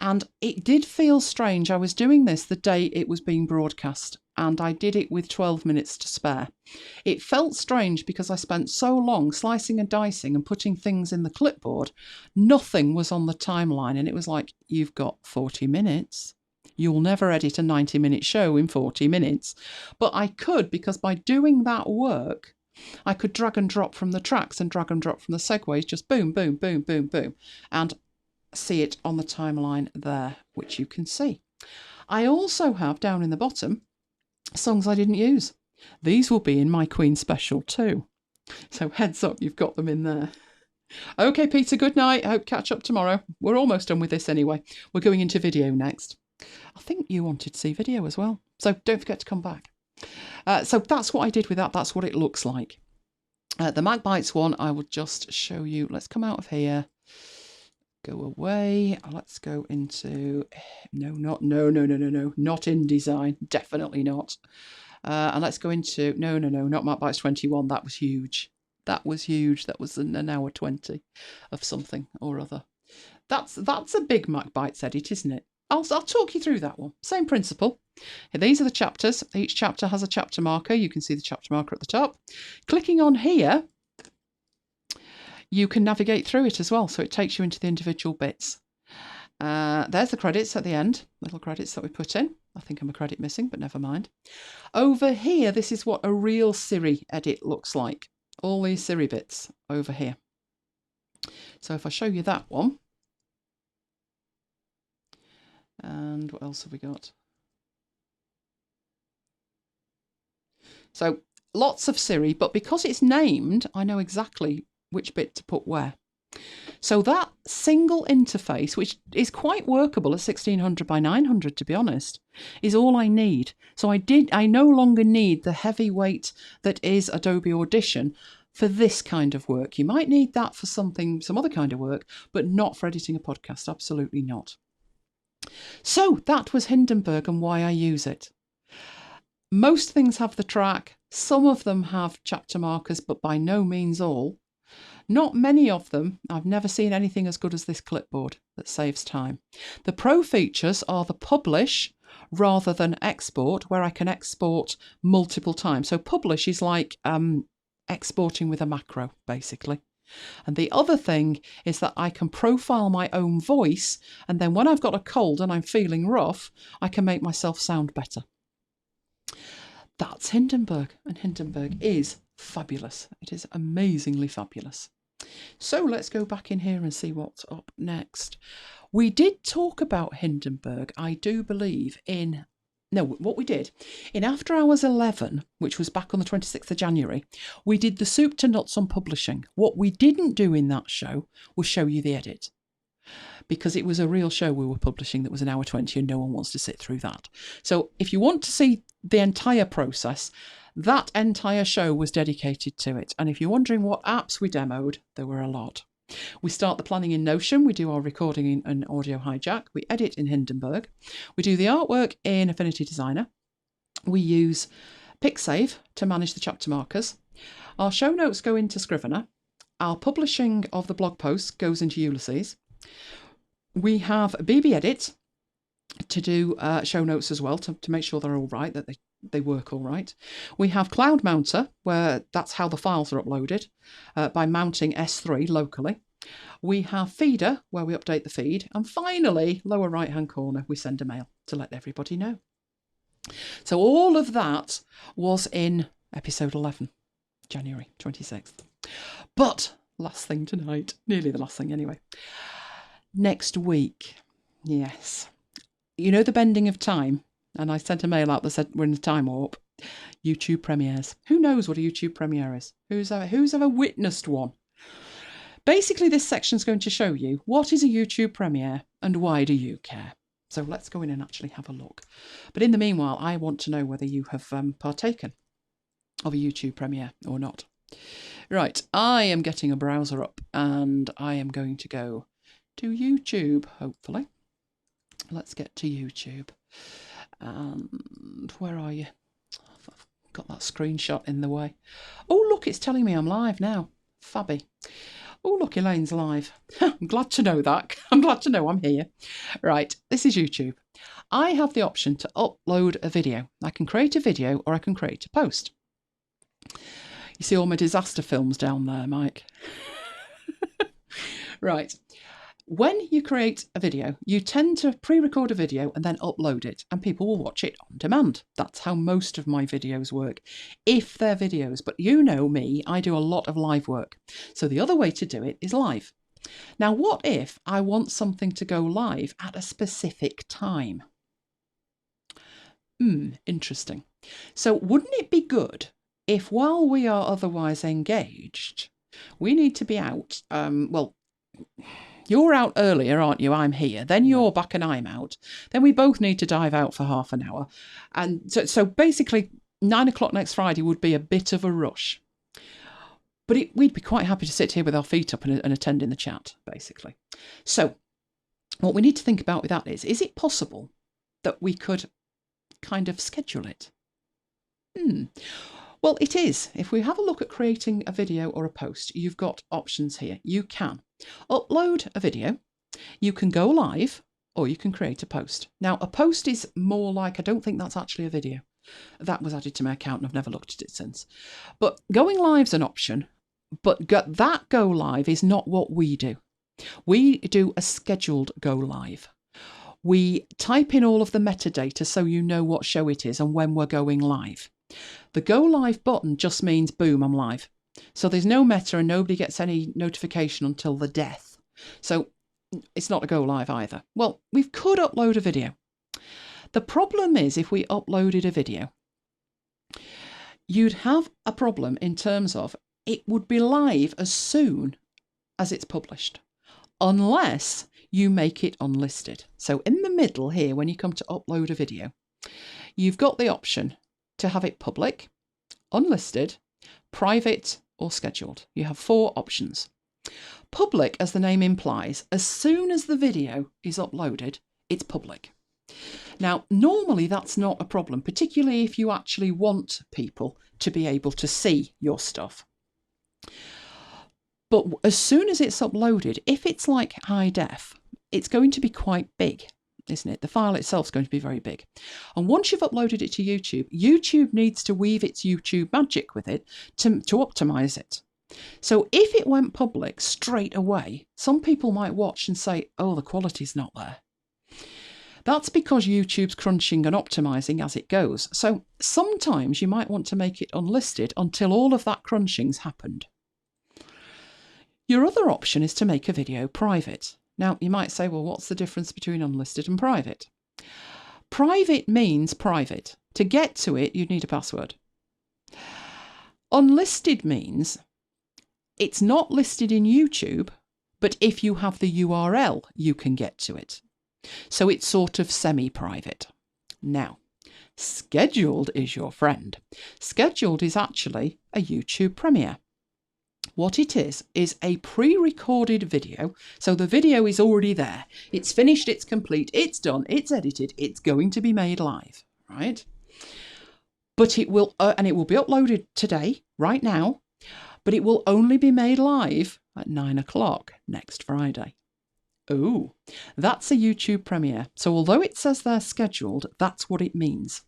And it did feel strange. I was doing this the day it was being broadcast, and I did it with 12 minutes to spare. It felt strange because I spent so long slicing and dicing and putting things in the clipboard. Nothing was on the timeline, and it was like, you've got 40 minutes. You'll never edit a 90-minute show in 40 minutes. But I could, because by doing that work, I could drag and drop from the tracks and drag and drop from the segues, just boom, boom, boom, boom, boom. And see it on the timeline there, which you can see. I also have down in the bottom songs I didn't use. These will be in my Queen special too. So heads up, you've got them in there. Okay, Peter, good night. I hope catch up tomorrow. We're almost done with this anyway. We're going into video next. I think you wanted to see video as well. So don't forget to come back. So that's what I did with that. That's what it looks like. The MacBites one, I will just show you. Let's come out of here. Go away. Let's go into... No, not InDesign. Definitely not. And let's go into... No, not MacBites 21. That was huge. That was huge. That was an hour 20 of something or other. That's a big MacBites edit, isn't it? I'll talk you through that one. Same principle. These are the chapters. Each chapter has a chapter marker. You can see the chapter marker at the top. Clicking on here, you can navigate through it as well. So it takes you into the individual bits. There's the credits at the end. Little credits that we put in. I think I'm a credit missing, but never mind. Over here, this is what a real Siri edit looks like. All these Siri bits over here. So if I show you that one. And what else have we got? So lots of Siri, but because it's named, I know exactly which bit to put where. So that single interface, which is quite workable at 1600 by 900, to be honest, is all I need. So I no longer need the heavy weight that is Adobe Audition for this kind of work. You might need that for some other kind of work, but not for editing a podcast. Absolutely not. So that was Hindenburg and why I use it. Most things have the track. Some of them have chapter markers, but by no means all. Not many of them. I've never seen anything as good as this clipboard that saves time. The pro features are the publish rather than export, where I can export multiple times. So publish is like exporting with a macro, basically. And the other thing is that I can profile my own voice, and then when I've got a cold and I'm feeling rough, I can make myself sound better. That's Hindenburg, and Hindenburg is fabulous. It is amazingly fabulous. So let's go back in here and see what's up next. We did talk about Hindenburg, I do believe, what we did in After Hours 11, which was back on the 26th of January, we did the soup to nuts on publishing. What we didn't do in that show was show you the edit, because it was a real show we were publishing that was an hour 20 and no one wants to sit through that. So if you want to see the entire process, that entire show was dedicated to it. And if you're wondering what apps we demoed, there were a lot. We start the planning in Notion, we do our recording in Audio Hijack, we edit in Hindenburg, we do the artwork in Affinity Designer, we use PicSave to manage the chapter markers, our show notes go into Scrivener, our publishing of the blog posts goes into Ulysses, we have BB Edit to do show notes as well, to make sure they're all right, that they work all right. We have Cloud Mounter, where that's how the files are uploaded, by mounting S3 locally. We have Feeder, where we update the feed. And finally, lower right-hand corner, we send a mail to let everybody know. So all of that was in episode 11, January 26th. But last thing tonight, nearly the last thing anyway. Next week, yes. You know the bending of time? And I sent a mail out that said we're in a time warp. YouTube premieres. Who knows what a YouTube premiere is? Who's ever witnessed one? Basically, this section is going to show you what is a YouTube premiere and why do you care. So let's go in and actually have a look. But in the meanwhile, I want to know whether you have partaken of a YouTube premiere or not. Right, I am getting a browser up and I am going to go to YouTube, hopefully. Let's get to YouTube. And where are you? I've got that screenshot in the way. Oh, look, it's telling me I'm live now. Fabby. Oh, look, Elaine's live. I'm glad to know that. I'm glad to know I'm here. Right, this is YouTube. I have the option to upload a video. I can create a video or I can create a post. You see all my disaster films down there, Mike? Right. When you create a video, you tend to pre-record a video and then upload it, and people will watch it on demand. That's how most of my videos work, if they're videos. But you know me, I do a lot of live work. So the other way to do it is live. Now, what if I want something to go live at a specific time? Interesting. So wouldn't it be good if, while we are otherwise engaged, we need to be out, you're out earlier, aren't you? I'm here. Then you're back and I'm out. Then we both need to dive out for half an hour. And so basically 9 o'clock next Friday would be a bit of a rush. But we'd be quite happy to sit here with our feet up and attend in the chat, basically. So what we need to think about with that is it possible that we could kind of schedule it? Well, it is. If we have a look at creating a video or a post, you've got options here. You can upload a video, you can go live, or you can create a post. Now, a post is more like, I don't think that's actually a video. That was added to my account and I've never looked at it since. But going live's an option, but that go live is not what we do. We do a scheduled go live. We type in all of the metadata so you know what show it is and when we're going live. The go live button just means, boom, I'm live. So there's no meta and nobody gets any notification until the death. So it's not a go live either. Well, we could upload a video. The problem is if we uploaded a video, you'd have a problem in terms of it would be live as soon as it's published, unless you make it unlisted. So in the middle here, when you come to upload a video, you've got the option to have it public, unlisted, private, or scheduled. You have 4 options. Public, as the name implies, as soon as the video is uploaded, it's public. Now, normally that's not a problem, particularly if you actually want people to be able to see your stuff. But as soon as it's uploaded, if it's like high def, it's going to be quite big, isn't it? The file itself is going to be very big. And once you've uploaded it to YouTube, YouTube needs to weave its YouTube magic with it to optimize it. So if it went public straight away, some people might watch and say, oh, the quality's not there. That's because YouTube's crunching and optimizing as it goes. So sometimes you might want to make it unlisted until all of that crunching's happened. Your other option is to make a video private. Now, you might say, well, what's the difference between unlisted and private? Private means private. To get to it, you'd need a password. Unlisted means it's not listed in YouTube, but if you have the URL, you can get to it. So it's sort of semi-private. Now, scheduled is your friend. Scheduled is actually a YouTube premiere. What it is a pre-recorded video. So the video is already there. It's finished, it's complete, it's done, it's edited, it's going to be made live, right? But it will, and it will be uploaded today, right now, but it will only be made live at 9 o'clock next Friday. Oh, that's a YouTube premiere. So although it says they're scheduled, that's what it means.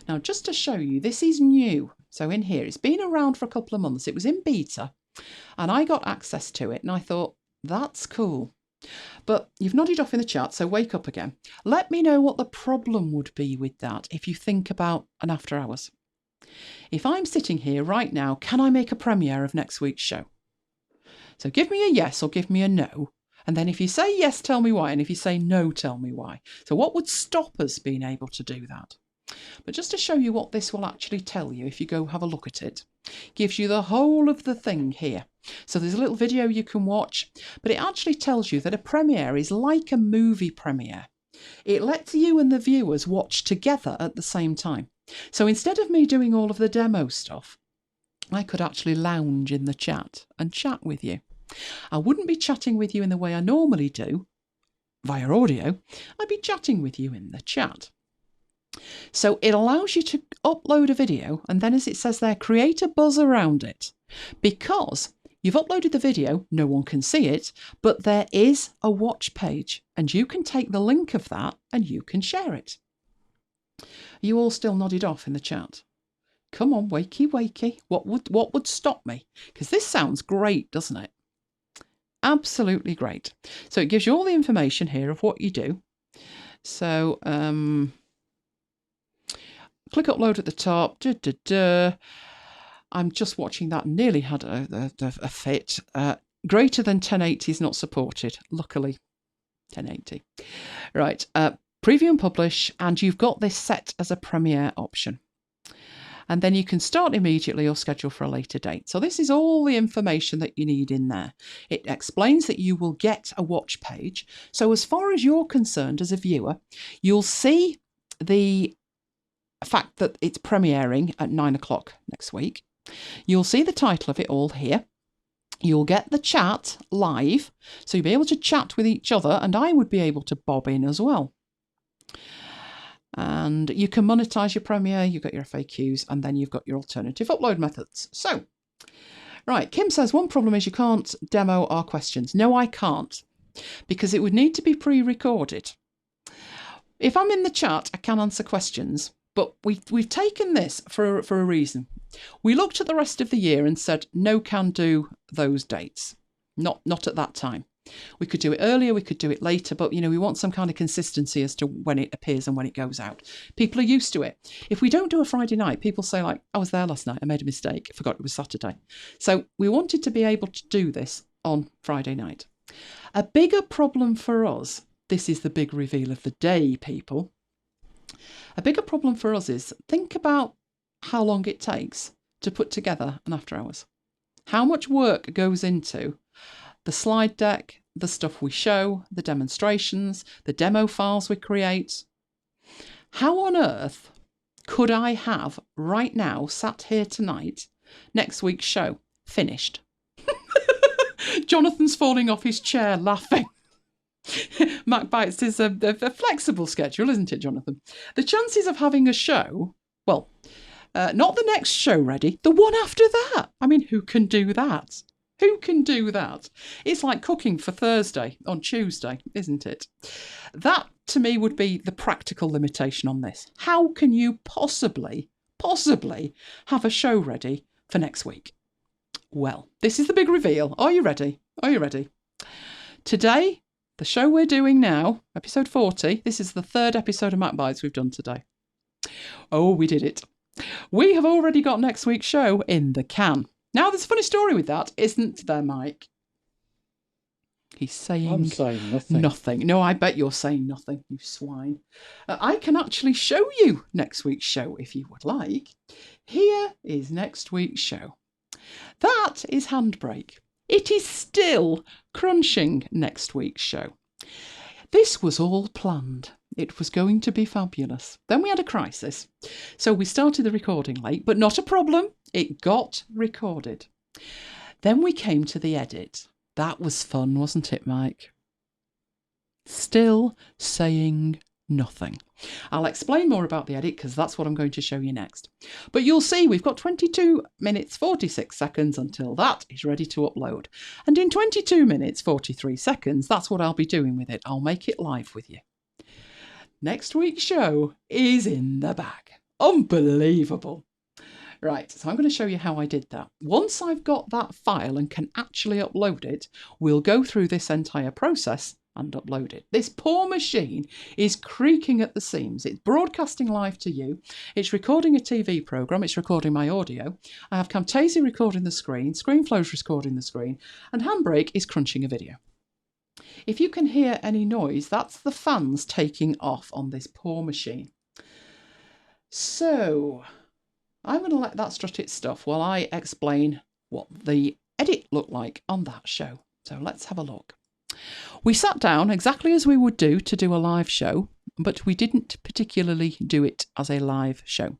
Now, just to show you, this is new. So in here, it's been around for a couple of months. It was in beta and I got access to it and I thought, that's cool. But you've nodded off in the chat, so wake up again. Let me know what the problem would be with that if you think about an after hours. If I'm sitting here right now, can I make a premiere of next week's show? So give me a yes or give me a no. And then if you say yes, tell me why. And if you say no, tell me why. So what would stop us being able to do that? But just to show you what this will actually tell you, if you go have a look at it, gives you the whole of the thing here. So there's a little video you can watch, but it actually tells you that a premiere is like a movie premiere. It lets you and the viewers watch together at the same time. So instead of me doing all of the demo stuff, I could actually lounge in the chat and chat with you. I wouldn't be chatting with you in the way I normally do, via audio. I'd be chatting with you in the chat. So it allows you to upload a video and then, as it says there, create a buzz around it. Because you've uploaded the video, no one can see it, but there is a watch page and you can take the link of that and you can share it. Are you all still nodded off in the chat? Come on, wakey, wakey. What would stop me? Because this sounds great, doesn't it? Absolutely great. So it gives you all the information here of what you do. So click upload at the top. I'm just watching that. Nearly had a fit. Greater than 1080 is not supported. Luckily, 1080. Right. Preview and publish, and you've got this set as a premiere option. And then you can start immediately or schedule for a later date. So this is all the information that you need in there. It explains that you will get a watch page. So as far as you're concerned as a viewer, you'll see the fact that it's premiering at 9 o'clock next week. You'll see the title of it all here. You'll get the chat live, so you'll be able to chat with each other, and I would be able to bob in as well. And you can monetize your Premiere, you've got your FAQs, and then you've got your alternative upload methods. So, right, Kim says, one problem is you can't demo our questions. No, I can't, because it would need to be pre-recorded. If I'm in the chat, I can answer questions, but we've taken this for a reason. We looked at the rest of the year and said, no can do those dates. Not at that time. We could do it earlier, we could do it later, but we want some kind of consistency as to when it appears and when it goes out. People are used to it. If we don't do a Friday night, people say like, I was there last night, I made a mistake, I forgot it was Saturday. So we wanted to be able to do this on Friday night. A bigger problem for us, this is the big reveal of the day, people. A bigger problem for us is, think about how long it takes to put together an after hours. How much work goes into the slide deck, the stuff we show, the demonstrations, the demo files we create. How on earth could I have right now, sat here tonight, next week's show finished? Jonathan's falling off his chair laughing. MacBites is a flexible schedule, isn't it, Jonathan? The chances of having a show, well, not the next show ready, the one after that. I mean, who can do that? Who can do that? It's like cooking for Thursday on Tuesday, isn't it? That, to me, would be the practical limitation on this. How can you possibly have a show ready for next week? Well, this is the big reveal. Are you ready? Are you ready? Today, the show we're doing now, episode 40, this is the third episode of MacBites we've done today. Oh, we did it. We have already got next week's show in the can. Now, there's a funny story with that, isn't there, Mike? He's saying... I'm saying nothing. Nothing. No, I bet you're saying nothing, you swine. I can actually show you next week's show if you would like. Here is next week's show. That is Handbrake. It is still crunching next week's show. This was all planned. It was going to be fabulous. Then we had a crisis. So we started the recording late, but not a problem. It got recorded. Then we came to the edit. That was fun, wasn't it, Mike? Still saying nothing. I'll explain more about the edit because that's what I'm going to show you next. But you'll see we've got 22 minutes 46 seconds until that is ready to upload. And in 22 minutes 43 seconds, that's what I'll be doing with it. I'll make it live with you. Next week's show is in the bag. Unbelievable. Right, so I'm going to show you how I did that. Once I've got that file and can actually upload it, we'll go through this entire process and upload it. This poor machine is creaking at the seams. It's broadcasting live to you. It's recording a TV programme. It's recording my audio. I have Camtasia recording the screen. ScreenFlow's recording the screen. And Handbrake is crunching a video. If you can hear any noise, that's the fans taking off on this poor machine. So I'm going to let that strut its stuff while I explain what the edit looked like on that show. So let's have a look. We sat down exactly as we would do to do a live show, but we didn't particularly do it as a live show.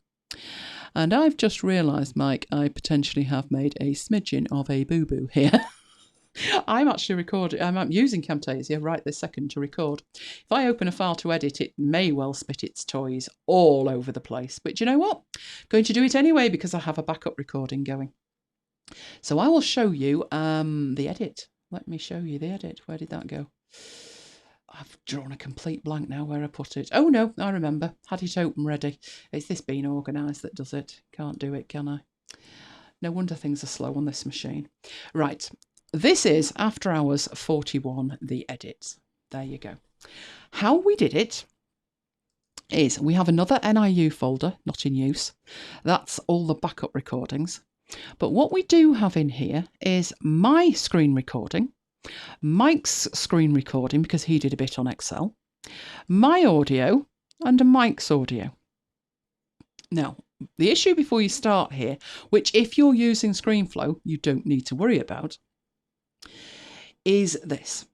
And I've just realised, Mike, I potentially have made a smidgen of a boo-boo here. I'm using Camtasia right this second to record. If I open a file to edit, it may well spit its toys all over the place. But you know what? I'm going to do it anyway because I have a backup recording going. So I will show you the edit. Let me show you the edit. Where did that go? I've drawn a complete blank now where I put it. Oh no, I remember. Had it open ready. It's this being organised that does it. Can't do it, can I? No wonder things are slow on this machine. Right. This is After Hours 41, the edit. There you go. How we did it is we have another NIU folder, not in use. That's all the backup recordings. But what we do have in here is my screen recording, Mike's screen recording because he did a bit on Excel, my audio and Mike's audio. Now, the issue before you start here, which if you're using ScreenFlow, you don't need to worry about, is this.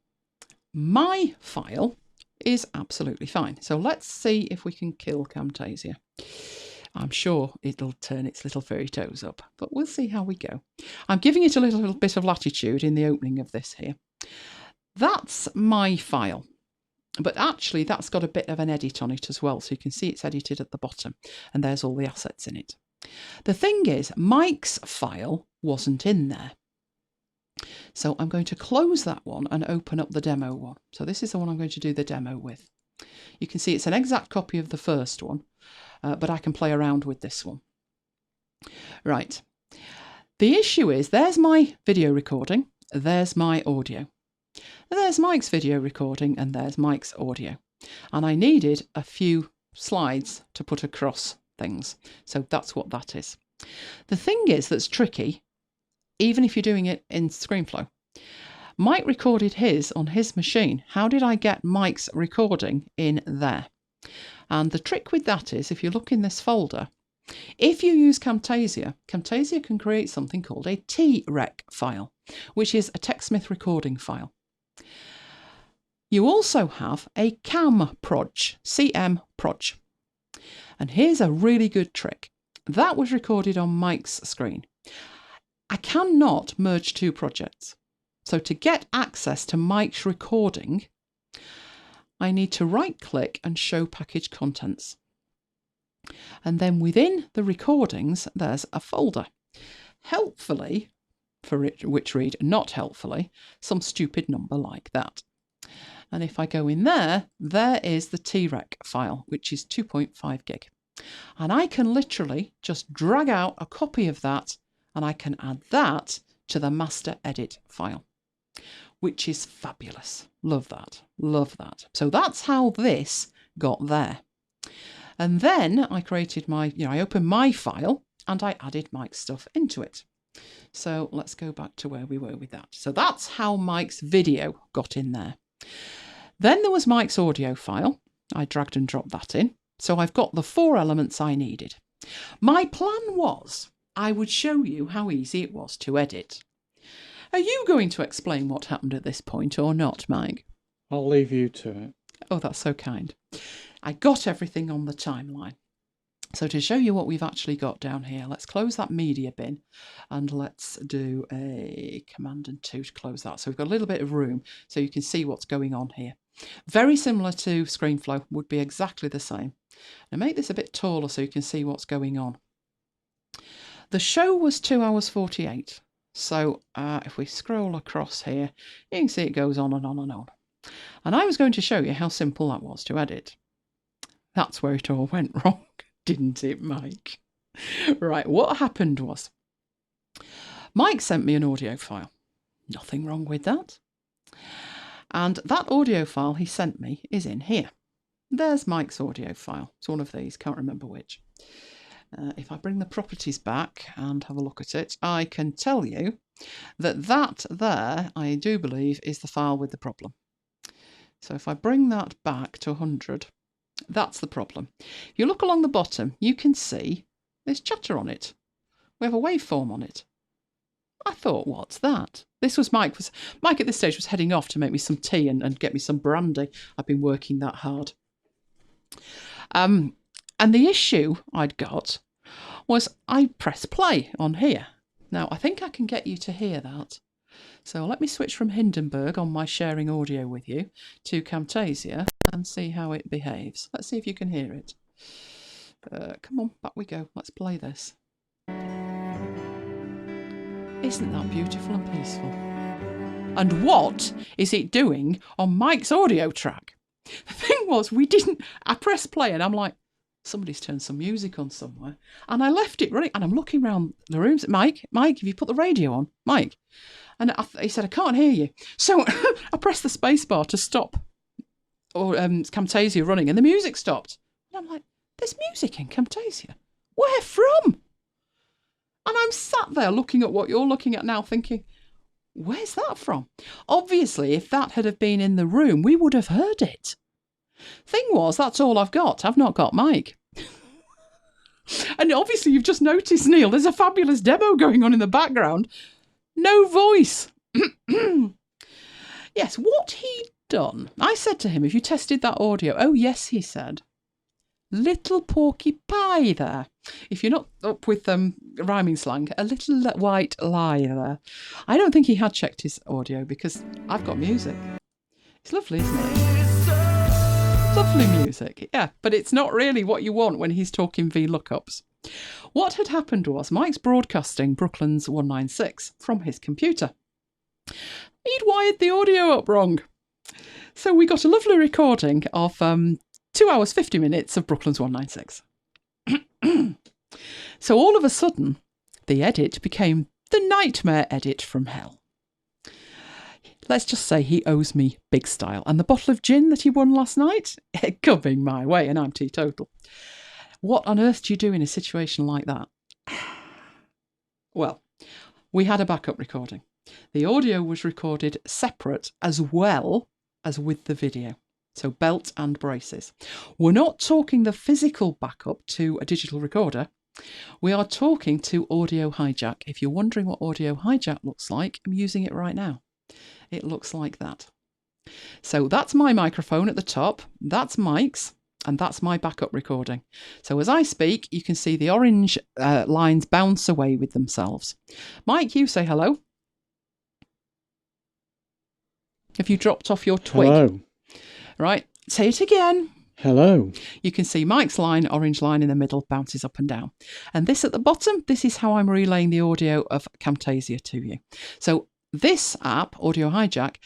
My file is absolutely fine. So let's see if we can kill Camtasia. I'm sure it'll turn its little furry toes up, but we'll see how we go. I'm giving it a little bit of latitude in the opening of this here. That's my file, but actually that's got a bit of an edit on it as well, so you can see it's edited at the bottom, and there's all the assets in it. The thing is, Mike's file wasn't in there. So I'm going to close that one and open up the demo one. So this is the one I'm going to do the demo with. You can see it's an exact copy of the first one, but I can play around with this one. Right. The issue is, there's my video recording, there's my audio. There's Mike's video recording, and there's Mike's audio. And I needed a few slides to put across things. So that's what that is. The thing is that's tricky, even if you're doing it in ScreenFlow. Mike recorded his on his machine. How did I get Mike's recording in there? And the trick with that is, if you look in this folder, if you use Camtasia, Camtasia can create something called a TREC file, which is a TechSmith recording file. You also have a CamProj, CMProj. And here's a really good trick. That was recorded on Mike's screen. I cannot merge two projects. So to get access to Mike's recording, I need to right-click and show package contents. And then within the recordings, there's a folder. Helpfully, for which read not helpfully, some stupid number like that. And if I go in there, there is the TREC file, which is 2.5 gig. And I can literally just drag out a copy of that, and I can add that to the master edit file, which is fabulous. Love that. Love that. So that's how this got there. And then I created my, I opened my file and I added Mike's stuff into it. So let's go back to where we were with that. So that's how Mike's video got in there. Then there was Mike's audio file. I dragged and dropped that in. So I've got the 4 elements I needed. My plan was I would show you how easy it was to edit. Are you going to explain what happened at this point or not, Mike? I'll leave you to it. Oh, that's so kind. I got everything on the timeline. So to show you what we've actually got down here, let's close that media bin and let's do a Command and 2 to close that. So we've got a little bit of room so you can see what's going on here. Very similar to ScreenFlow, would be exactly the same. Now make this a bit taller so you can see what's going on. The show was 2 hours 48. So if we scroll across here, you can see it goes on and on and on. And I was going to show you how simple that was to edit. That's where it all went wrong, didn't it, Mike? Right, what happened was, Mike sent me an audio file. Nothing wrong with that. And that audio file he sent me is in here. There's Mike's audio file. It's one of these, can't remember which. If I bring the properties back and have a look at it, I can tell you that there, I do believe, is the file with the problem. So if I bring that back to 100, that's the problem. If you look along the bottom, you can see there's chatter on it. We have a waveform on it. I thought, what's that? This was Mike. Mike at this stage was heading off to make me some tea and get me some brandy. I've been working that hard. And the issue I'd got was I press play on here. Now, I think I can get you to hear that. So let me switch from Hindenburg on my sharing audio with you to Camtasia and see how it behaves. Let's see if you can hear it. Come on, back we go. Let's play this. Isn't that beautiful and peaceful? And what is it doing on Mike's audio track? The thing was, I pressed play and I'm like, somebody's turned some music on somewhere. And I left it running and I'm looking around the rooms. Mike, have you put the radio on? Mike. And he said, I can't hear you. So I pressed the space bar to stop Camtasia running and the music stopped. And I'm like, there's music in Camtasia. Where from? And I'm sat there looking at what you're looking at now thinking, where's that from? Obviously, if that had been in the room, we would have heard it. Thing was, that's all I've got. I've not got Mike. And obviously, you've just noticed, Neil, there's a fabulous demo going on in the background. No voice. Yes, what he'd done. I said to him, have you tested that audio? Oh, yes, he said. Little porky pie there. If you're not up with rhyming slang, a little white lie there. I don't think he had checked his audio because I've got music. It's lovely, isn't it? Lovely music, yeah, but it's not really what you want when he's talking VLOOKUPs. What had happened was Mike's broadcasting Brooklands 196 from his computer. He'd wired the audio up wrong. So we got a lovely recording of 2 hours 50 minutes of Brooklands 196. So all of a sudden, the edit became the nightmare edit from hell. Let's just say he owes me big style. And the bottle of gin that he won last night, coming my way, and I'm teetotal. What on earth do you do in a situation like that? Well, we had a backup recording. The audio was recorded separate as well as with the video. So belt and braces. We're not talking the physical backup to a digital recorder. We are talking to Audio Hijack. If you're wondering what Audio Hijack looks like, I'm using it right now. It looks like that. So that's my microphone at the top. That's Mike's. And that's my backup recording. So as I speak, you can see the orange lines bounce away with themselves. Mike, you say hello. Have you dropped off your twig? Hello. Right, say it again. Hello. You can see Mike's line, orange line in the middle, bounces up and down. And this at the bottom, this is how I'm relaying the audio of Camtasia to you. So this app, Audio Hijack,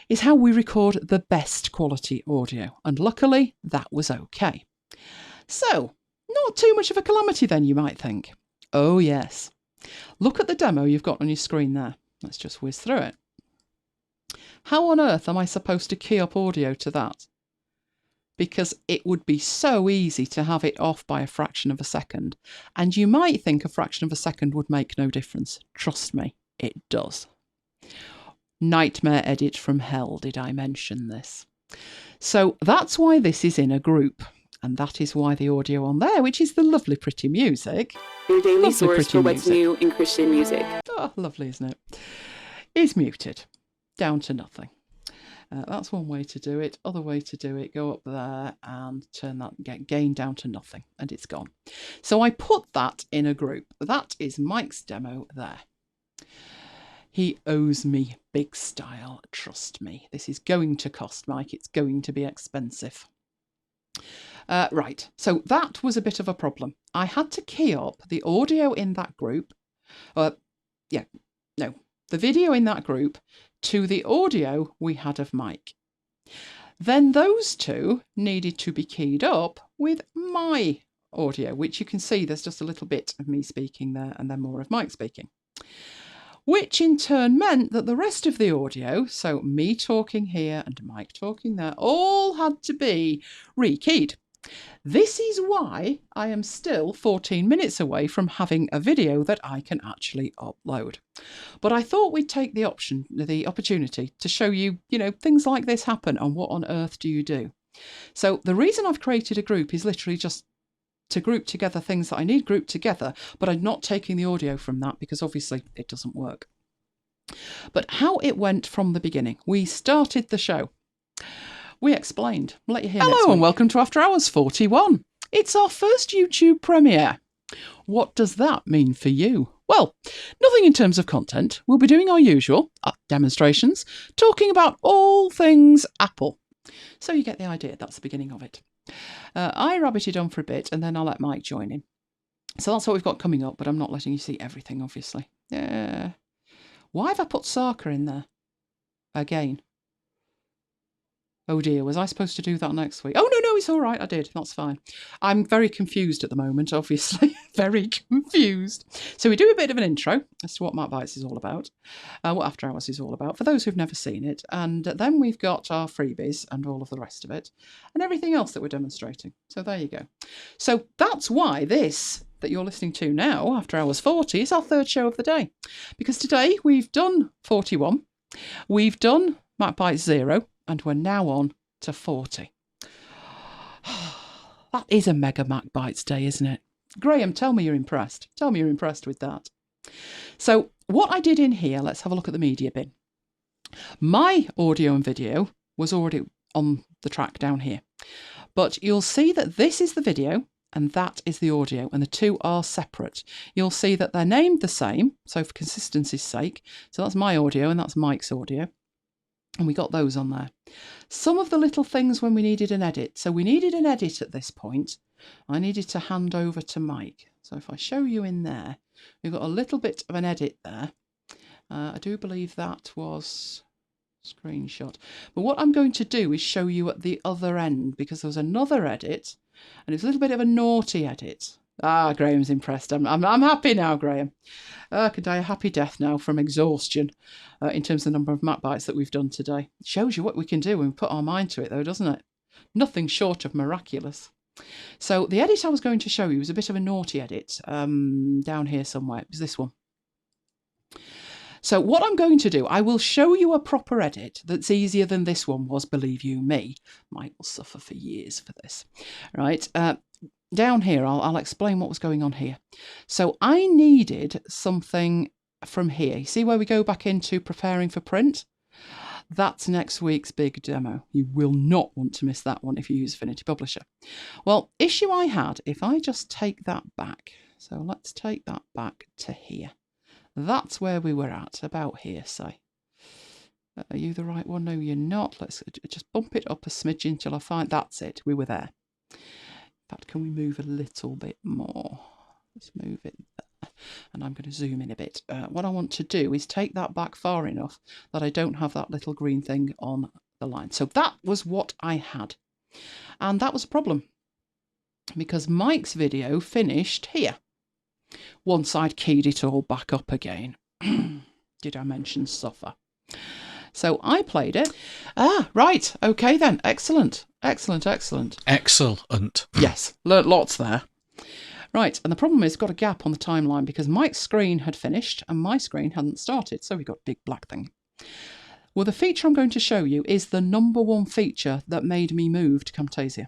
is how we record the best quality audio. And luckily, that was okay. So, not too much of a calamity then, you might think. Oh, yes. Look at the demo you've got on your screen there. Let's just whiz through it. How on earth am I supposed to key up audio to that? Because it would be so easy to have it off by a fraction of a second. And you might think a fraction of a second would make no difference. Trust me, it does. Nightmare edit from hell, did I mention this? So that's why this is in a group. And that is why the audio on there, which is the lovely pretty music. Your daily Lovely source pretty for what's music. new in Christian music. Oh, lovely, isn't it? Is muted. Down to nothing. That's one way to do it. Other way to do it, go up there and turn that gain down to nothing, and it's gone. So I put that in a group. That is Mike's demo there. He owes me big style, trust me. This is going to cost Mike. It's going to be expensive. Right, so that was a bit of a problem. I had to key up the audio in that group. The video in that group to the audio we had of Mike. Then those two needed to be keyed up with my audio, which you can see there's just a little bit of me speaking there and then more of Mike speaking. Which in turn meant that the rest of the audio, so me talking here and Mike talking there, all had to be rekeyed. This is why I am still 14 minutes away from having a video that I can actually upload. But I thought we'd take the opportunity to show you, things like this happen and what on earth do you do? So the reason I've created a group is literally just to group together things that I need grouped together, but I'm not taking the audio from that because obviously it doesn't work. But how it went from the beginning. We started the show. We explained. I'll let you hear. Hello and welcome to After Hours 41. It's our first YouTube premiere. What does that mean for you? Well, nothing in terms of content. We'll be doing our usual demonstrations, talking about all things Apple. So you get the idea. That's the beginning of it. I rabbited on for a bit and then I'll let Mike join in. So that's what we've got coming up, but I'm not letting you see everything, obviously. Why have I put Saka in there? Again. Oh dear, was I supposed to do that next week? Oh, no, it's all right. I did. That's fine. I'm very confused at the moment, obviously. Very confused. So we do a bit of an intro as to what MacBites is all about, what After Hours is all about, for those who've never seen it. And then we've got our freebies and all of the rest of it, and everything else that we're demonstrating. So there you go. So that's why this that you're listening to now, After Hours 40, is our third show of the day. Because today we've done 41, we've done MacBites 0, and we're now on to 40. That is a mega MacBites day, isn't it? Graham, tell me you're impressed. Tell me you're impressed with that. So what I did in here, let's have a look at the media bin. My audio and video was already on the track down here. But you'll see that this is the video and that is the audio, and the two are separate. You'll see that they're named the same, so for consistency's sake. So that's my audio and that's Mike's audio. And we got those on there. Some of the little things when we needed an edit. So we needed an edit at this point. I needed to hand over to Mike. So if I show you in there, we've got a little bit of an edit there. I do believe that was screenshot. But what I'm going to do is show you at the other end, because there was another edit, and it's a little bit of a naughty edit. Ah, Graham's impressed. I'm happy now, Graham. I could die a happy death now from exhaustion in terms of the number of MacBites that we've done today. It shows you what we can do when we put our mind to it, though, doesn't it? Nothing short of miraculous. So the edit I was going to show you was a bit of a naughty edit down here somewhere. It was this one. So what I'm going to do, I will show you a proper edit that's easier than this one was, believe you me. Mike will suffer for years for this. Right, down here, I'll explain what was going on here. So I needed something from here. You see where we go back into preparing for print? That's next week's big demo. You will not want to miss that one if you use Affinity Publisher. Well, issue I had, if I just take that back. So let's take that back to here. That's where we were at, about here, say. Are you the right one? No, you're not. Let's just bump it up a smidge until I find... That's it. We were there. In fact, can we move a little bit more? Let's move it there. And I'm going to zoom in a bit. What I want to do is take that back far enough that I don't have that little green thing on the line. So that was what I had. And that was a problem, because Mike's video finished here. Once I'd keyed it all back up again. Did I mention suffer? So I played it. Ah, right. Okay then. Excellent. Excellent, excellent. Excellent. Yes, learnt lots there. Right, and the problem is got a gap on the timeline because Mike's screen had finished and my screen hadn't started, so we got a big black thing. Well, the feature I'm going to show you is the #1 feature that made me move to Camtasia.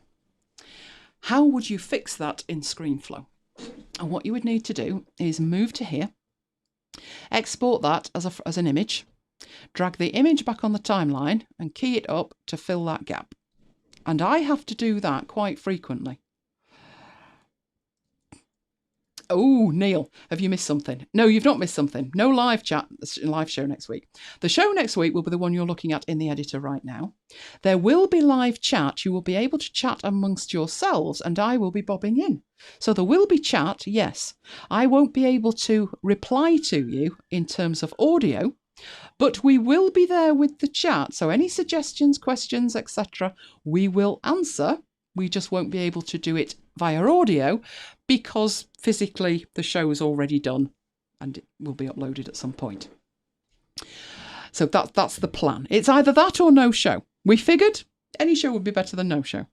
How would you fix that in ScreenFlow? And what you would need to do is move to here, export that as an image, drag the image back on the timeline and key it up to fill that gap. And I have to do that quite frequently. Oh, Neil, have you missed something? No, you've not missed something. No live chat, live show next week. The show next week will be the one you're looking at in the editor right now. There will be live chat. You will be able to chat amongst yourselves and I will be bobbing in. So there will be chat, yes. I won't be able to reply to you in terms of audio, but we will be there with the chat. So any suggestions, questions, etc., we will answer. We just won't be able to do it via audio because physically the show is already done and it will be uploaded at some point. So that's the plan. It's either that or no show. We figured any show would be better than no show.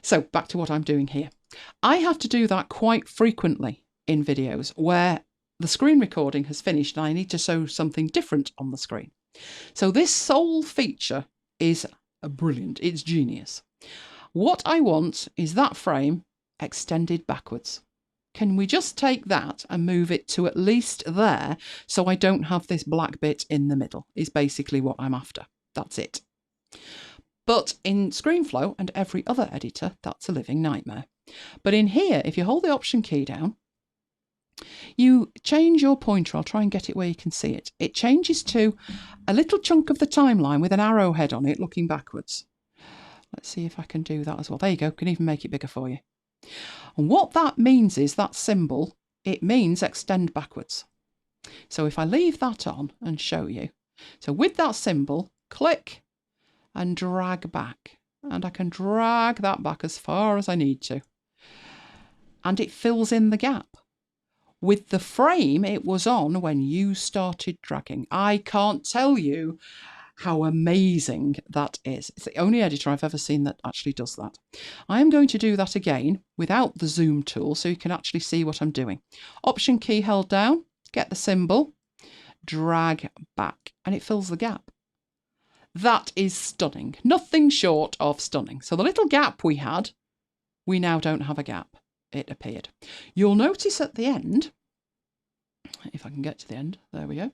So back to what I'm doing here. I have to do that quite frequently in videos where the screen recording has finished and I need to show something different on the screen. So this sole feature is brilliant. It's genius. What I want is that frame extended backwards. Can we just take that and move it to at least there so I don't have this black bit in the middle is basically what I'm after. That's it. But in ScreenFlow and every other editor, that's a living nightmare. But in here, if you hold the Option key down, you change your pointer. I'll try and get it where you can see it. It changes to a little chunk of the timeline with an arrowhead on it looking backwards. Let's see if I can do that as well. There you go. Can even make it bigger for you. And what that means is that symbol, it means extend backwards. So if I leave that on and show you. So with that symbol, click and drag back. And I can drag that back as far as I need to. And it fills in the gap. With the frame it was on when you started dragging. I can't tell you how amazing that is. It's the only editor I've ever seen that actually does that. I am going to do that again without the zoom tool so you can actually see what I'm doing. Option key held down, get the symbol, drag back, and it fills the gap. That is stunning. Nothing short of stunning. So the little gap we had, we now don't have a gap. It appeared. You'll notice at the end, if I can get to the end. There we go.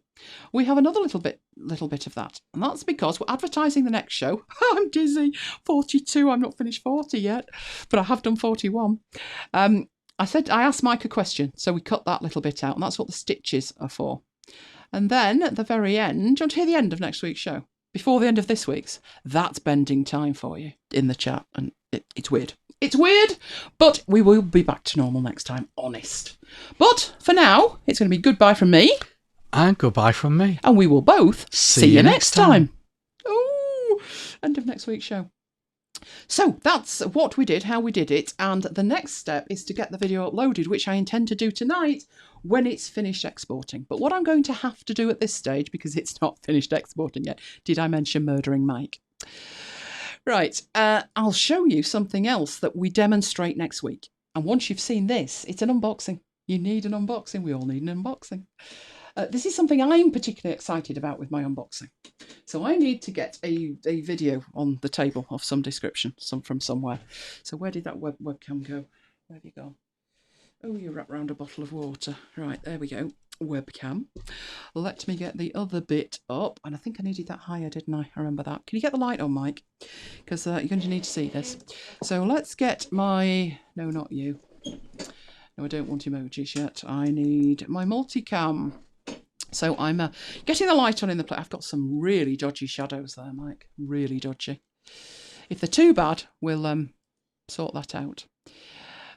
We have another little bit of that, and that's because we're advertising the next show. I'm dizzy. 42. I'm not finished 40 yet, but I have done 41. I asked Mike a question, so we cut that little bit out, and that's what the stitches are for. And then at the very end, do you want to hear the end of next week's show? Before the end of this week's, that's bending time for you in the chat, and it's weird. It's weird, but we will be back to normal next time, honest. But for now, it's going to be goodbye from me. And goodbye from me. And we will both See you next time. Ooh, end of next week's show. So that's what we did, how we did it, and the next step is to get the video uploaded, which I intend to do tonight when it's finished exporting. But what I'm going to have to do at this stage, because it's not finished exporting yet, did I mention murdering Mike? Right, I'll show you something else that we demonstrate next week. And once you've seen this, it's an unboxing. You need an unboxing. We all need an unboxing. This is something I'm particularly excited about with my unboxing. So I need to get a video on the table of some description, from somewhere. So where did that webcam go? Where have you gone? Oh, you wrap round a bottle of water. Right, there we go. Webcam. Let me get the other bit up. And I think I needed that higher, didn't I? I remember that. Can you get the light on, Mike? Because you're going to need to see this. So let's get my... No, not you. No, I don't want emojis yet. I need my multicam. So I'm getting the light on in the plate. I've got some really dodgy shadows there, Mike. Really dodgy. If they're too bad, we'll sort that out.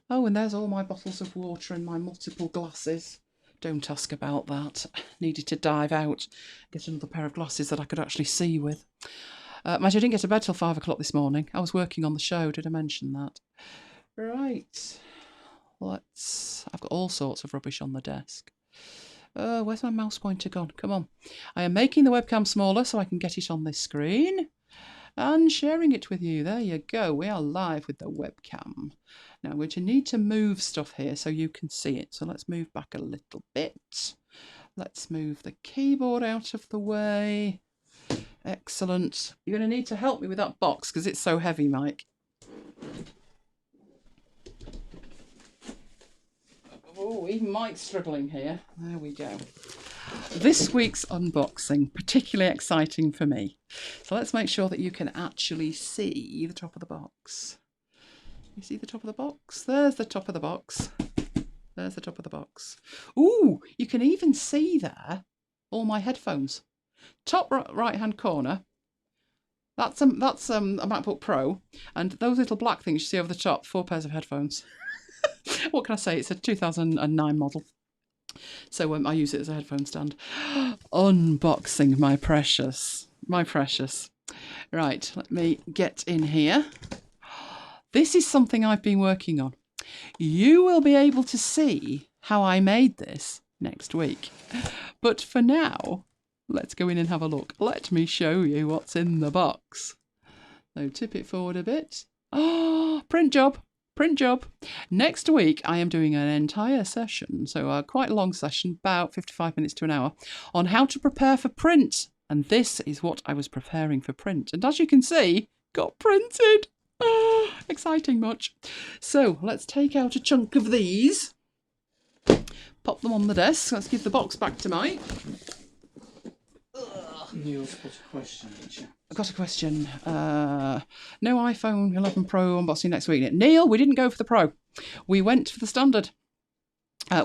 Oh, and there's all my bottles of water and my multiple glasses. Don't ask about that. Needed to dive out, get another pair of glasses that I could actually see with. Mind you, I didn't get to bed till 5 o'clock this morning. I was working on the show. Did I mention that? Right. I've got all sorts of rubbish on the desk. Where's my mouse pointer gone? Come on. I am making the webcam smaller so I can get it on this screen and sharing it with you. There you go. We are live with the webcam. Now, we're going to need to move stuff here so you can see it. So let's move back a little bit. Let's move the keyboard out of the way. Excellent. You're going to need to help me with that box because it's so heavy, Mike. Oh, even Mike's struggling here. There we go. This week's unboxing, particularly exciting for me. So let's make sure that you can actually see the top of the box. You see the top of the box? There's the top of the box. There's the top of the box. Ooh, you can even see there all my headphones. Top right-hand corner. That's a MacBook Pro, and those little black things you see over the top, 4 pairs of headphones. What can I say? It's a 2009 model. So I use it as a headphone stand. Unboxing, my precious. My precious. Right, let me get in here. This is something I've been working on. You will be able to see how I made this next week. But for now, let's go in and have a look. Let me show you what's in the box. So tip it forward a bit. Oh, print job. Print job. Next week, I am doing an entire session, so quite a long session, about 55 minutes to an hour, on how to prepare for print. And this is what I was preparing for print. And as you can see, got printed. Oh, exciting much. So let's take out a chunk of these. Pop them on the desk. Let's give the box back to Mike. Neil's got a question, didn't you? I've got a question. No iPhone 11 Pro unboxing next week. Neil, we didn't go for the Pro. We went for the Standard.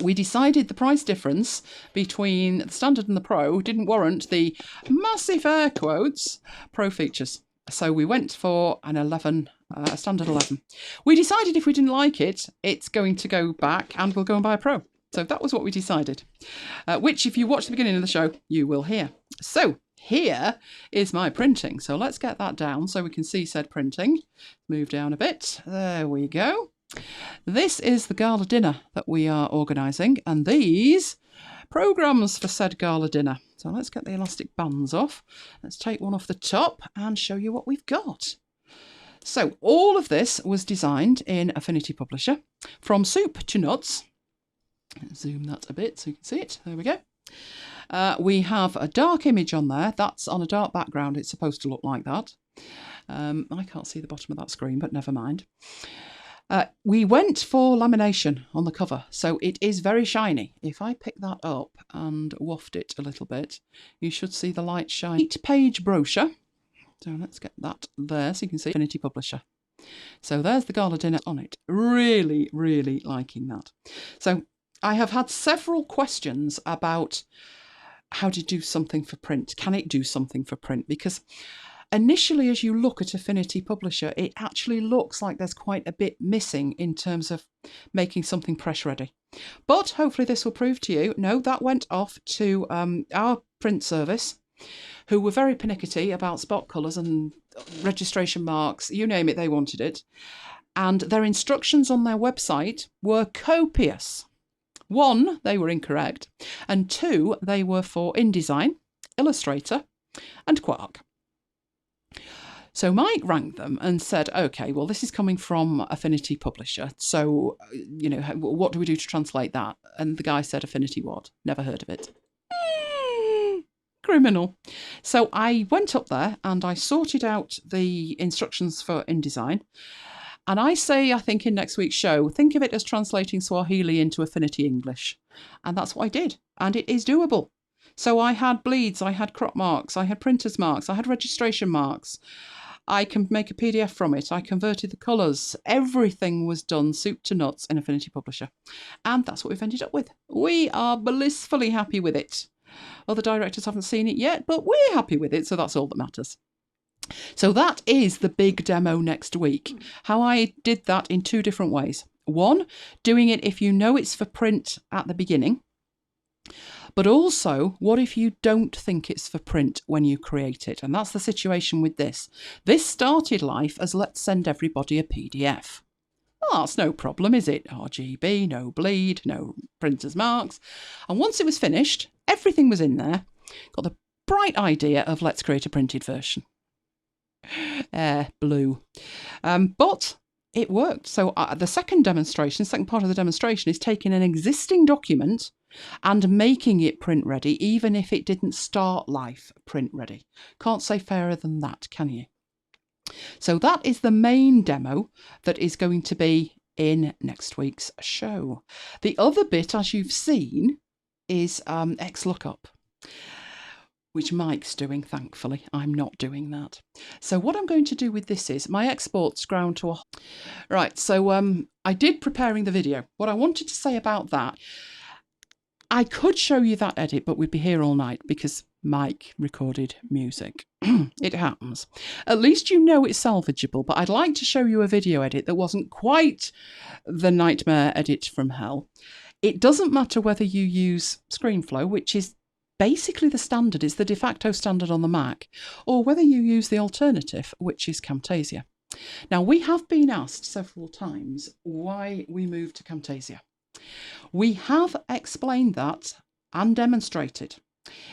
We decided the price difference between the Standard and the Pro didn't warrant the massive air quotes Pro features. So we went for an 11, a Standard 11. We decided if we didn't like it, it's going to go back and we'll go and buy a Pro. So that was what we decided, which if you watch the beginning of the show, you will hear. So here is my printing. So let's get that down so we can see said printing. Move down a bit. There we go. This is the gala dinner that we are organising, and these programmes for said gala dinner. So let's get the elastic bands off. Let's take one off the top and show you what we've got. So all of this was designed in Affinity Publisher, from soup to nuts. Zoom that a bit so you can see it. There we go. We have a dark image on there. That's on a dark background. It's supposed to look like that. I can't see the bottom of that screen, but never mind. We went for lamination on the cover, so it is very shiny. If I pick that up and waft it a little bit, you should see the light shine. 8-page brochure. So let's get that there so you can see Affinity Publisher. So there's the gala dinner on it. Really, really liking that. So I have had several questions about how to do something for print. Can it do something for print? Because initially, as you look at Affinity Publisher, it actually looks like there's quite a bit missing in terms of making something press ready. But hopefully this will prove to you, no, that went off to our print service, who were very pernickety about spot colours and registration marks, you name it, they wanted it. And their instructions on their website were copious. 1, they were incorrect, and 2, they were for InDesign, Illustrator, and Quark. So Mike rang them and said, okay, well, this is coming from Affinity Publisher, so, you know, what do we do to translate that? And the guy said, Affinity what? Never heard of it. Criminal. So I went up there and I sorted out the instructions for InDesign. And I say, I think in next week's show, think of it as translating Swahili into Affinity English. And that's what I did. And it is doable. So I had bleeds, I had crop marks, I had printer's marks, I had registration marks. I can make a PDF from it. I converted the colours. Everything was done soup to nuts in Affinity Publisher. And that's what we've ended up with. We are blissfully happy with it. Other directors haven't seen it yet, but we're happy with it, so that's all that matters. So that is the big demo next week. How I did that in 2 different ways. 1, doing it if you know it's for print at the beginning. But also, what if you don't think it's for print when you create it? And that's the situation with this. This started life as let's send everybody a PDF. Well, that's no problem, is it? RGB, no bleed, no printer's marks. And once it was finished, everything was in there. Got the bright idea of let's create a printed version. Blue. But it worked. So the second part of the demonstration is taking an existing document and making it print ready, even if it didn't start life print ready. Can't say fairer than that, can you? So that is the main demo that is going to be in next week's show. The other bit, as you've seen, is XLOOKUP, which Mike's doing, thankfully. I'm not doing that. So what I'm going to do with this is my export's ground to a... Right, so I did preparing the video. What I wanted to say about that, I could show you that edit, but we'd be here all night because Mike recorded music. It happens. At least you know it's salvageable, but I'd like to show you a video edit that wasn't quite the nightmare edit from hell. It doesn't matter whether you use ScreenFlow, which is basically the standard, it's the de facto standard on the Mac, or whether you use the alternative, which is Camtasia. Now, we have been asked several times why we moved to Camtasia. We have explained that and demonstrated.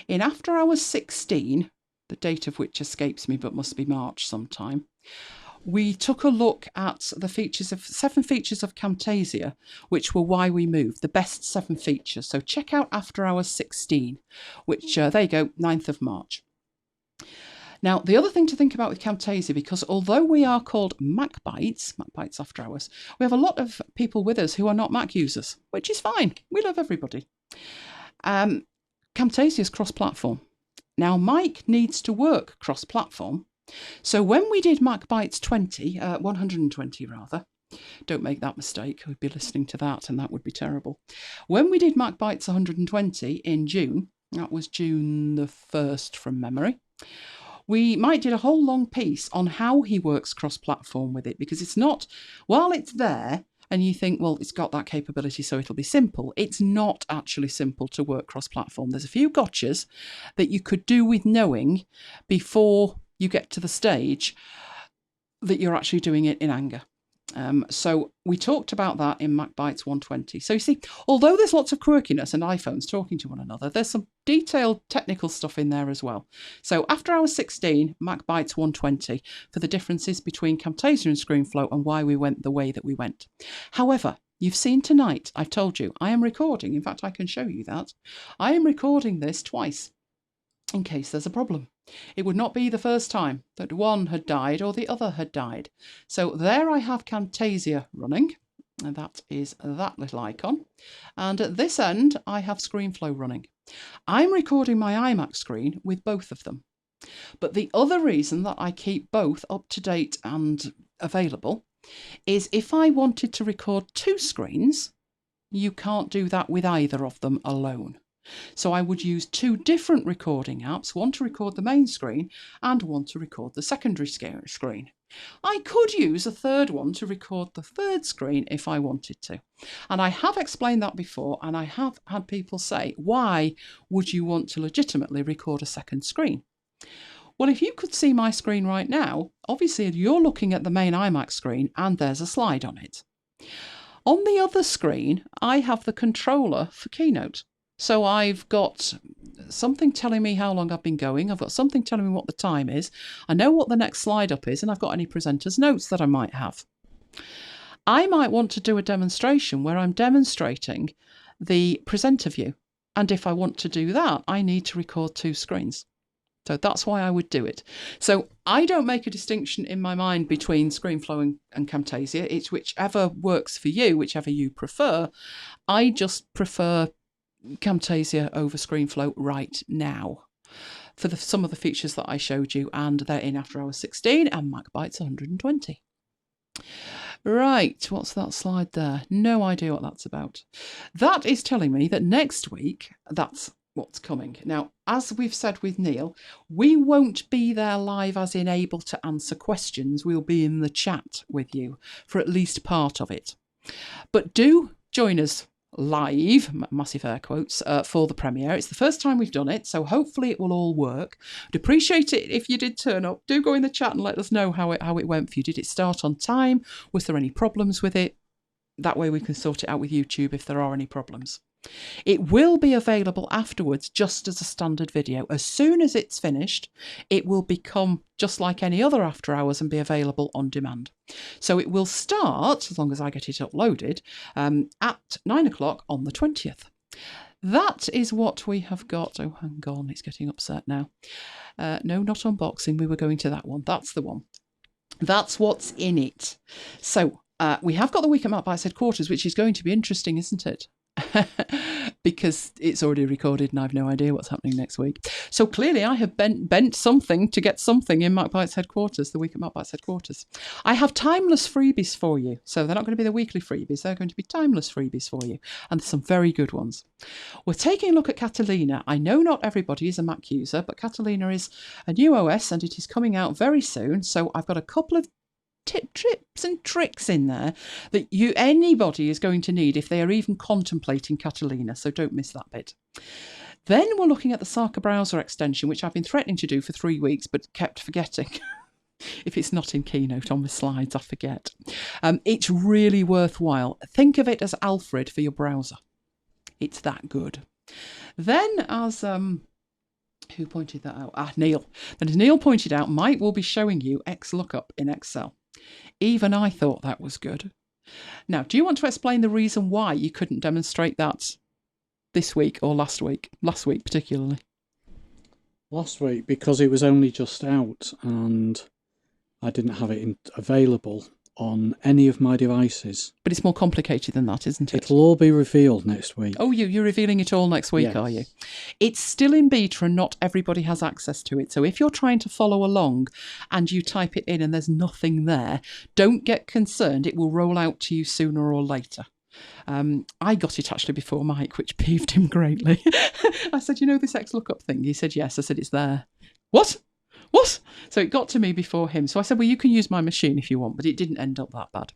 In After Hours 16, the date of which escapes me but must be March sometime, we took a look at the features of 7 features of Camtasia, which were why we moved, the best 7 features. So check out After Hours 16, which, there you go, 9th of March. Now, the other thing to think about with Camtasia, because although we are called MacBites After Hours, we have a lot of people with us who are not Mac users, which is fine. We love everybody. Camtasia is cross-platform. Now, Mike needs to work cross-platform. So when we did MacBites 120 rather, don't make that mistake, we'd be listening to that and that would be terrible. When we did MacBites 120 in June, that was June the 1st from memory, Mike did a whole long piece on how he works cross-platform with it, because it's not, while it's there and you think, well, it's got that capability so it'll be simple, it's not actually simple to work cross-platform. There's a few gotchas that you could do with knowing before you get to the stage that you're actually doing it in anger. So we talked about that in MacBites 120. So you see, although there's lots of quirkiness and iPhones talking to one another, there's some detailed technical stuff in there as well. So After Hours 16, MacBites 120, for the differences between Camtasia and ScreenFlow and why we went the way that we went. However, you've seen tonight, I've told you, I am recording. In fact, I can show you that. I am recording this twice in case there's a problem. It would not be the first time that one had died or the other had died. So there I have Camtasia running, and that is that little icon. And at this end, I have ScreenFlow running. I'm recording my iMac screen with both of them. But the other reason that I keep both up to date and available is if I wanted to record two screens, you can't do that with either of them alone. So I would use two different recording apps, one to record the main screen and one to record the secondary screen. I could use a third one to record the third screen if I wanted to. And I have explained that before, and I have had people say, why would you want to legitimately record a second screen? Well, if you could see my screen right now, obviously you're looking at the main iMac screen and there's a slide on it. On the other screen, I have the controller for Keynote. So I've got something telling me how long I've been going. I've got something telling me what the time is. I know what the next slide up is, and I've got any presenter's notes that I might have. I might want to do a demonstration where I'm demonstrating the presenter view. And if I want to do that, I need to record two screens. So that's why I would do it. So I don't make a distinction in my mind between ScreenFlow and Camtasia. It's whichever works for you, whichever you prefer. I just prefer Camtasia over ScreenFlow right now for some of the features that I showed you, and they're in After Hours 16 and MacBites 120. Right, what's that slide there? No idea what that's about. That is telling me that next week, that's what's coming. Now, as we've said with Neil, we won't be there live as in able to answer questions. We'll be in the chat with you for at least part of it. But do join us live, massive air quotes, for the premiere. It's the first time we've done it, so hopefully it will all work. I'd appreciate it if you did turn up. Do go in the chat and let us know how it went for you. Did it start on time? Was there any problems with it? That way we can sort it out with YouTube if there are any problems. It will be available afterwards just as a standard video. As soon as it's finished, it will become just like any other After Hours and be available on demand. So it will start, as long as I get it uploaded, at 9 o'clock on the 20th. That is what we have got. Oh, hang on, it's getting upset now. No, not unboxing. We were going to that one. That's the one. That's what's in it. So we have got the week at MacBites headquarters, which is going to be interesting, isn't it? Because it's already recorded and I've no idea what's happening next week. So clearly I have bent something to get something in MacBites headquarters, the week at MacBites headquarters. I have timeless freebies for you. So they're not going to be the weekly freebies, they're going to be timeless freebies for you. And there's some very good ones. We're taking a look at Catalina. I know not everybody is a Mac user, but Catalina is a new OS and it is coming out very soon. So I've got a couple of tips and tricks in there that anybody is going to need if they are even contemplating Catalina, so don't miss that bit. Then we're looking at the Sarka browser extension, which I've been threatening to do for 3 weeks but kept forgetting. If it's not in Keynote on the slides, I forget. It's really worthwhile. Think of it as Alfred for your browser. It's that good. Then as who pointed that out? Neil. Then as Neil pointed out, Mike will be showing you XLOOKUP in Excel. Even I thought that was good. Now, do you want to explain the reason why you couldn't demonstrate that this week or last week? Last week, particularly. Last week, because it was only just out and I didn't have it available on any of my devices. But it's more complicated than that, isn't it? It'll all be revealed next week. Oh, you're revealing it all next week, yes. Are you? It's still in beta and not everybody has access to it. So if you're trying to follow along and you type it in and there's nothing there, don't get concerned. It will roll out to you sooner or later. I got it actually before Mike, which peeved him greatly. I said, you know this XLOOKUP thing? He said, yes. I said, it's there. What? So it got to me before him. So I said, well, you can use my machine if you want, but it didn't end up that bad.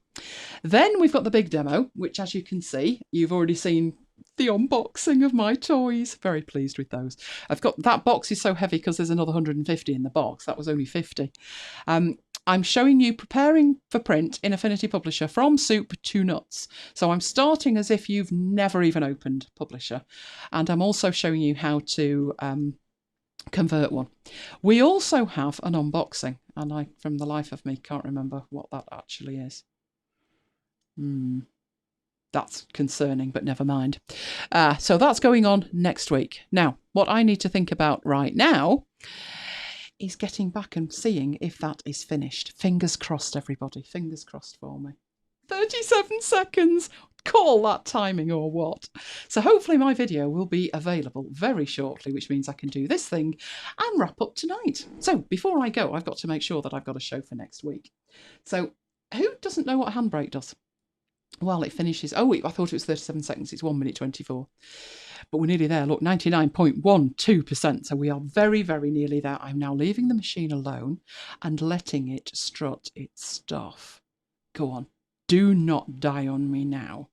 Then we've got the big demo, which as you can see, you've already seen the unboxing of my toys. Very pleased with those. I've got, that box is so heavy because there's another 150 in the box. That was only 50. I'm showing you preparing for print in Affinity Publisher from soup to nuts. So I'm starting as if you've never even opened Publisher. And I'm also showing you how to convert one. We also have an unboxing, and I, from the life of me, can't remember what that actually is. That's concerning, but never mind. So that's going on next week. Now, what I need to think about right now is getting back and seeing if that is finished. Fingers crossed, everybody. Fingers crossed for me. 37 seconds. Call that timing or what? So hopefully my video will be available very shortly, which means I can do this thing and wrap up tonight. So before I go, I've got to make sure that I've got a show for next week. So who doesn't know what a handbrake does? Well, it finishes... Oh, wait, I thought it was 37 seconds. It's 1 minute 24. But we're nearly there. Look, 99.12%. So we are very, very nearly there. I'm now leaving the machine alone and letting it strut its stuff. Go on. Do not die on me now.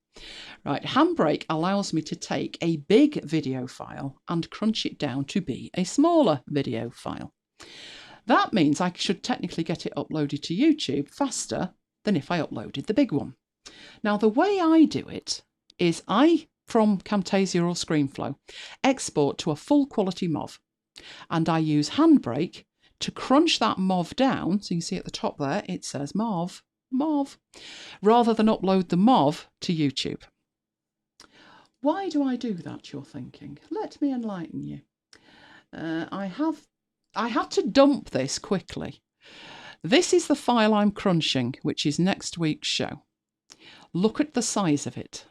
Right, Handbrake allows me to take a big video file and crunch it down to be a smaller video file. That means I should technically get it uploaded to YouTube faster than if I uploaded the big one. Now, the way I do it is I, from Camtasia or ScreenFlow, export to a full quality MOV, and I use Handbrake to crunch that MOV down. So you can see at the top there, it says MOV, rather than upload the MOV to YouTube. Why do I do that, you're thinking? Let me enlighten you. I had to dump this quickly. This is the file I'm crunching, which is next week's show. Look at the size of it.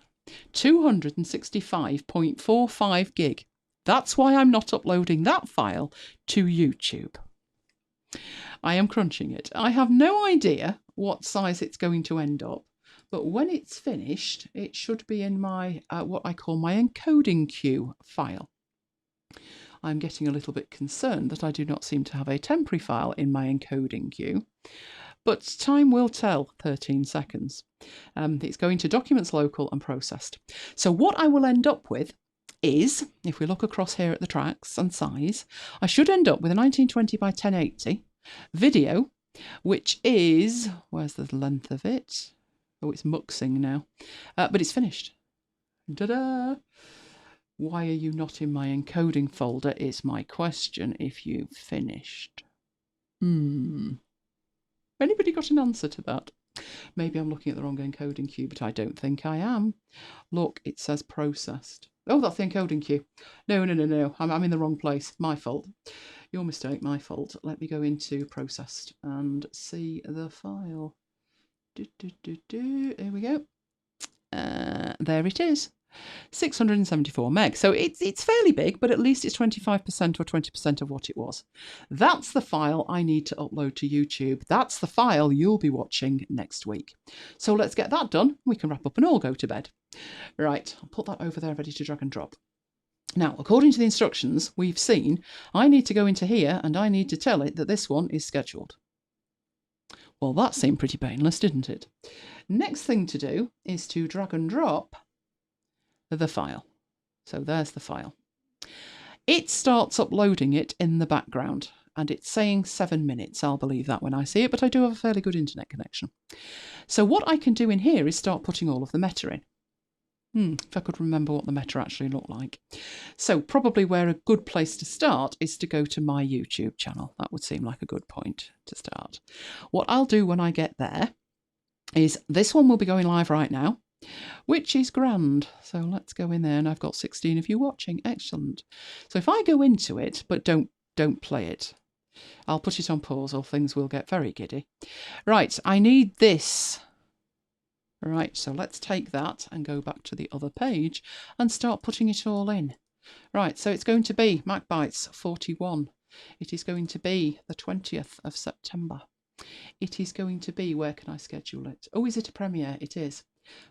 265.45 gig. That's why I'm not uploading that file to YouTube. I am crunching it. I have no idea what size it's going to end up, but when it's finished, it should be in my what I call my encoding queue file. I'm getting a little bit concerned that I do not seem to have a temporary file in my encoding queue, but time will tell. 13 seconds. It's going to Documents Local and Processed. So what I will end up with is, if we look across here at the tracks and size, I should end up with a 1920 by 1080 video, which is, where's the length of it? Oh, it's muxing now, but it's finished. Ta-da! Why are you not in my encoding folder is my question if you've finished. Anybody got an answer to that? Maybe I'm looking at the wrong encoding queue, but I don't think I am. Look, it says processed. Oh, that's the encoding queue. No. I'm in the wrong place. My fault. Your mistake, my fault. Let me go into processed and see the file. Here we go. There it is. 674 meg. So it's fairly big, but at least it's 25% or 20% of what it was. That's the file I need to upload to YouTube. That's the file you'll be watching next week. So let's get that done. We can wrap up and all go to bed. Right, I'll put that over there ready to drag and drop. Now, according to the instructions we've seen, I need to go into here and I need to tell it that this one is scheduled. Well, that seemed pretty painless, didn't it? Next thing to do is to drag and drop the file. So there's the file. It starts uploading it in the background and it's saying 7 minutes. I'll believe that when I see it, but I do have a fairly good internet connection. So what I can do in here is start putting all of the meta in. If I could remember what the meta actually looked like. So probably where a good place to start is to go to my YouTube channel. That would seem like a good point to start. What I'll do when I get there is this one will be going live right now, which is grand. So let's go in there, and I've got 16 of you watching. Excellent. So if I go into it, but don't play it, I'll put it on pause or things will get very giddy. Right, I need this. Right, so let's take that and go back to the other page and start putting it all in. Right, so it's going to be MacBites 41. It is going to be the 20th of September. It is going to be, where can I schedule it? Oh, is it a premiere? It is.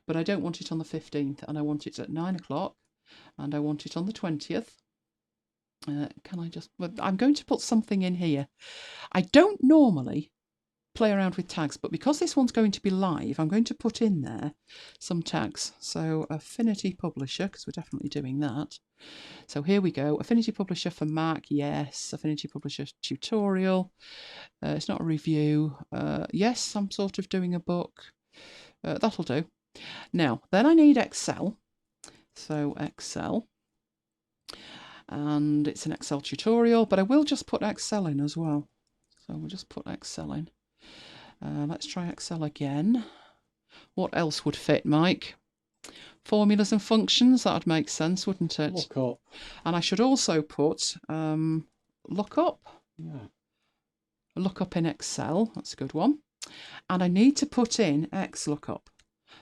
But I don't want it on the 15th, and I want it at 9 o'clock, and I want it on the 20th. Can I just... Well, I'm going to put something in here. I don't normally play around with tags, but because this one's going to be live, I'm going to put in there some tags. So Affinity Publisher, because we're definitely doing that. So here we go. Affinity Publisher for Mac, yes. Affinity Publisher tutorial. It's not a review. Yes, I'm sort of doing a book. That'll do. Now, then I need Excel. So Excel. And it's an Excel tutorial, but I will just put Excel in as well. So we'll just put Excel in. Let's try Excel again. What else would fit, Mike? Formulas and functions, that would make sense, wouldn't it? Lookup. And I should also put lookup. Yeah. lookup in Excel. That's a good one. And I need to put in XLOOKUP,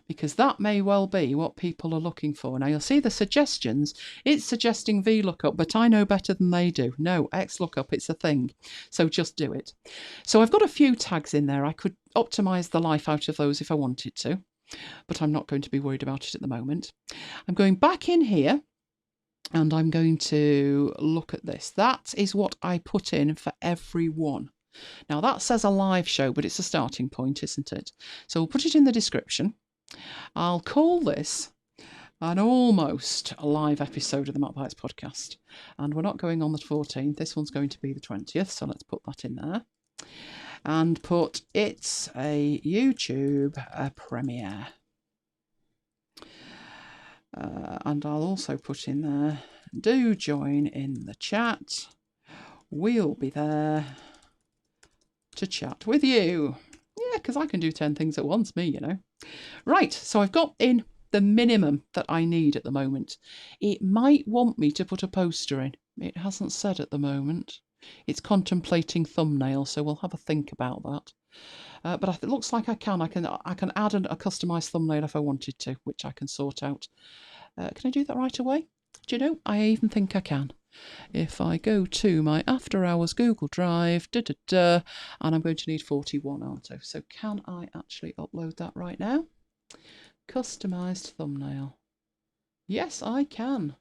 because that may well be what people are looking for. Now, you'll see the suggestions. It's suggesting VLOOKUP, but I know better than they do. No, XLOOKUP, it's a thing. So just do it. So I've got a few tags in there. I could optimize the life out of those if I wanted to, but I'm not going to be worried about it at the moment. I'm going back in here, and I'm going to look at this. That is what I put in for every one. Now, that says a live show, but it's a starting point, isn't it? So we'll put it in the description. I'll call this an almost live episode of the MacBites podcast. And we're not going on the 14th. This one's going to be the 20th. So let's put that in there. And put it's a YouTube premiere. And I'll also put in there, do join in the chat. We'll be there to chat with you. Yeah, because I can do 10 things at once, me, you know. Right, so I've got in the minimum that I need at the moment. It might want me to put a poster in. It hasn't said at the moment. It's contemplating thumbnail, so we'll have a think about that. But it looks like I can add a customised thumbnail if I wanted to, which I can sort out. Can I do that right away? Do you know, I even think I can. If I go to my after hours Google Drive, and I'm going to need 41, aren't I? So can I actually upload that right now? Customised thumbnail. Yes, I can.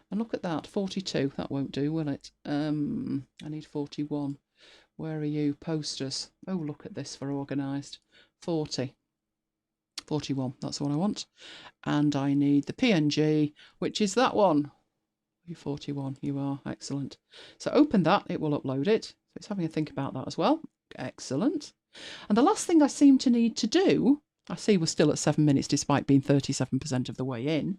And look at that, 42. That won't do, will it? I need 41. Where are you? Posters. Oh, look at this for organised. 40. 41, that's the one I want. And I need the PNG, which is that one. 41, you are. Excellent. So open that, it will upload it. So it's having a think about that as well. Excellent. And the last thing I seem to need to do, I see we're still at 7 minutes despite being 37% of the way in.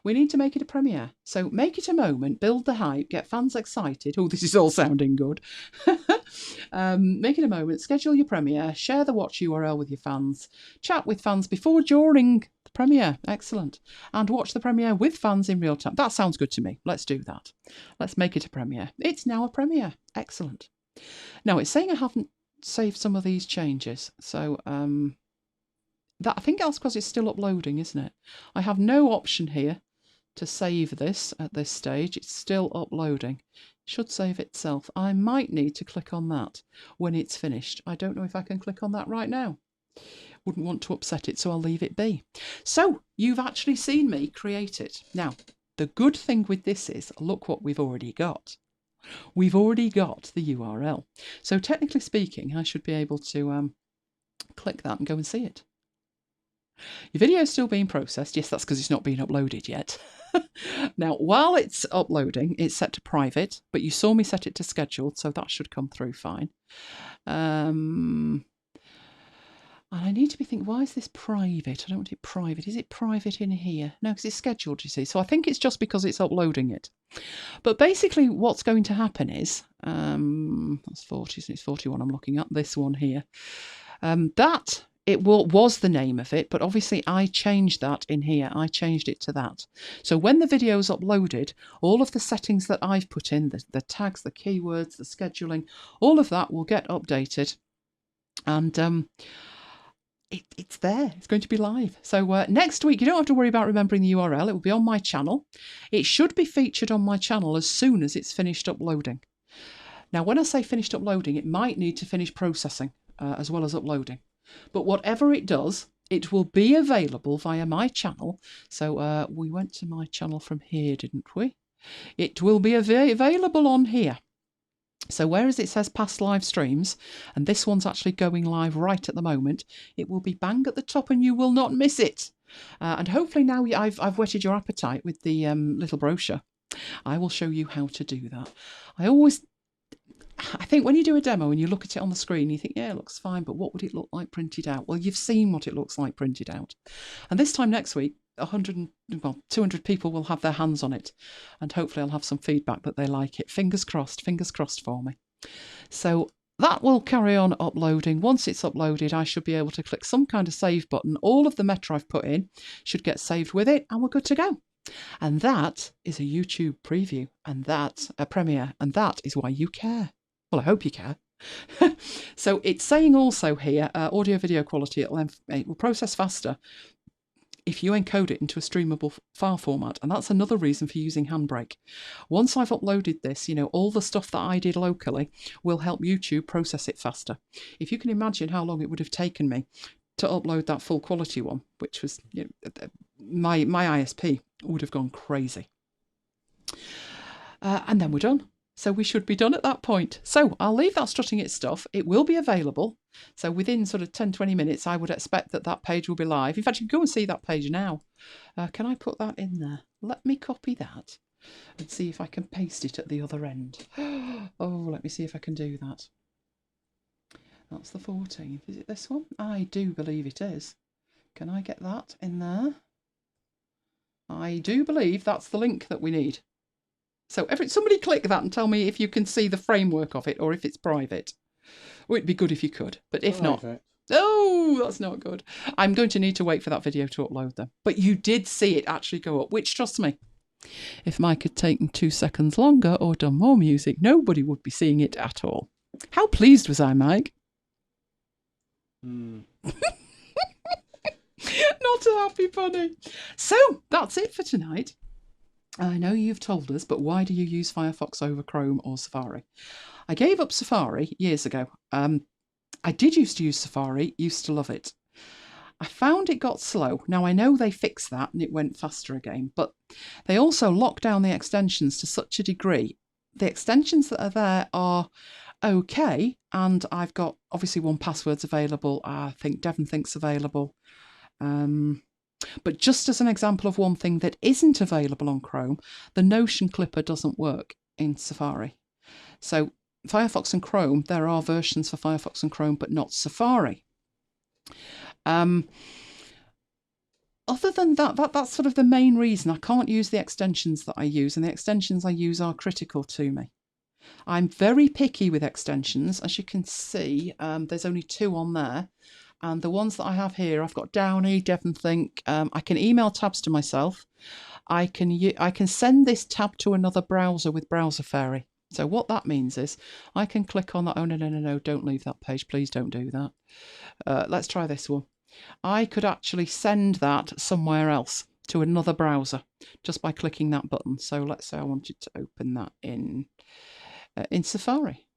We need to make it a premiere. So make it a moment, build the hype, get fans excited. Oh, this is all sounding good. Make it a moment, schedule your premiere, share the watch URL with your fans, chat with fans before, during the premiere. Excellent. And watch the premiere with fans in real time. That sounds good to me. Let's do that. Let's make it a premiere. It's now a premiere. Excellent. Now, it's saying I haven't saved some of these changes. So I think that's because it's still uploading, isn't it? I have no option here to save this at this stage. It's still uploading. It should save itself. I might need to click on that when it's finished. I don't know if I can click on that right now. Wouldn't want to upset it, so I'll leave it be. So you've actually seen me create it. Now, the good thing with this is, look what we've already got. We've already got the URL. So technically speaking, I should be able to click that and go and see it. Your video is still being processed. Yes, that's because it's not been uploaded yet. Now, while it's uploading, it's set to private, but you saw me set it to scheduled, so that should come through fine. And I need to be thinking, why is this private? I don't want it private. Is it private in here? No, because it's scheduled, you see. So I think it's just because it's uploading it. But basically what's going to happen is, that's 40, so it's 41 I'm looking at, this one here. Was the name of it, but obviously I changed that in here. I changed it to that. So when the video is uploaded, all of the settings that I've put in, the tags, the keywords, the scheduling, all of that will get updated. And it's there. It's going to be live. So next week, you don't have to worry about remembering the URL. It will be on my channel. It should be featured on my channel as soon as it's finished uploading. Now, when I say finished uploading, it might need to finish processing as well as uploading. But whatever it does, it will be available via my channel. So we went to my channel from here, didn't we? It will be available on here. So whereas it says past live streams, and this one's actually going live right at the moment, it will be bang at the top and you will not miss it. And hopefully now I've whetted your appetite with the little brochure. I will show you how to do that. I think when you do a demo and you look at it on the screen, you think, yeah, it looks fine, but what would it look like printed out? Well, you've seen what it looks like printed out. And this time next week, 200 people will have their hands on it. And hopefully I'll have some feedback that they like it. Fingers crossed for me. So that will carry on uploading. Once it's uploaded, I should be able to click some kind of save button. All of the meta I've put in should get saved with it, and we're good to go. And that is a YouTube preview, and that's a premiere, and that is why you care. Well, I hope you care. So it's saying also here, audio video quality, it will process faster if you encode it into a streamable file format. And that's another reason for using Handbrake. Once I've uploaded this, all the stuff that I did locally will help YouTube process it faster. If you can imagine how long it would have taken me to upload that full quality one, which was, my ISP would have gone crazy. And then we're done. So we should be done at that point. So I'll leave that strutting its stuff. It will be available. So within sort of 10, 20 minutes, I would expect that page will be live. In fact, you can go and see that page now. Can I put that in there? Let me copy that and see if I can paste it at the other end. Oh, let me see if I can do that. That's the 14th. Is it this one? I do believe it is. Can I get that in there? I do believe that's the link that we need. So somebody click that and tell me if you can see the framework of it or if it's private. Oh, it'd be good if you could, but if not, oh, that's not good. I'm going to need to wait for that video to upload them. But you did see it actually go up, which, trust me, if Mike had taken 2 seconds longer or done more music, nobody would be seeing it at all. How pleased was I, Mike? Not a happy bunny. So that's it for tonight. I know you've told us, but why do you use Firefox over Chrome or Safari? I gave up Safari years ago. I did used to use Safari, used to love it. I found it got slow. Now, I know they fixed that and it went faster again, but they also locked down the extensions to such a degree. The extensions that are there are okay, and I've got obviously 1Password's available. I think Devon thinks available. But just as an example of one thing that isn't available on Chrome, the Notion Clipper doesn't work in Safari. So Firefox and Chrome, there are versions for Firefox and Chrome, but not Safari. Other than that, that's sort of the main reason. I can't use the extensions that I use, and the extensions I use are critical to me. I'm very picky with extensions. As you can see, there's only 2 on there. And the ones that I have here, I've got Downy, DevonThink. I can email tabs to myself. I can send this tab to another browser with Browser Fairy. So what that means is I can click on that. Oh, no, don't leave that page. Please don't do that. Let's try this one. I could actually send that somewhere else to another browser just by clicking that button. So let's say I wanted to open that in Safari.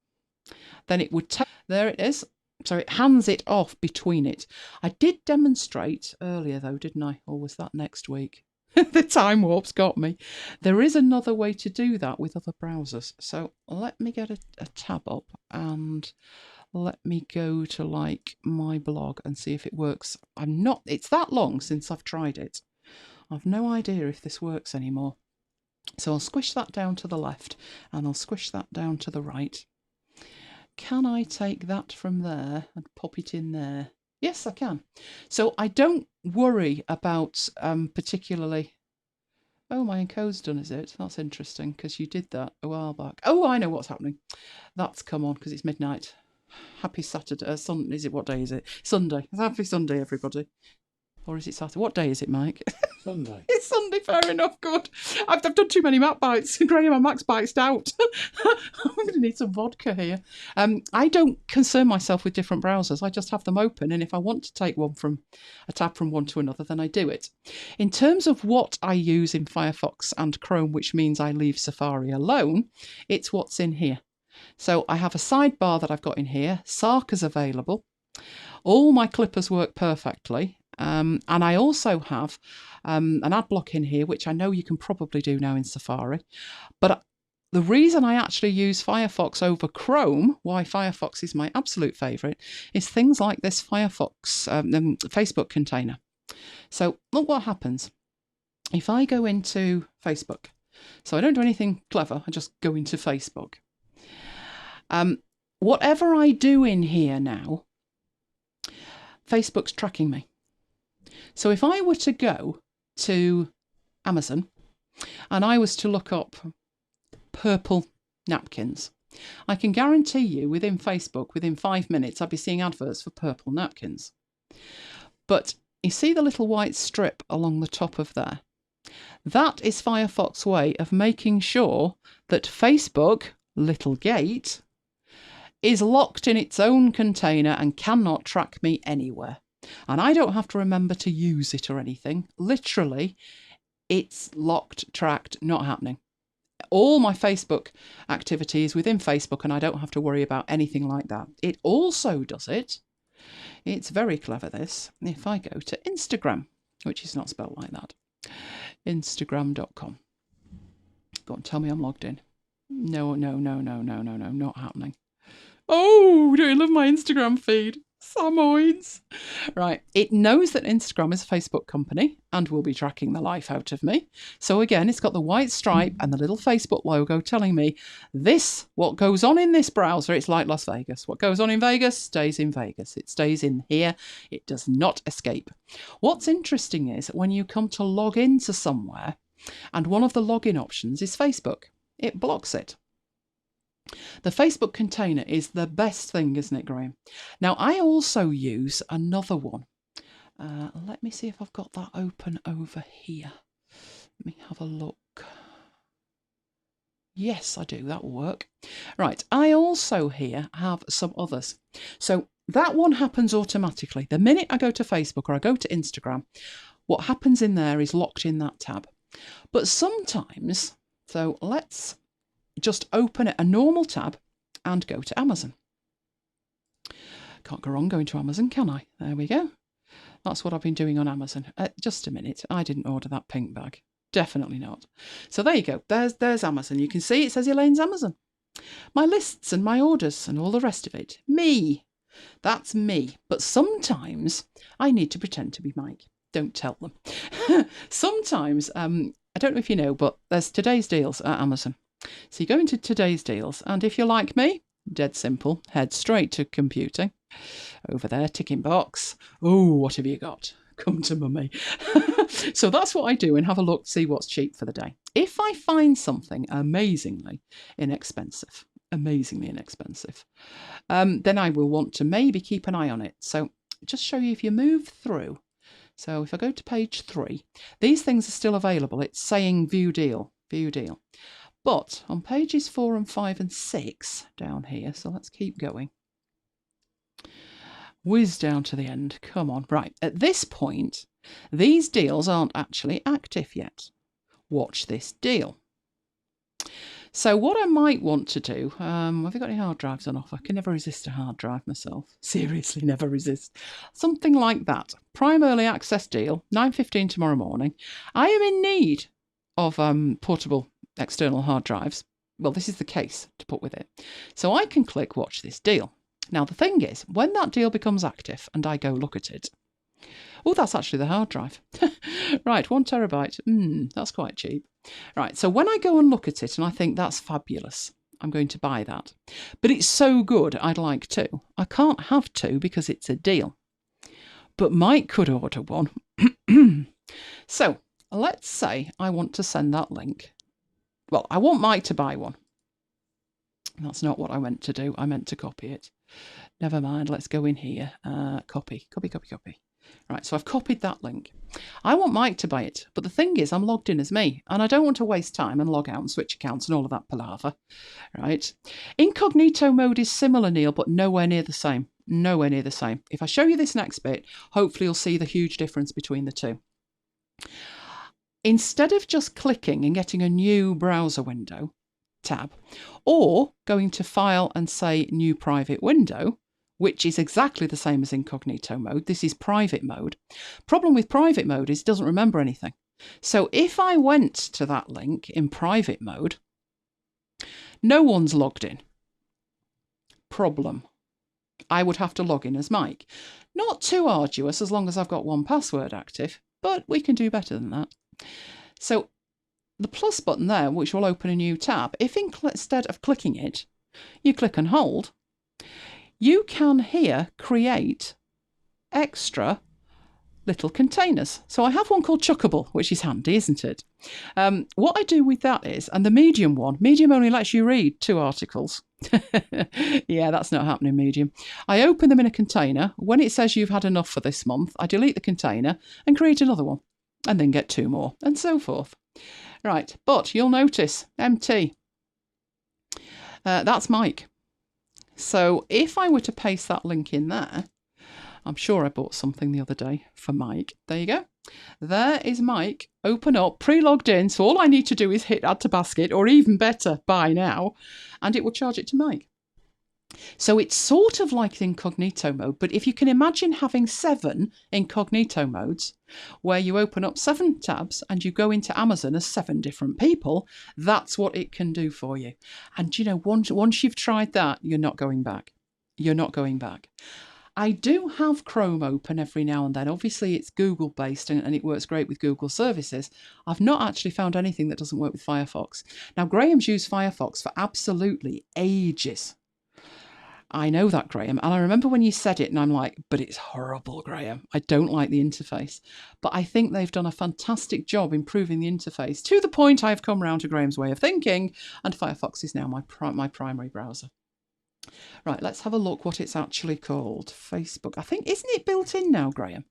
Then it would take, there it is. So it hands it off between it. I did demonstrate earlier though, didn't I? Or was that next week? The time warp's got me. There is another way to do that with other browsers. So let me get a tab up and let me go to like my blog and see if it works. It's that long since I've tried it. I've no idea if this works anymore. So I'll squish that down to the left and I'll squish that down to the right. Can I take that from there and pop it in there? Yes, I can. So I don't worry about particularly... Oh, my encode's done, is it? That's interesting, because you did that a while back. Oh, I know what's happening. That's come on, because it's midnight. Happy Saturday. Sunday, is it? What day is it? Sunday. Happy Sunday, everybody. Or is it Saturday? What day is it, Mike? Sunday. It's Sunday, fair enough, good. I've done too many MacBites. Graham, my MacBites out. I'm going to need some vodka here. I don't concern myself with different browsers. I just have them open, and if I want to take a tab from one to another, then I do it. In terms of what I use in Firefox and Chrome, which means I leave Safari alone, it's what's in here. So I have a sidebar that I've got in here. Sark is available. All my clippers work perfectly. And I also have an ad block in here, which I know you can probably do now in Safari. But the reason I actually use Firefox over Chrome, why Firefox is my absolute favourite, is things like this Firefox Facebook container. So look what happens. If I go into Facebook, so I don't do anything clever, I just go into Facebook. Whatever I do in here now, Facebook's tracking me. So if I were to go to Amazon and I was to look up purple napkins, I can guarantee you within Facebook, within 5 minutes, I'd be seeing adverts for purple napkins. But you see the little white strip along the top of there? That is Firefox's way of making sure that Facebook, little gate, is locked in its own container and cannot track me anywhere. And I don't have to remember to use it or anything. Literally, it's locked, tracked, not happening. All my Facebook activity is within Facebook and I don't have to worry about anything like that. It also does it. It's very clever, this. If I go to Instagram, which is not spelled like that, Instagram.com. Go on, tell me I'm logged in. No, not happening. Oh, don't you love my Instagram feed? Samoids. Right, it knows that Instagram is a Facebook company and will be tracking the life out of me. So again, it's got the white stripe and the little Facebook logo telling me this, what goes on in this browser, it's like Las Vegas. What goes on in Vegas stays in Vegas. It stays in here. It does not escape. What's interesting is when you come to log into somewhere and one of the login options is Facebook, it blocks it. The Facebook container is the best thing, isn't it, Graham? Now, I also use another one. Let me see if I've got that open over here. Let me have a look. Yes, I do. That will work. Right. I also here have some others. So that one happens automatically. The minute I go to Facebook or I go to Instagram, what happens in there is locked in that tab. But sometimes, so let's just open a normal tab and go to Amazon. Can't go wrong going to Amazon, can I? There we go. That's what I've been doing on Amazon. Just a minute. I didn't order that pink bag. Definitely not. So there you go. There's Amazon. You can see it says Elaine's Amazon. My lists and my orders and all the rest of it. Me. That's me. But sometimes I need to pretend to be Mike. Don't tell them. Sometimes, I don't know if you know, but there's today's deals at Amazon. So you go into today's deals, and if you're like me, dead simple, head straight to computing. Over there, ticking box. Oh, what have you got? Come to mummy. So that's what I do and have a look to see what's cheap for the day. If I find something amazingly inexpensive, then I will want to maybe keep an eye on it. So just show you if you move through. So if I go to page 3, these things are still available. It's saying view deal. But on pages 4 and 5 and 6 down here, so let's keep going. Whiz down to the end. Come on. Right. At this point, these deals aren't actually active yet. Watch this deal. So what I might want to do, have you got any hard drives on offer? I can never resist a hard drive myself. Seriously, never resist. Something like that. Prime Early Access deal, 9:15 tomorrow morning. I am in need of portable external hard drives. Well, this is the case to put with it. So I can click watch this deal. Now, the thing is, when that deal becomes active and I go look at it, oh, that's actually the hard drive. Right, 1 terabyte. That's quite cheap. Right, so when I go and look at it and I think that's fabulous, I'm going to buy that. But it's so good, I'd like 2. I can't have 2 because it's a deal. But Mike could order one. So let's say I want to send that link. Well, I want Mike to buy one. That's not what I meant to do. I meant to copy it. Never mind. Let's go in here. Copy. Right, so I've copied that link. I want Mike to buy it, but the thing is I'm logged in as me, and I don't want to waste time and log out and switch accounts and all of that palaver, right? Incognito mode is similar, Neil, but nowhere near the same. Nowhere near the same. If I show you this next bit, hopefully you'll see the huge difference between the two. Instead of just clicking and getting a new browser window, tab, or going to File and say New Private Window, which is exactly the same as incognito mode. This is private mode. Problem with private mode is it doesn't remember anything. So if I went to that link in private mode, no one's logged in. Problem. I would have to log in as Mike. Not too arduous as long as I've got 1 password active, but we can do better than that. So the plus button there, which will open a new tab, if instead of clicking it, you click and hold, you can here create extra little containers. So I have one called Chuckable, which is handy, isn't it? What I do with that is, and the Medium one, Medium only lets you read 2 articles. Yeah, that's not happening, Medium. I open them in a container. When it says you've had enough for this month, I delete the container and create another one, and then get 2 more, and so forth. Right, but you'll notice, MT. That's Mike. So if I were to paste that link in there, I'm sure I bought something the other day for Mike. There you go. There is Mike. Open up, pre-logged in. So all I need to do is hit add to basket, or even better, buy now, and it will charge it to Mike. So it's sort of like incognito mode, but if you can imagine having 7 incognito modes where you open up 7 tabs and you go into Amazon as 7 different people, that's what it can do for you. And you know, once you've tried that, you're not going back. You're not going back. I do have Chrome open every now and then. Obviously, it's Google based and it works great with Google services. I've not actually found anything that doesn't work with Firefox. Now, Graham's used Firefox for absolutely ages. I know that, Graham. And I remember when you said it and I'm like, but it's horrible, Graham. I don't like the interface. But I think they've done a fantastic job improving the interface to the point I've come round to Graham's way of thinking, and Firefox is now my primary browser. Right, let's have a look what it's actually called. Facebook. I think, isn't it built in now, Graham?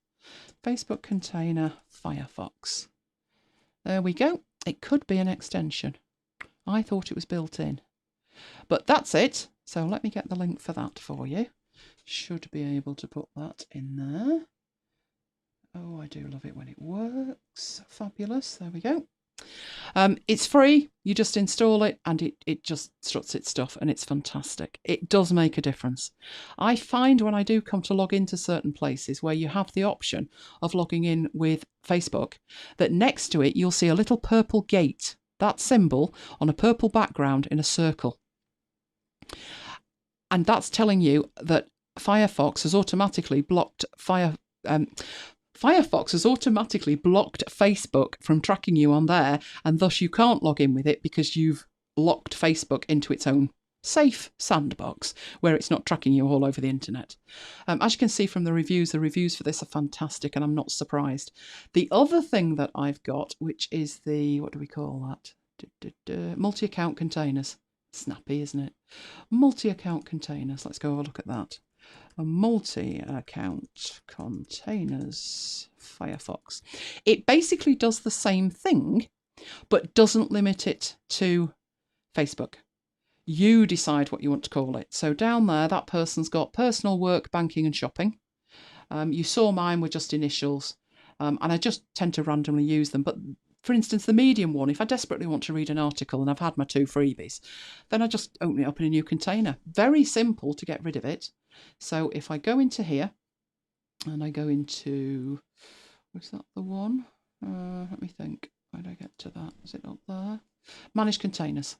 Facebook container Firefox. There we go. It could be an extension. I thought it was built in. But that's it. So let me get the link for that for you. Should be able to put that in there. Oh, I do love it when it works. Fabulous. There we go. It's free. You just install it and it just struts its stuff and it's fantastic. It does make a difference. I find when I do come to log into certain places where you have the option of logging in with Facebook, that next to it you'll see a little purple gate, that symbol on a purple background in a circle. And that's telling you that Firefox has automatically blocked Firefox has automatically blocked Facebook from tracking you on there, and thus you can't log in with it because you've locked Facebook into its own safe sandbox where it's not tracking you all over the internet. As you can see from the reviews for this are fantastic, and I'm not surprised. The other thing that I've got, which is the, what do we call that? Multi-account containers. Snappy, isn't it? Multi-account containers. Let's go have a look at that. A multi-account containers Firefox. It basically does the same thing, but doesn't limit it to Facebook. You decide what you want to call it. So down there, that person's got personal, work, banking and shopping. You saw mine were just initials, and I just tend to randomly use them. But for instance, the medium one, if I desperately want to read an article and I've had my 2 freebies, then I just open it up in a new container. Very simple to get rid of it. So if I go into here and I go into, was that the one? Let me think. Where did I get to that? Is it up there? Manage containers.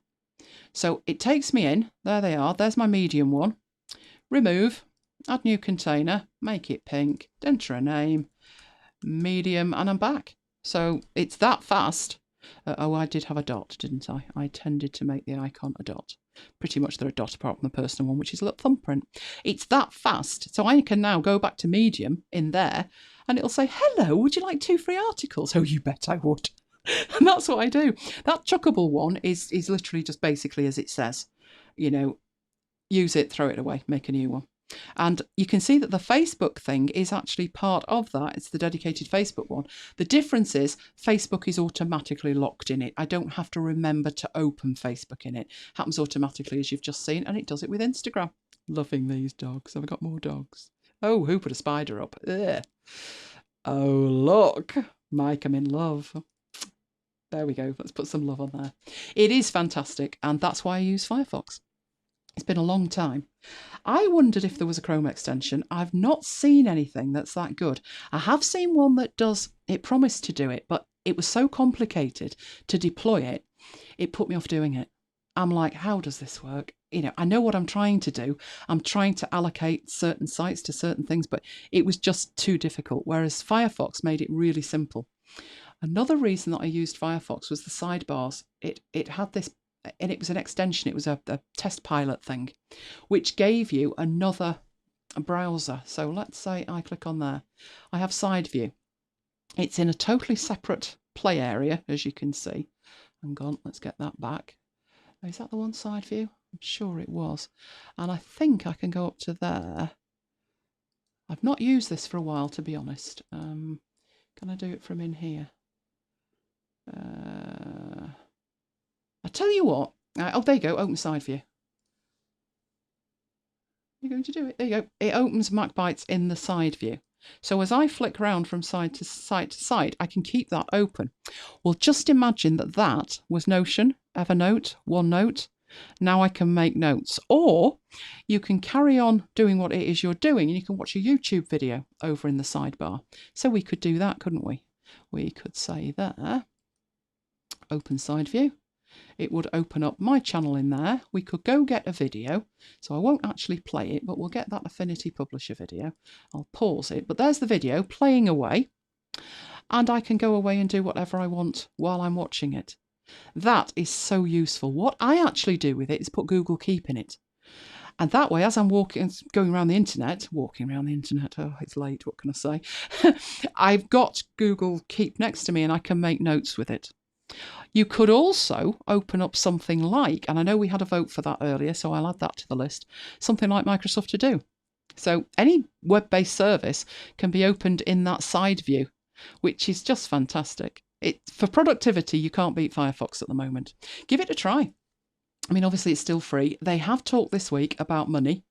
So it takes me in. There they are. There's my medium one. Remove, add new container, make it pink, enter a name, medium, and I'm back. So it's that fast. Oh, I did have a dot, didn't I? I tended to make the icon a dot. Pretty much they're a dot apart from the personal one, which is a little thumbprint. It's that fast. So I can now go back to medium in there and it'll say, hello, would you like 2 free articles? Oh, you bet I would. And that's what I do. That chuckable one is literally just basically as it says. You know, use it, throw it away, make a new one. And you can see that the Facebook thing is actually part of that. It's the dedicated Facebook one. The difference is Facebook is automatically locked in it. I don't have to remember to open Facebook in it. It happens automatically, as you've just seen, and it does it with Instagram. Loving these dogs. Have I got more dogs? Oh, who put a spider up? Ugh. Oh, look. Mike, I'm in love. There we go. Let's put some love on there. It is fantastic, and that's why I use Firefox. It's been a long time. I wondered if there was a Chrome extension. I've not seen anything that's that good. I have seen one that does, it promised to do it, but it was so complicated to deploy it, it put me off doing it. I'm like, how does this work? You know, I know what I'm trying to do. I'm trying to allocate certain sites to certain things, but it was just too difficult, whereas Firefox made it really simple. Another reason that I used Firefox was the sidebars. It had this, and it was an extension, it was a test pilot thing, which gave you another browser. So let's say I click on there. I have side view. It's in a totally separate play area, as you can see. Hang on, let's get that back. Is that the one side view? I'm sure it was. And I think I can go up to there. I've not used this for a while, to be honest. Can I do it from in here? I tell you what. Oh, there you go. Open side view. You're going to do it. There you go. It opens MacBites in the side view. So as I flick around from side to side to side, I can keep that open. Well, just imagine that that was Notion, Evernote, OneNote. Now I can make notes. Or you can carry on doing what it is you're doing and you can watch a YouTube video over in the sidebar. So we could do that, couldn't we? We could say there, open side view. It would open up my channel in there. We could go get a video. So I won't actually play it, but we'll get that Affinity Publisher video. I'll pause it, but there's the video playing away. And I can go away and do whatever I want while I'm watching it. That is so useful. What I actually do with it is put Google Keep in it. And that way, as I'm going around the internet, oh, it's late, what can I say? I've got Google Keep next to me and I can make notes with it. You could also open up something like, and I know we had a vote for that earlier, so I'll add that to the list, something like Microsoft To Do. So any web-based service can be opened in that side view, which is just fantastic. For productivity, you can't beat Firefox at the moment. Give it a try. I mean, obviously, it's still free. They have talked this week about money,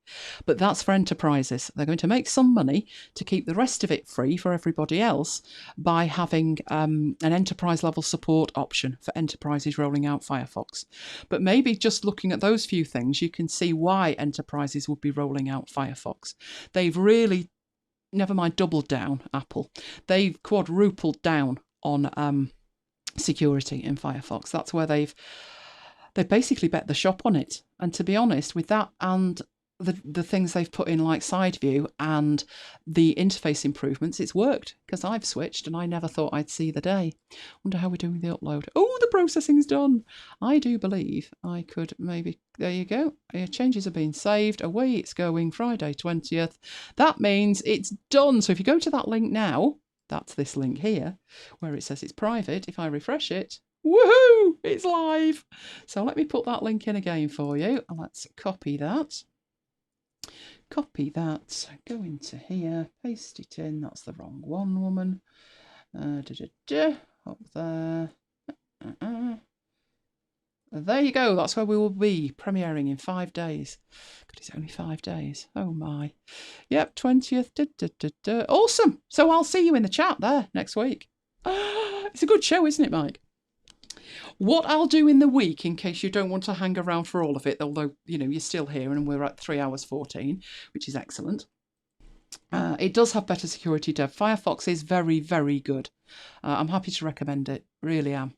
but that's for enterprises. They're going to make some money to keep the rest of it free for everybody else by having an enterprise-level support option for enterprises rolling out Firefox. But maybe just looking at those few things, you can see why enterprises would be rolling out Firefox. They've really, never mind doubled down, Apple. They've quadrupled down on security in Firefox. That's where they've basically bet the shop on it. And to be honest, with that and the things they've put in like side view and the interface improvements, it's worked because I've switched and I never thought I'd see the day. Wonder how we're doing the upload. Oh, the processing's done. I do believe I could maybe, there you go. Your changes are being saved. Away it's going, Friday 20th. That means it's done. So if you go to that link now, that's this link here, where it says it's private. If I refresh it, woohoo, it's live. So let me put that link in again for you. Let's copy that. Copy that, go into here, paste it in. That's the wrong one, woman. Up there. There you go. That's where we will be premiering in 5 days. God, it's only 5 days. Oh my. Yep, 20th. Awesome. So I'll see you in the chat there next week. It's a good show, isn't it, Mike? What I'll do in the week, in case you don't want to hang around for all of it, although, you know, you're still here and we're at 3 hours 14, which is excellent. It does have better security dev. Firefox is very, very good. I'm happy to recommend it. Really am.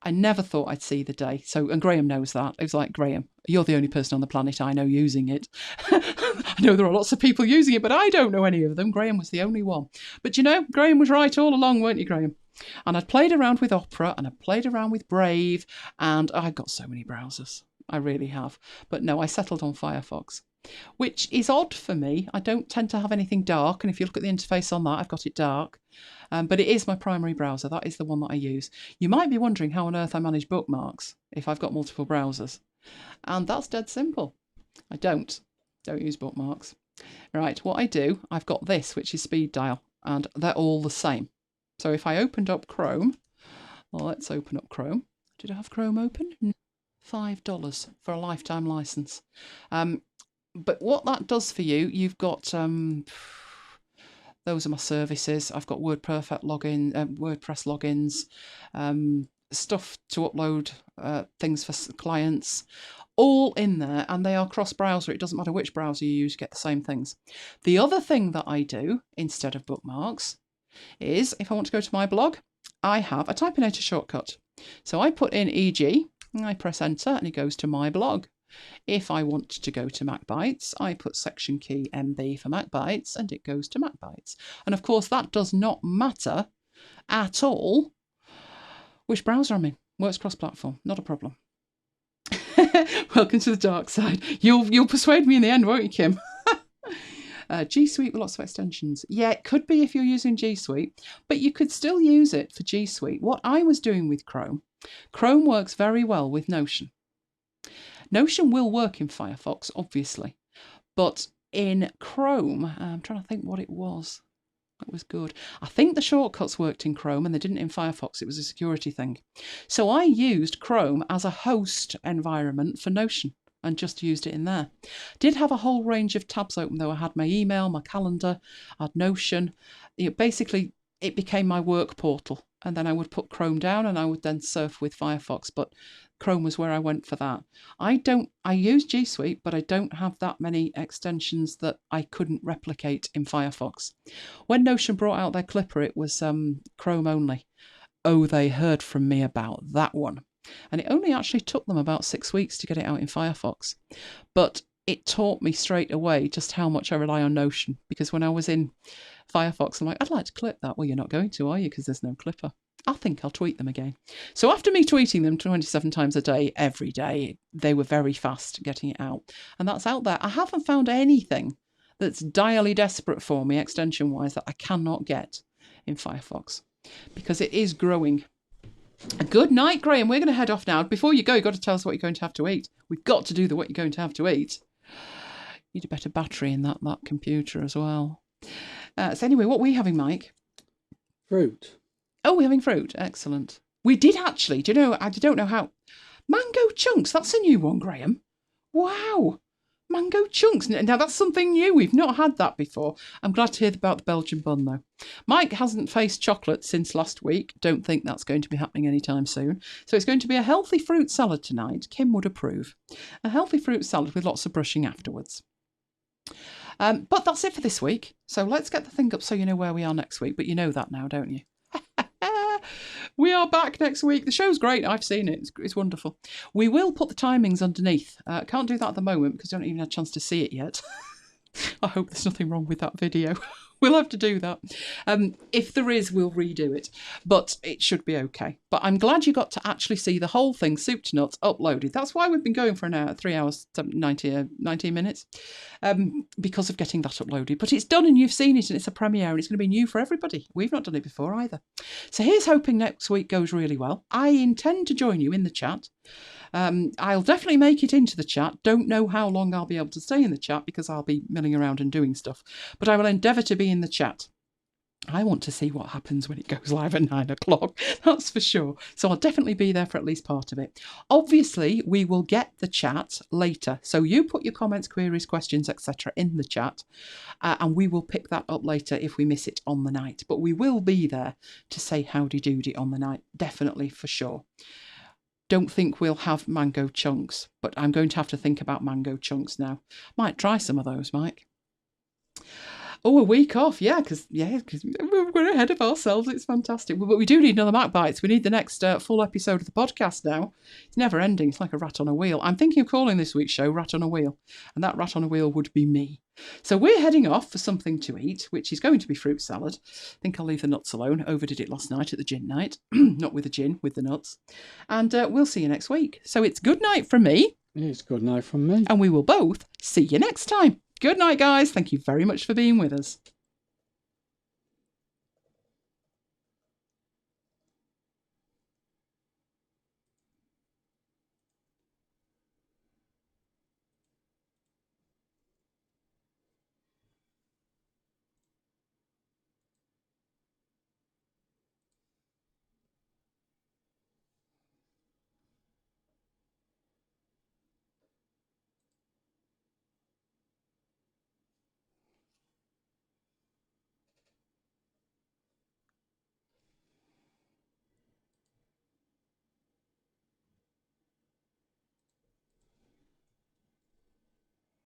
I never thought I'd see the day. So, and Graham knows that. It was like, Graham, you're the only person on the planet I know using it. I know there are lots of people using it, but I don't know any of them. Graham was the only one. But you know, Graham was right all along, weren't you, Graham? And I'd played around with Opera and I'd played around with Brave and I've got so many browsers. I really have. But no, I settled on Firefox, which is odd for me. I don't tend to have anything dark. And if you look at the interface on that, I've got it dark. But it is my primary browser. That is the one that I use. You might be wondering how on earth I manage bookmarks if I've got multiple browsers. And that's dead simple. I don't use bookmarks. Right, what I do, I've got this, which is speed dial, and they're all the same. So if I opened up Chrome, well, let's open up Chrome. Did I have Chrome open? $5 for a lifetime license. But what that does for you, you've got, those are my services. I've got WordPress logins, stuff to upload, things for clients, all in there, and they are cross-browser. It doesn't matter which browser you use, you get the same things. The other thing that I do, instead of bookmarks, is if I want to go to my blog, I have a Typinator shortcut. So I put in EG, and I press enter, and it goes to my blog. If I want to go to MacBites, I put section key MB for MacBites, and it goes to MacBites. And of course, that does not matter at all which browser I'm in. Works cross-platform, not a problem. Welcome to the dark side. You'll persuade me in the end, won't you, Kim? G Suite with lots of extensions. Yeah, it could be if you're using G Suite, but you could still use it for G Suite. What I was doing with Chrome works very well with Notion. Notion will work in Firefox, obviously, but in Chrome, I'm trying to think what it was. That was good. I think the shortcuts worked in Chrome and they didn't in Firefox. It was a security thing. So I used Chrome as a host environment for Notion. and just used it in there. Did have a whole range of tabs open though. I had my email, my calendar, I had Notion. Basically, it became my work portal. And then I would put Chrome down and I would then surf with Firefox. But Chrome was where I went for that. I use G Suite, but I don't have that many extensions that I couldn't replicate in Firefox. When Notion brought out their Clipper, it was Chrome only. Oh, they heard from me about that one. And it only actually took them about 6 weeks to get it out in Firefox. But it taught me straight away just how much I rely on Notion. Because when I was in Firefox, I'm like, I'd like to clip that. Well, you're not going to, are you? Because there's no Clipper. I think I'll tweet them again. So after me tweeting them 27 times a day, every day, they were very fast getting it out. And that's out there. I haven't found anything that's direly desperate for me, extension-wise, that I cannot get in Firefox. Because it is growing. Good night, Graham. We're going to head off now. Before you go, you've got to tell us what you're going to have to eat. We've got to do what you're going to have to eat. You need a better battery in that computer as well. So anyway, what are we having, Mike? Fruit. Oh, we're having fruit. Excellent. We did actually. Do you know, I don't know how. Mango chunks. That's a new one, Graham. Wow. Mango chunks. Now, that's something new. We've not had that before. I'm glad to hear about the Belgian bun, though. Mike hasn't faced chocolate since last week. Don't think that's going to be happening anytime soon. So it's going to be a healthy fruit salad tonight. Kim would approve. A healthy fruit salad with lots of brushing afterwards. But that's it for this week. So let's get the thing up so you know where we are next week. But you know that now, don't you? We are back next week. The show's great. I've seen it. It's wonderful. We will put the timings underneath. Can't do that at the moment because I don't even have a chance to see it yet. I hope there's nothing wrong with that video. We'll have to do that. If there is, we'll redo it. But it should be okay. But I'm glad you got to actually see the whole thing, soup to nuts, uploaded. That's why we've been going for an hour, 3 hours, 19 minutes, because of getting that uploaded. But it's done and you've seen it and it's a premiere and it's going to be new for everybody. We've not done it before either. So here's hoping next week goes really well. I intend to join you in the chat. I'll definitely make it into the chat. Don't know how long I'll be able to stay in the chat because I'll be milling around and doing stuff. But I will endeavour to be in the chat. I want to see what happens when it goes live at 9 o'clock. That's for sure. So I'll definitely be there for at least part of it. Obviously, we will get the chat later. So you put your comments, queries, questions, etc. in the chat. And we will pick that up later if we miss it on the night. But we will be there to say howdy doody on the night. Definitely for sure. Don't think we'll have mango chunks, but I'm going to have to think about mango chunks now. Might try some of those, Mike. Oh, a week off, because we're ahead of ourselves. It's fantastic. But we do need another MacBites. We need the next full episode of the podcast now. It's never ending. It's like a rat on a wheel. I'm thinking of calling this week's show Rat on a Wheel, and that rat on a wheel would be me. So we're heading off for something to eat, which is going to be fruit salad. I think I'll leave the nuts alone. Overdid it last night at the gin night. Not with the gin, with the nuts. And we'll see you next week. So it's good night from me. It's good night from me. And we will both see you next time. Good night, guys. Thank you very much for being with us.